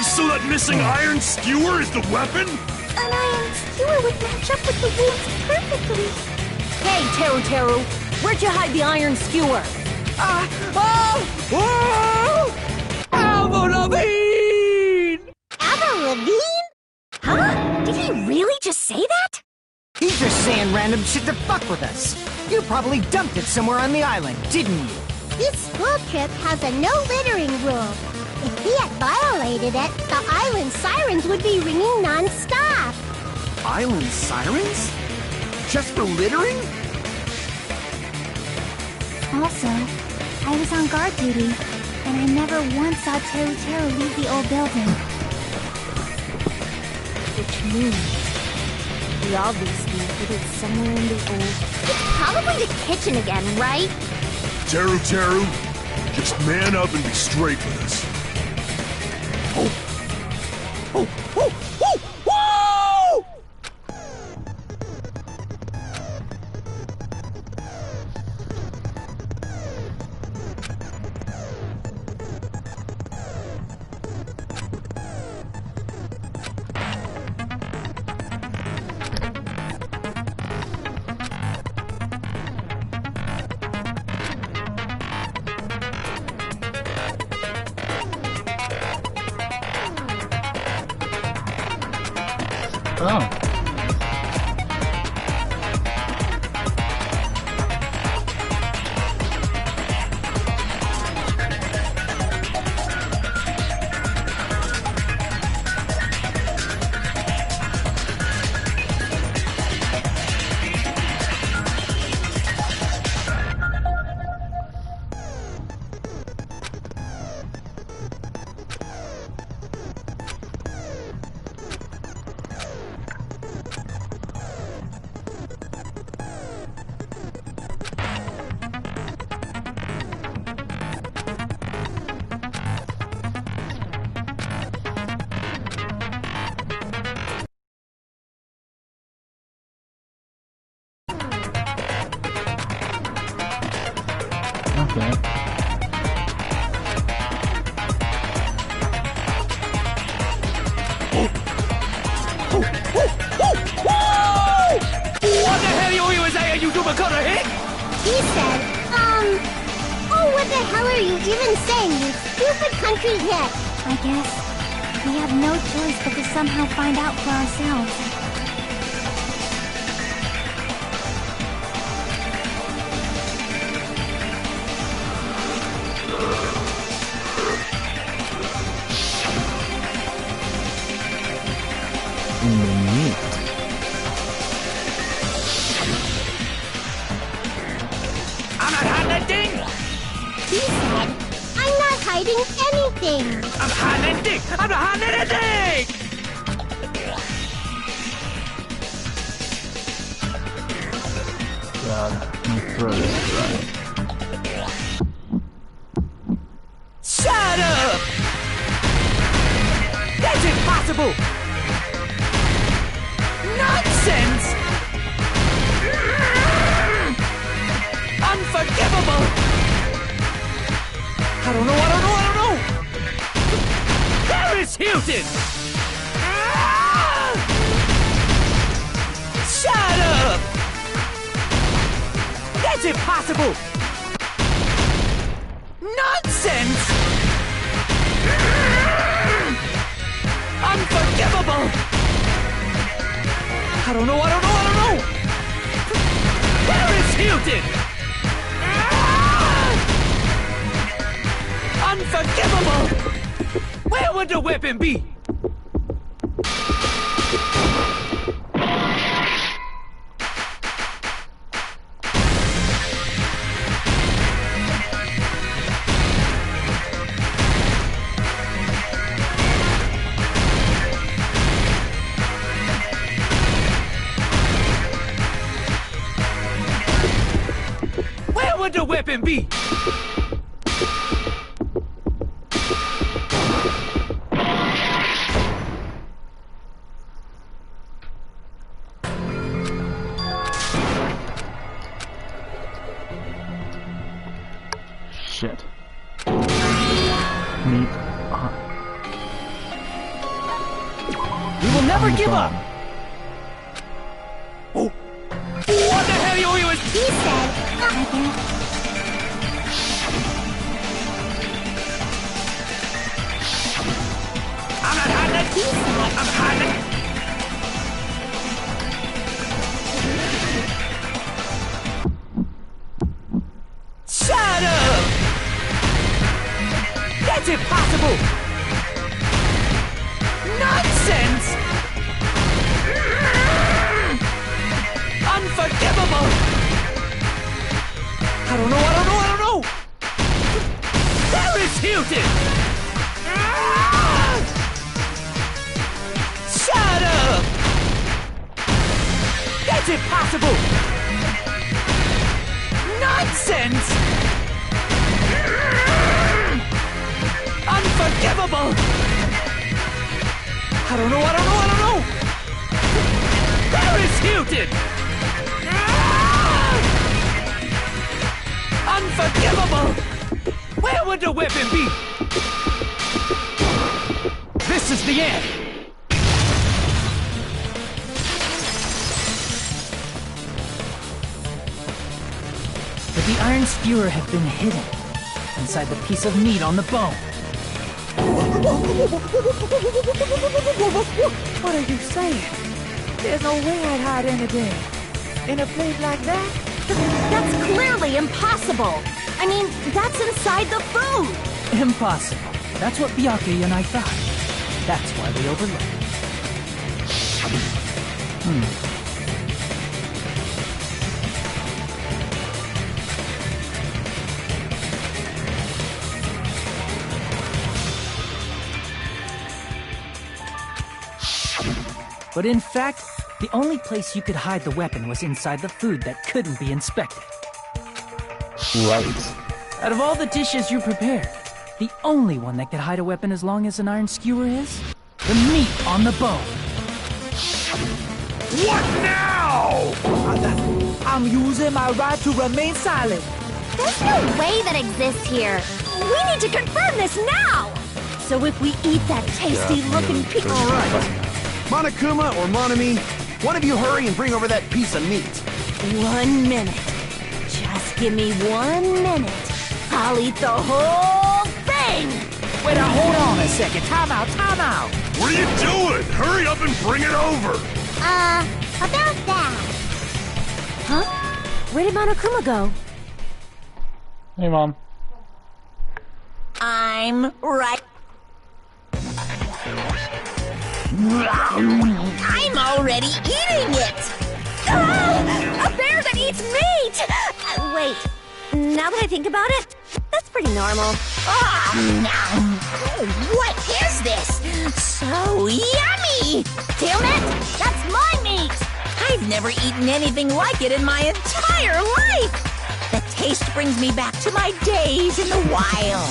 So that missing iron skewer is the weapon? An iron skewer would match up with the wounds perfectly. Hey, Teru, where'd you hide the iron skewer? Avril Lavigne! Avril Lavigne? Huh? Did he really just say that? He's just saying random shit to fuck with us. You probably dumped it somewhere on the island, didn't you? This school trip has a no littering rule. If he had violated it, the island sirens would be ringing non-stop. Island sirens? Just for littering? Also, I was on guard duty, and I never once saw Teru Teru leave the old building. Which means he obviously hid it somewhere in the old... It's probably the kitchen again, right? Teru Teru, just man up and be straight with us. Oh. Okay. What the hell you saying, you Dubakota hick? He said, oh, what the hell are you even saying, you stupid country hick? I guess we have no choice but to somehow find out for ourselves. I'm not hiding that thing! He said, I'm not hiding anything. I'm hiding that thing! I'm not hiding anything! God, my throat is dry. Shut up! That's impossible! Nonsense! Unforgivable! I don't know! Paris Hilton! Ah! Shut up! That's impossible! Nonsense! Unforgivable! I don't know! Paris Hilton! Ah! Unforgivable! Where would the weapon be? Where would the weapon be? Shit. Meat. We will never give up! Oh! What the hell you was? He said, I'm not hiding it! he said, I'm hiding it! That's impossible! Nonsense! Unforgivable! I don't know! Paris Hilton! Shut up! That's impossible! Nonsense! Unforgivable! I don't know! Paris Hilton! Unforgivable! Where would the weapon be? This is the end! But the iron skewer had been hidden inside the piece of meat on the bone. What are you saying? There's no way I'd hide anything. In a place like that? That's clearly impossible. I mean, that's inside the food. Impossible. That's what Byakuya and I thought. That's why we overlooked it. But in fact, the only place you could hide the weapon was inside the food that couldn't be inspected. Right. Out of all the dishes you prepared, the only one that could hide a weapon as long as an iron skewer is the meat on the bone. What now? I'm using my right to remain silent. There's no way that exists here. We need to confirm this now. So if we eat that tasty-looking piece... All right. Monokuma or Monami, one of you hurry and bring over that piece of meat. 1 minute. Just give me 1 minute. I'll eat the whole thing! Wait, now hold on a second. Time out. What are you doing? Hurry up and bring it over! About that. Huh? Where did Monokuma go? Hey, Mom. I'm right. I'm already eating it! Ah! A bear that eats meat! Wait, now that I think about it, that's pretty normal. What is this? So yummy! Damn it! That's my meat! I've never eaten anything like it in my entire life! The taste brings me back to my days in the wild.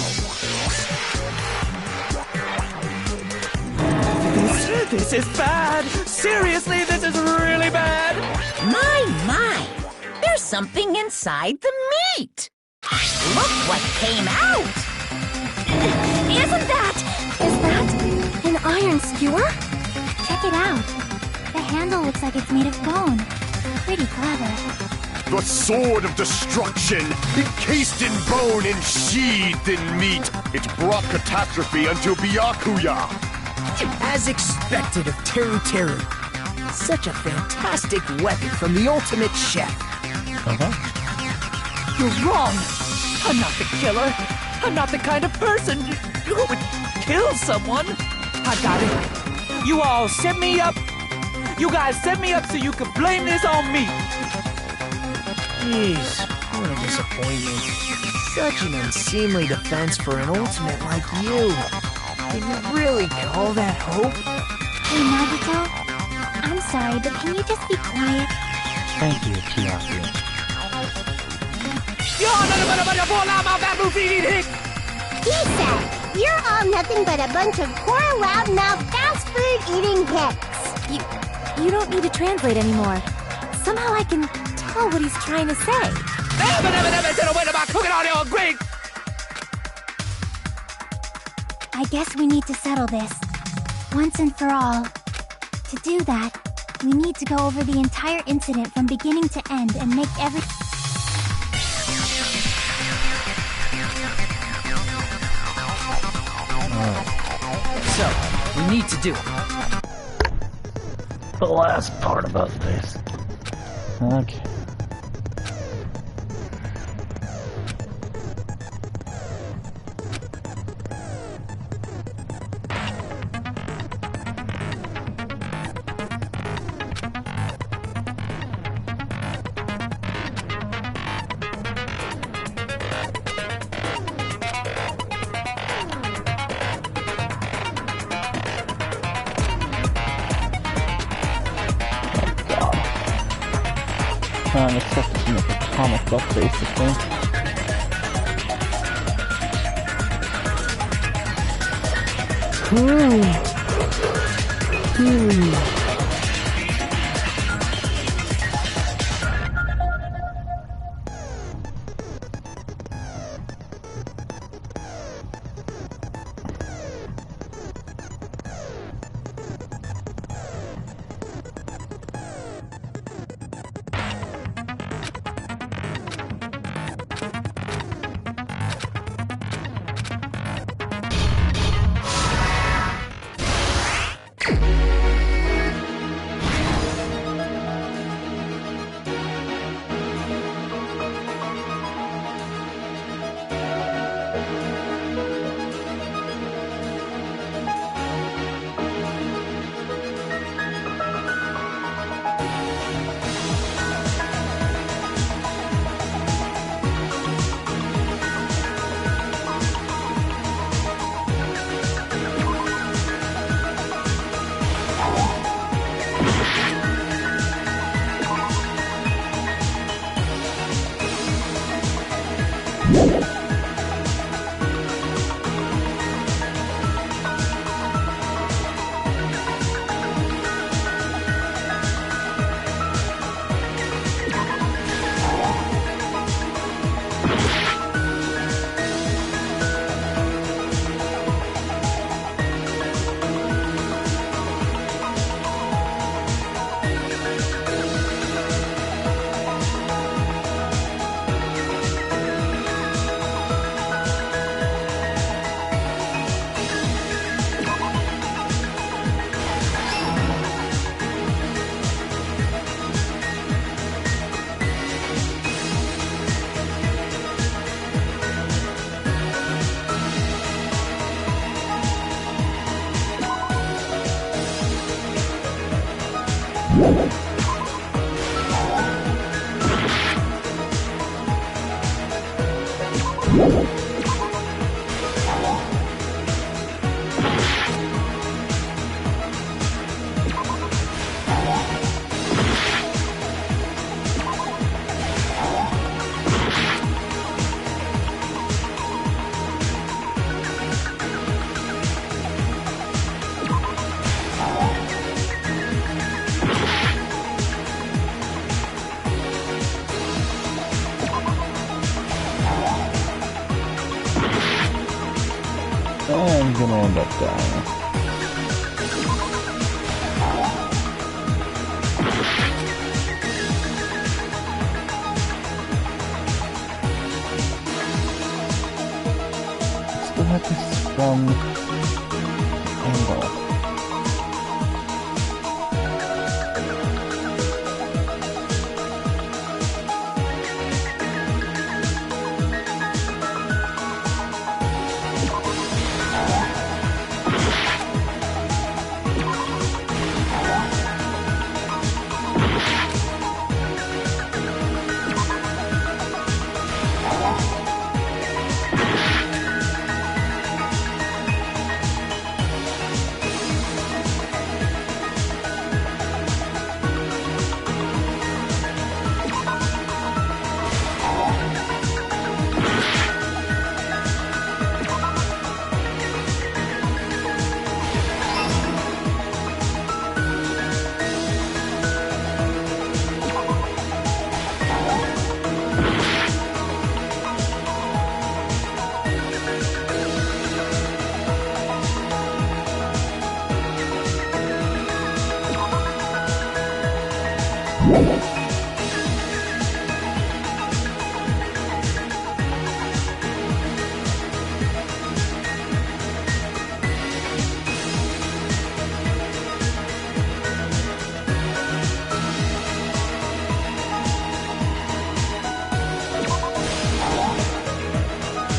This is bad! Seriously, this is really bad! My! There's something inside the meat! Look what came out! Is that an iron skewer? Check it out. The handle looks like it's made of bone. Pretty clever. The sword of destruction, encased in bone and sheathed in meat. It brought catastrophe unto Byakuya. As expected of Teru. Such a fantastic weapon from the ultimate chef. You're wrong! I'm not the killer! I'm not the kind of person who would kill someone! I got it! You all set me up! You guys set me up so you could blame this on me! Jeez, what a disappointment. Such an unseemly defense for an ultimate like you. Can you really call that hope? Hey, Nagito. I'm sorry, but can you just be quiet? Thank you, Byakuya. He said, you're all nothing but a bunch of poor, loudmouth, fast food eating hicks. You don't need to translate anymore. Somehow I can tell what he's trying to say. I guess we need to settle this, once and for all. To do that, we need to go over the entire incident from beginning to end and make every... So, we need to do it. The last part about this. Okay. It's supposed to be like a comic book, basically. I'm gonna end up dying. Still have this from angle.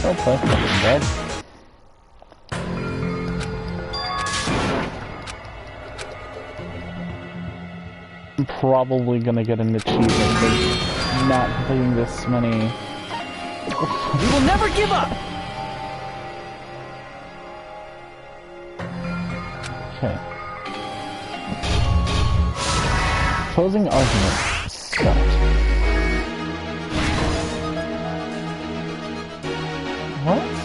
Okay, that's bad. I'm probably gonna get an achievement for not completing this many. We will never give up! Okay. Closing argument. Start. What?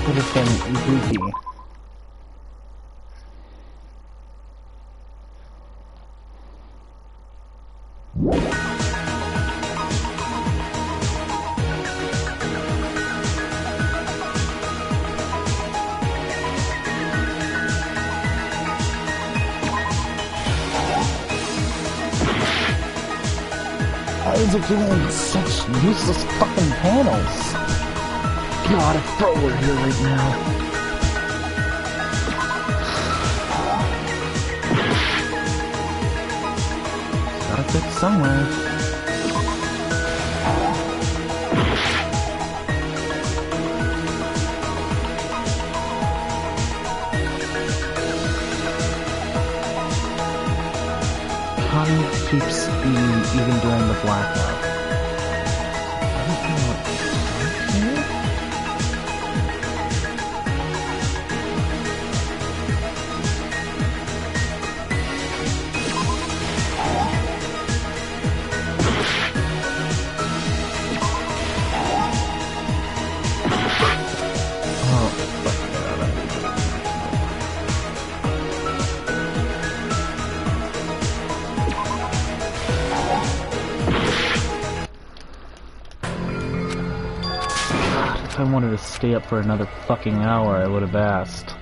Would have been goofy. Why is it giving such useless fucking panels? God, a thrower here right now. Gotta fit somewhere. How do you keep speed even during the blackout? I don't know what here? If I wanted to stay up for another fucking hour, I would have asked.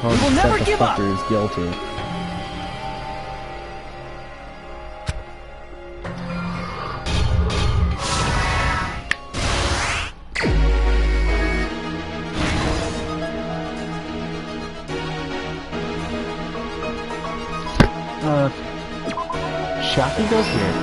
We'll never give up! Fucker is guilty. Shocky goes here.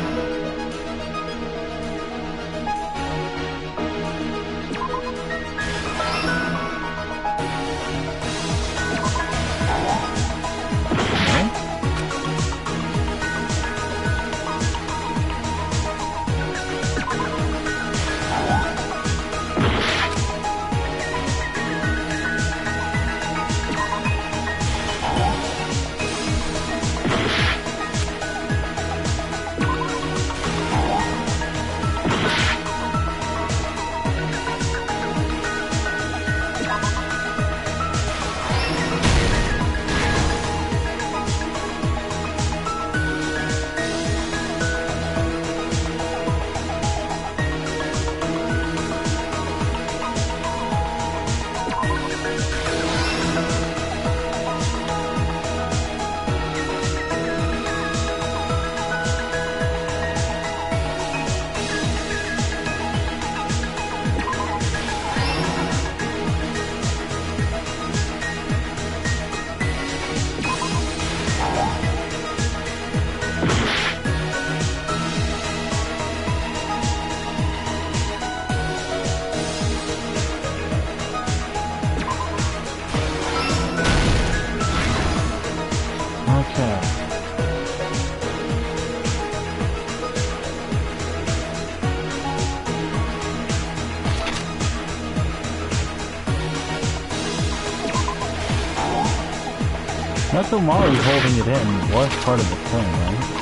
Natomari holding it in was part of the plan, right?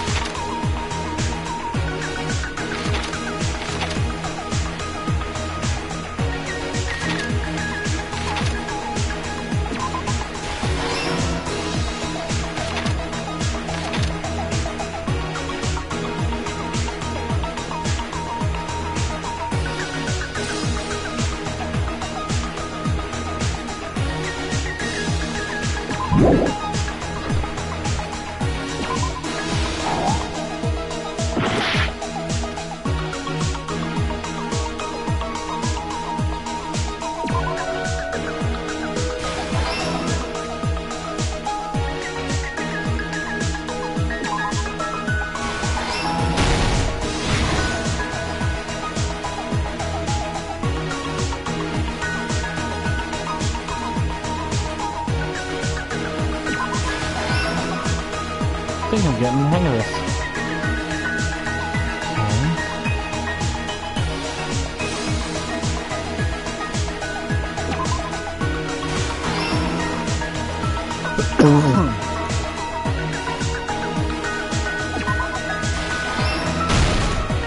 I think I'm getting the hang of this.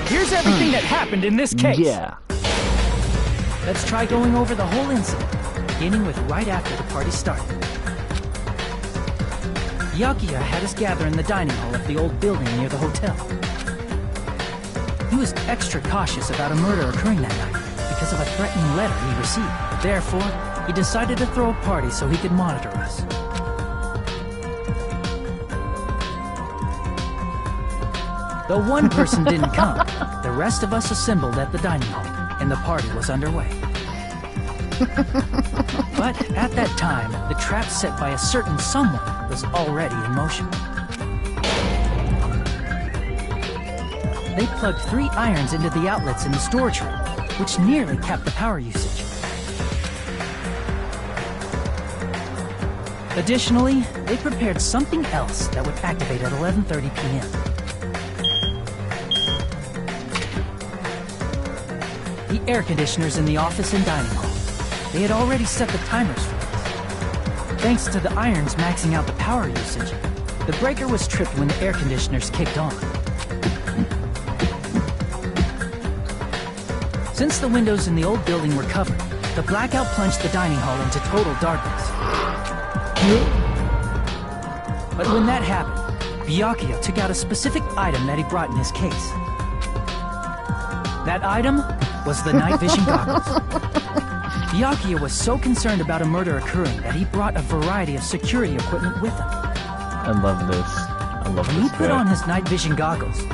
Here's everything that happened in this case. Yeah. Let's try going over the whole incident, beginning with right after the party started. Byakuya had us gather in the dining hall of the old building near the hotel. He was extra cautious about a murder occurring that night because of a threatening letter he received. Therefore, he decided to throw a party so he could monitor us. Though one person didn't come, the rest of us assembled at the dining hall, and the party was underway. But at that time, the trap set by a certain someone was already in motion. They plugged 3 irons into the outlets in the storage room, which nearly capped the power usage. Additionally, they prepared something else that would activate at 11:30 p.m. The air conditioners in the office and dining hall. They had already set the timers for this. Thanks to the irons maxing out the power usage, the breaker was tripped when the air conditioners kicked on. Since the windows in the old building were covered, the blackout plunged the dining hall into total darkness. But when that happened, Byakuya took out a specific item that he brought in his case. That item was the night vision goggles. Byakuya was so concerned about a murder occurring that he brought a variety of security equipment with him. I love this. I love this. When he put on his night vision goggles,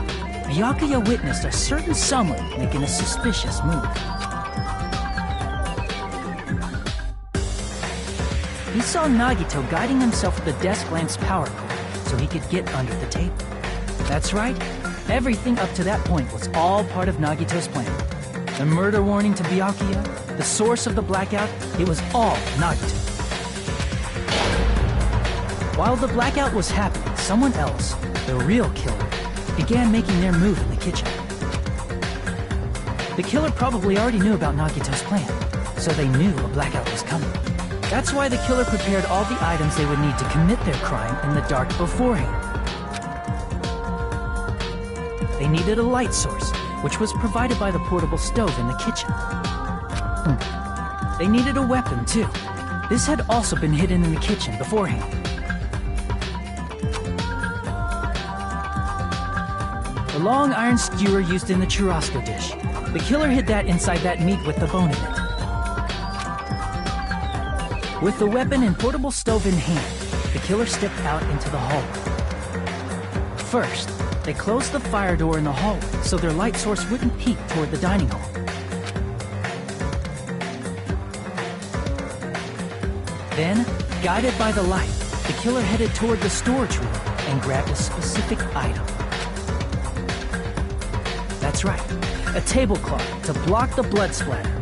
Byakuya witnessed a certain someone making a suspicious move. He saw Nagito guiding himself with the desk lamp's power cord so he could get under the table. That's right, everything up to that point was all part of Nagito's plan. The murder warning to Byakuya, the source of the blackout, it was all Nagito. While the blackout was happening, someone else, the real killer, began making their move in the kitchen. The killer probably already knew about Nagito's plan, so they knew a blackout was coming. That's why the killer prepared all the items they would need to commit their crime in the dark beforehand. They needed a light source, which was provided by the portable stove in the kitchen. They needed a weapon, too. This had also been hidden in the kitchen beforehand. The long iron skewer used in the churrasco dish. The killer hid that inside that meat with the bone in it. With the weapon and portable stove in hand, the killer stepped out into the hallway. First, they closed the fire door in the hallway so their light source wouldn't peek toward the dining hall. Then, guided by the light, the killer headed toward the storage room and grabbed a specific item. That's right, a tablecloth to block the blood splatter.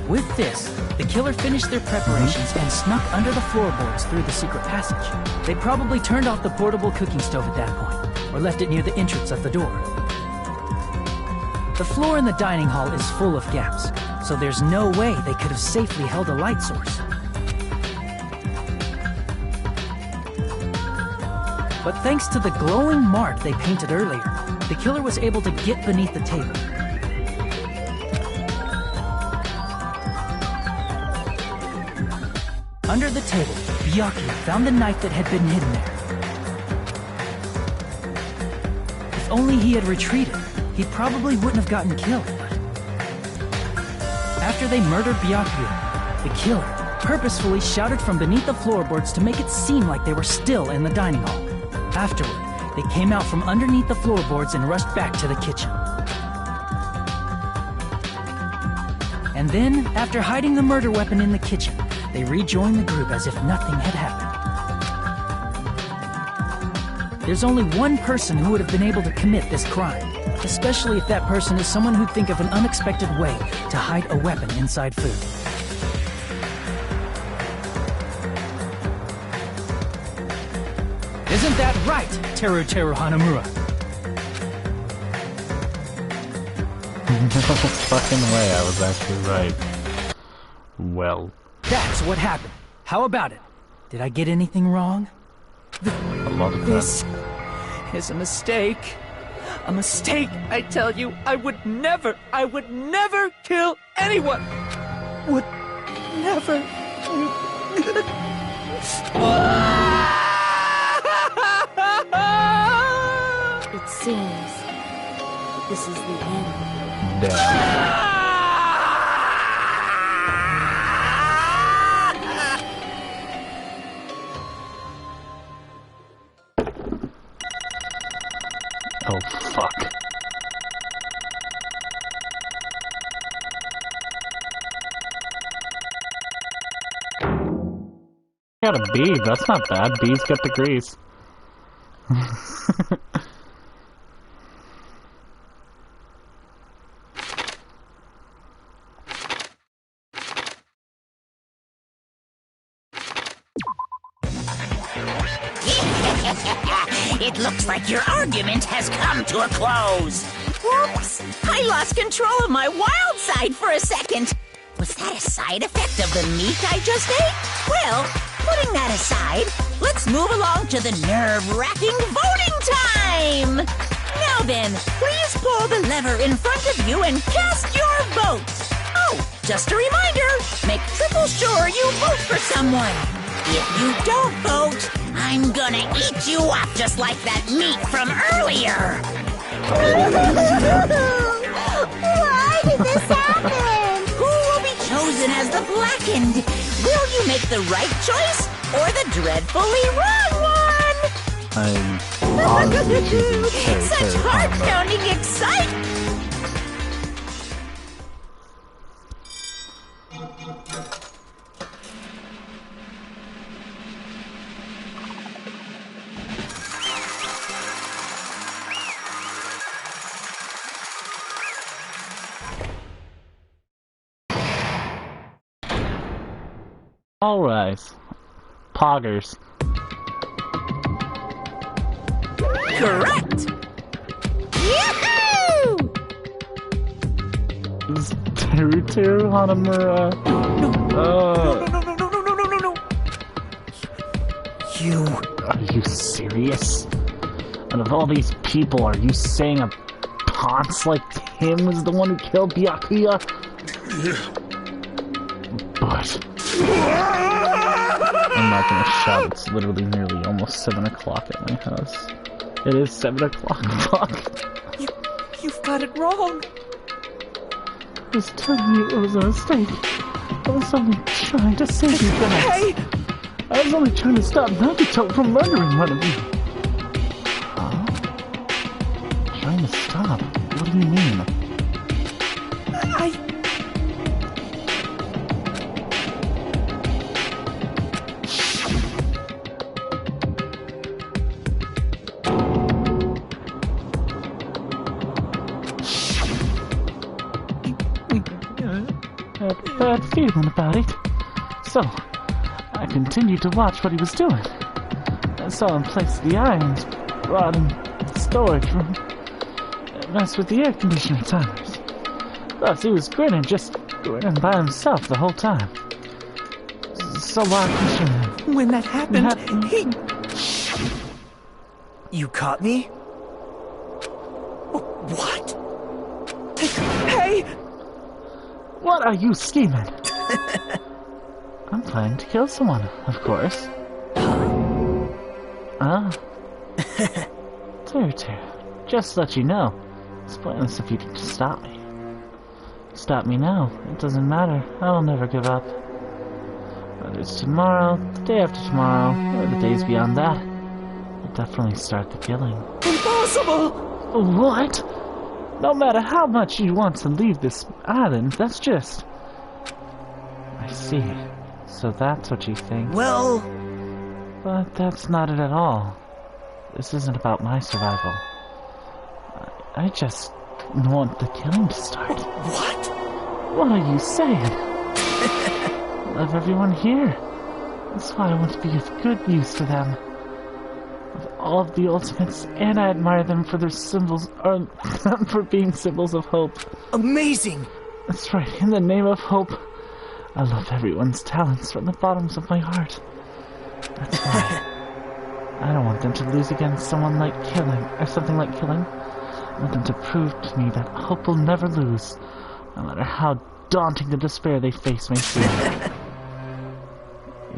With this, the killer finished their preparations and snuck under the floorboards through the secret passage. They probably turned off the portable cooking stove at that point, or left it near the entrance of the door. The floor in the dining hall is full of gaps, so there's no way they could have safely held a light source. But thanks to the glowing mark they painted earlier, the killer was able to get beneath the table. Under the table, Byakuya found the knife that had been hidden there. If only he had retreated, he probably wouldn't have gotten killed. After they murdered Byakuya, the killer purposefully shouted from beneath the floorboards to make it seem like they were still in the dining hall. Afterward, they came out from underneath the floorboards and rushed back to the kitchen. And then, after hiding the murder weapon in the kitchen, they rejoined the group as if nothing had happened. There's only one person who would have been able to commit this crime, especially if that person is someone who'd think of an unexpected way to hide a weapon inside food. Isn't that right, Teru Hanamura? No fucking way, I was actually right. Well. That's what happened. How about it? Did I get anything wrong? This is a mistake. A mistake, I tell you. I would never kill anyone. Would never. It seems this is the end. Damn. Oh, fuck. Got a B, that's not bad. B's got degrees. It looks like your argument has come to a close. Whoops! I lost control of my wild side for a second. Was that a side effect of the meat I just ate? Well, putting that aside, let's move along to the nerve-wracking voting time! Now then, please pull the lever in front of you and cast your vote. Oh, just a reminder, make triple sure you vote for someone. If you don't vote, I'm gonna eat you up just like that meat from earlier! Why did this happen? Who will be chosen as the blackened? Will you make the right choice or the dreadfully wrong one? I'm honestly choosing Such heart-pounding excitement! Alright. Poggers. Correct! Yahoo! This is Teru Hanamura. No. You... Are you serious? And of all these people, are you saying a ponce like him is the one who killed Byakuya? But... I'm not gonna shout, it's literally nearly almost 7 o'clock at my house. It is 7 o'clock. You've got it wrong. I was telling you it was a mistake. I was only trying to save you guys. Hey! I was only trying to stop Nagito from murdering one of you. Huh? Trying to stop? What do you mean? Bad feeling about it. So, I continued to watch what he was doing. I saw him place the irons rod in the storage room and mess with the air conditioner timers. Plus, he was grinning by himself the whole time. So why question him? When that happened, he... You caught me? What? Hey! What are you scheming? I'm planning to kill someone, of course. Ah. Teru, just to let you know, it's pointless if you can just stop me. Stop me now, it doesn't matter, I'll never give up. Whether it's tomorrow, the day after tomorrow, or the days beyond that, I'll definitely start the killing. Impossible! What? No matter how much you want to leave this island, that's just... I see. So that's what you think. Well... But that's not it at all. This isn't about my survival. I just want the killing to start. What? What are you saying? I love everyone here. That's why I want to be of good use to them. Of all of the ultimates, and I admire them for their symbols, or for being symbols of hope. Amazing! That's right, in the name of hope. I love everyone's talents from the bottoms of my heart. That's why I don't want them to lose against someone like killing, or something like killing. I want them to prove to me that hope will never lose, no matter how daunting the despair they face may seem.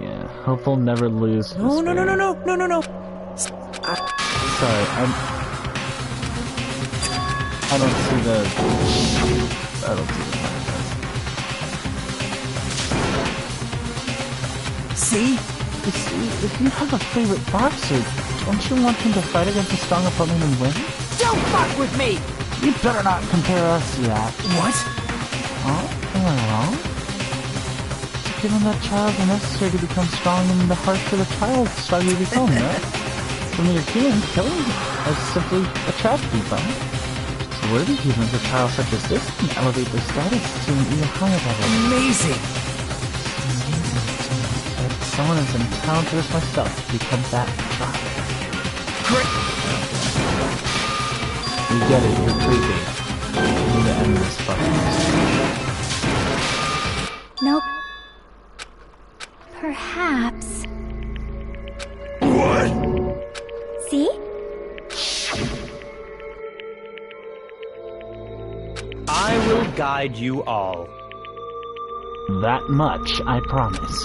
Yeah, hope will never lose. No. Sorry, I don't see the See? You see, if you have a favorite boxer, don't you want him to fight against a strong opponent and win? Don't fuck with me! You better not compare us to that. What? Oh, am I wrong? Given that trials are necessary to become strong, and the harsher the trials, the stronger you become, right? From your humans, killing is simply a tragedy, but worthy humans with trials such as this can elevate their status to an even higher level. Amazing! Someone as talented as myself becomes that trial. Great! You get it, you're creepy. You need to end this fucking Nope. Perhaps. What? See? I will guide you all. That much, I promise.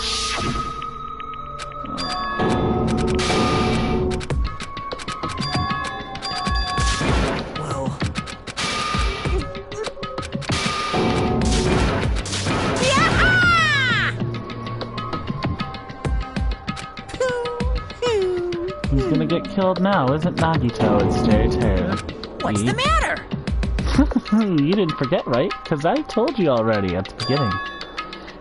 He's gonna get killed now, isn't Nagito? It's Teru. What's the matter? You didn't forget, right? Because I told you already at the beginning.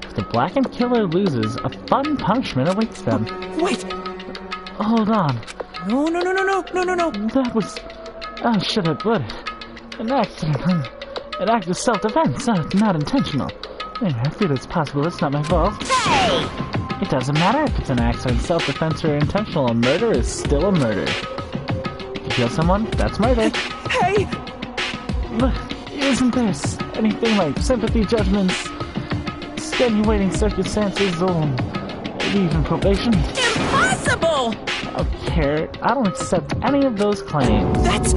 If the Blackened Killer loses, a fun punishment awaits them. Wait! Hold on. No. That was... I should have put it. An accident. An act of self-defense, not intentional. I feel it's possible it's not my fault. Hey! It doesn't matter if it's an accident, self-defense, or intentional. A murder is still a murder. If you kill someone, that's murder. Hey! Look, isn't there anything like sympathy, judgments, extenuating circumstances, or maybe even probation? Impossible! I don't care. I don't accept any of those claims. That's...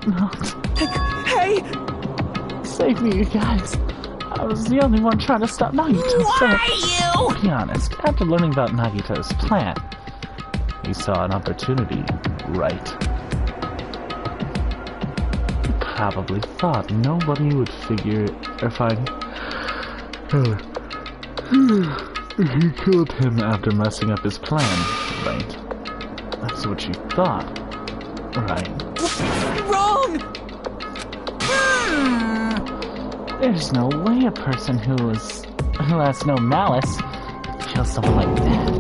No. Hey! Save me, you guys. I was the only one trying to stop Nagito. Why you? To be honest, after learning about Nagito's plan, he saw an opportunity, right? He probably thought nobody would figure or find... He killed him after messing up his plan, right? That's what you thought, right? Wrong! There's no way a person who has no malice could kill someone like that.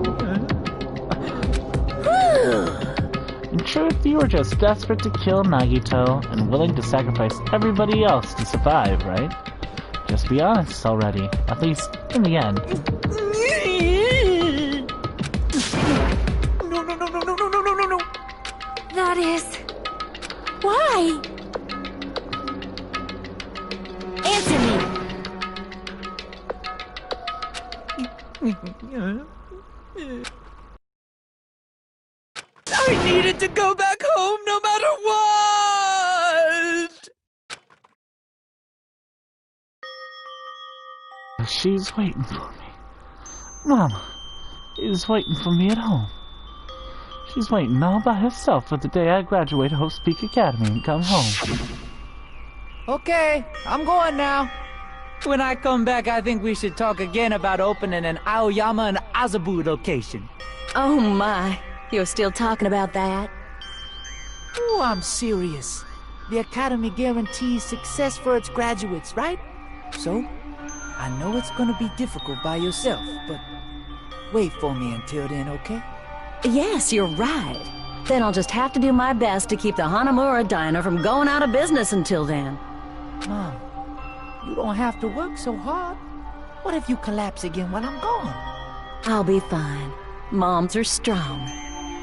In truth, you were just desperate to kill Nagito and willing to sacrifice everybody else to survive, right? Just be honest already, at least in the end. No. That is... Why? Answer me! I needed to go back home no matter what! She's waiting for me. Mama is waiting for me at home. She's waiting all by herself for the day I graduate Hope's Peak Academy and come home. Okay, I'm going now. When I come back, I think we should talk again about opening an Aoyama and Azabu location. Oh my, you're still talking about that? Oh, I'm serious. The Academy guarantees success for its graduates, right? So, I know it's gonna be difficult by yourself, but wait for me until then, okay? Yes, you're right. Then I'll just have to do my best to keep the Hanamura Diner from going out of business until then. Mom, you don't have to work so hard. What if you collapse again while I'm gone? I'll be fine. Moms are strong.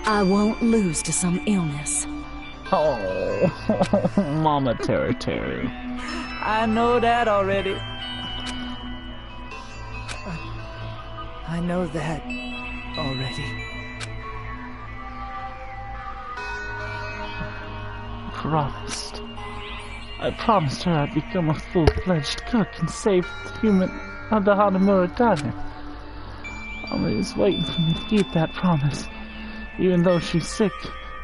I won't lose to some illness. Oh, Mama Teru. I know that already. I know that already. I promised her I'd become a full-fledged cook and save the human of the Hanamura Diner. Mama is waiting for me to keep that promise. Even though she's sick,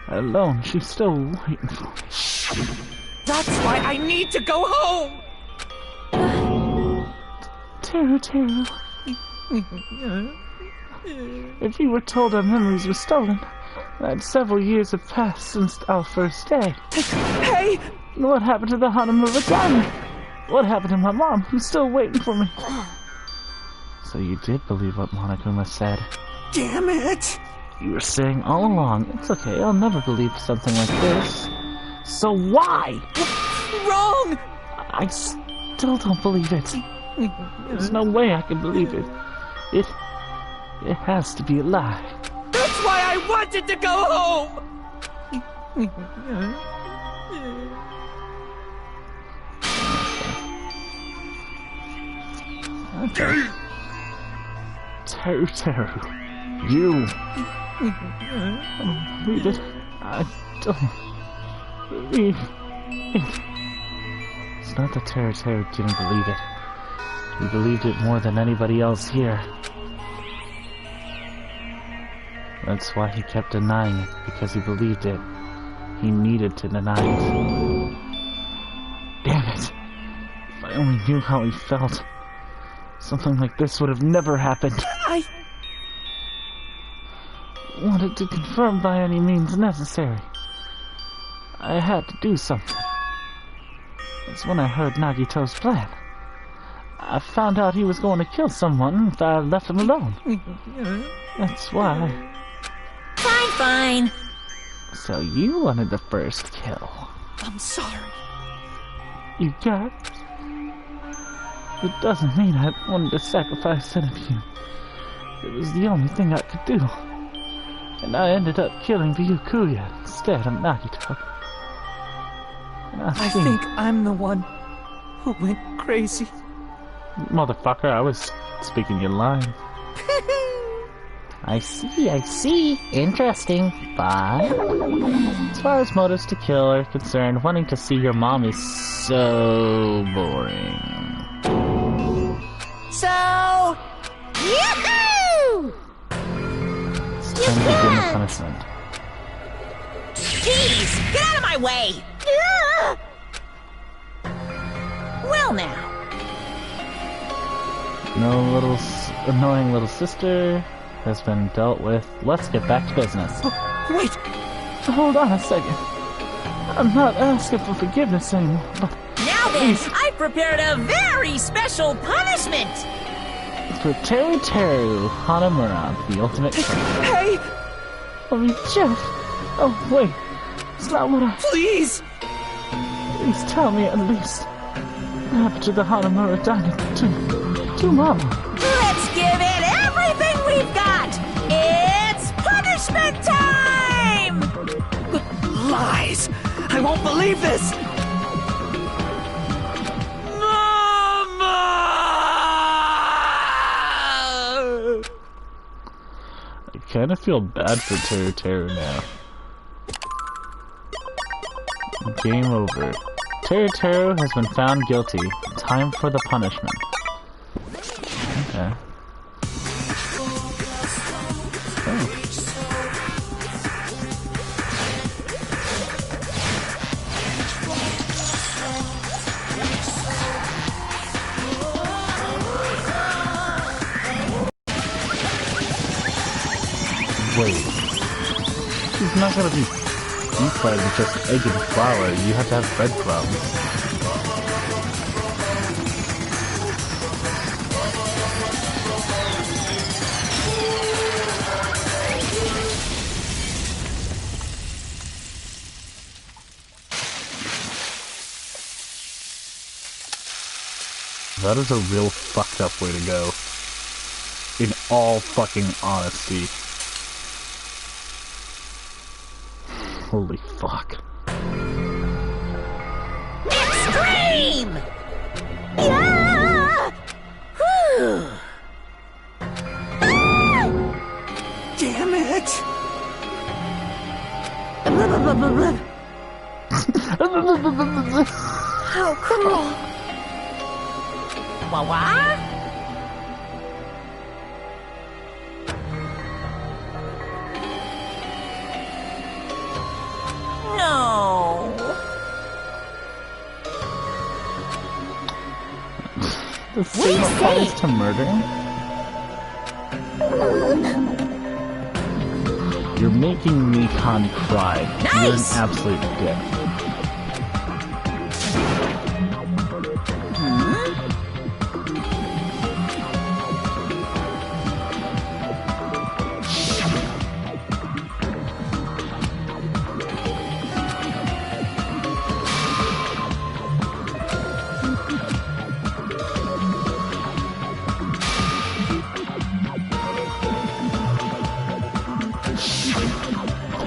alone, she's still waiting for me. That's why I need to go home! Teru. If you were told our memories were stolen, that several years have passed since our first day. Hey! What happened to the Hanamura Diner? What happened to my mom, who's still waiting for me? So you did believe what Monokuma said. Damn it! You were saying all along, it's okay, I'll never believe something like this. So why? Wrong! I still don't believe it. There's no way I can believe it. It has to be a lie. That's why I wanted to go home! Okay. Teru. You. I don't believe it. I don't believe it. It's not that Teru didn't believe it. He believed it more than anybody else here. That's why he kept denying it, because he believed it. He needed to deny it. Damn it. If I only knew how he felt, something like this would have never happened. I wanted to confirm by any means necessary. I had to do something. That's when I heard Nagito's plan. I found out he was going to kill someone if I left him alone. That's why. Fine. So you wanted the first kill. I'm sorry. You got it? It doesn't mean I wanted to sacrifice any of you. It was the only thing I could do. And I ended up killing Byakuya instead of Nagito. And I think I'm the one who went crazy. Motherfucker, I was speaking your line. I see. Interesting. But as far as motives to kill are concerned, wanting to see your mom is so boring. So... Yahoo! It's time to begin the punishment. Jeez! Get out of my way! Well now. No little annoying little sister has been dealt with. Let's get back to business. Wait! Hold on a second. I'm not asking for forgiveness anymore, but... Now then, I've prepared a very special punishment! For Teru Hanamura, the ultimate... Hey! I mean, Jeff! Oh, wait. It's not what I... Please! Please tell me at least. What happened to the Hanamura Diner to Mama? Let's give it everything we've got! It's punishment time! Lies! I won't believe this! Mama! I kind of feel bad for Teru now. Game over. Teru has been found guilty. Time for the punishment. Okay. Oh. Wait. He's not gonna be deep fried with just egg and flour. You have to have breadcrumbs. That is a real fucked up way to go. In all fucking honesty. Holy fuck. Extreme! Yeah! Whew. Damn it! How cruel! Wah-wah? No. The same applies to murder? You're making me cry. Nice. You're an absolute dick.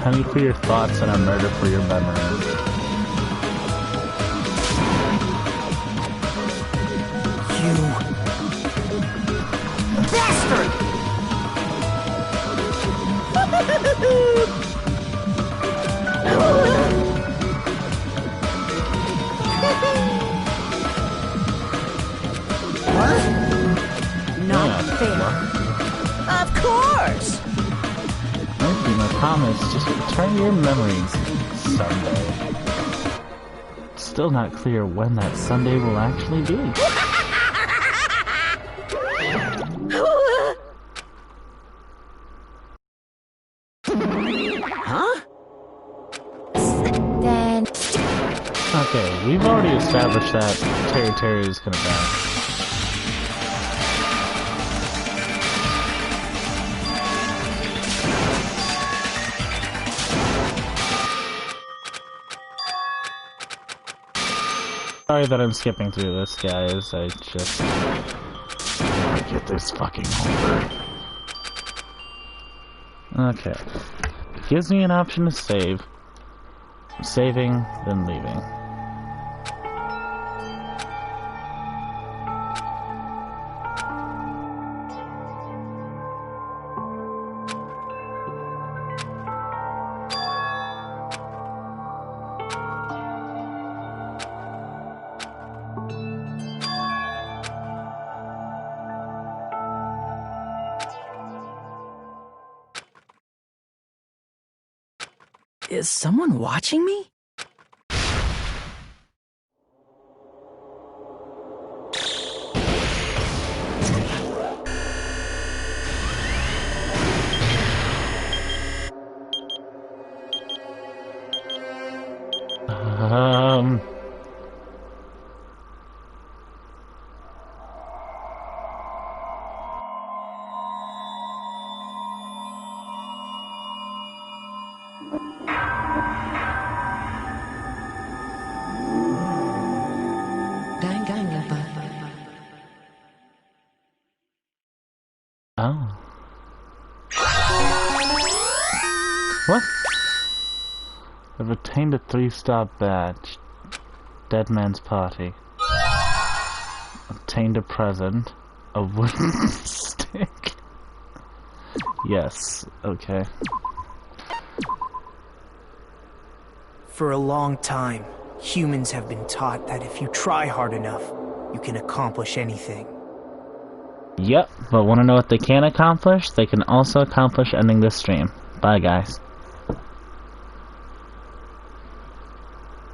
Tell me for your thoughts and a murder for your memories. You... bastard! Not fair. Of course! My promise, just return your memories someday. Still not clear when that Sunday will actually be. Huh? Then... Okay, we've already established that Teru is gonna die. Sorry that I'm skipping through this, guys. I just want to get this fucking over. Okay. It gives me an option to save. I'm saving, then leaving. Is someone watching me? Oh. What? I've obtained a 3-star badge. Dead Man's Party. Obtained a present. A wooden stick. Yes, okay. For a long time, Humans have been taught that if you try hard enough, you can accomplish anything. Yep, but want to know what they can accomplish? They can also accomplish ending this stream. Bye, guys.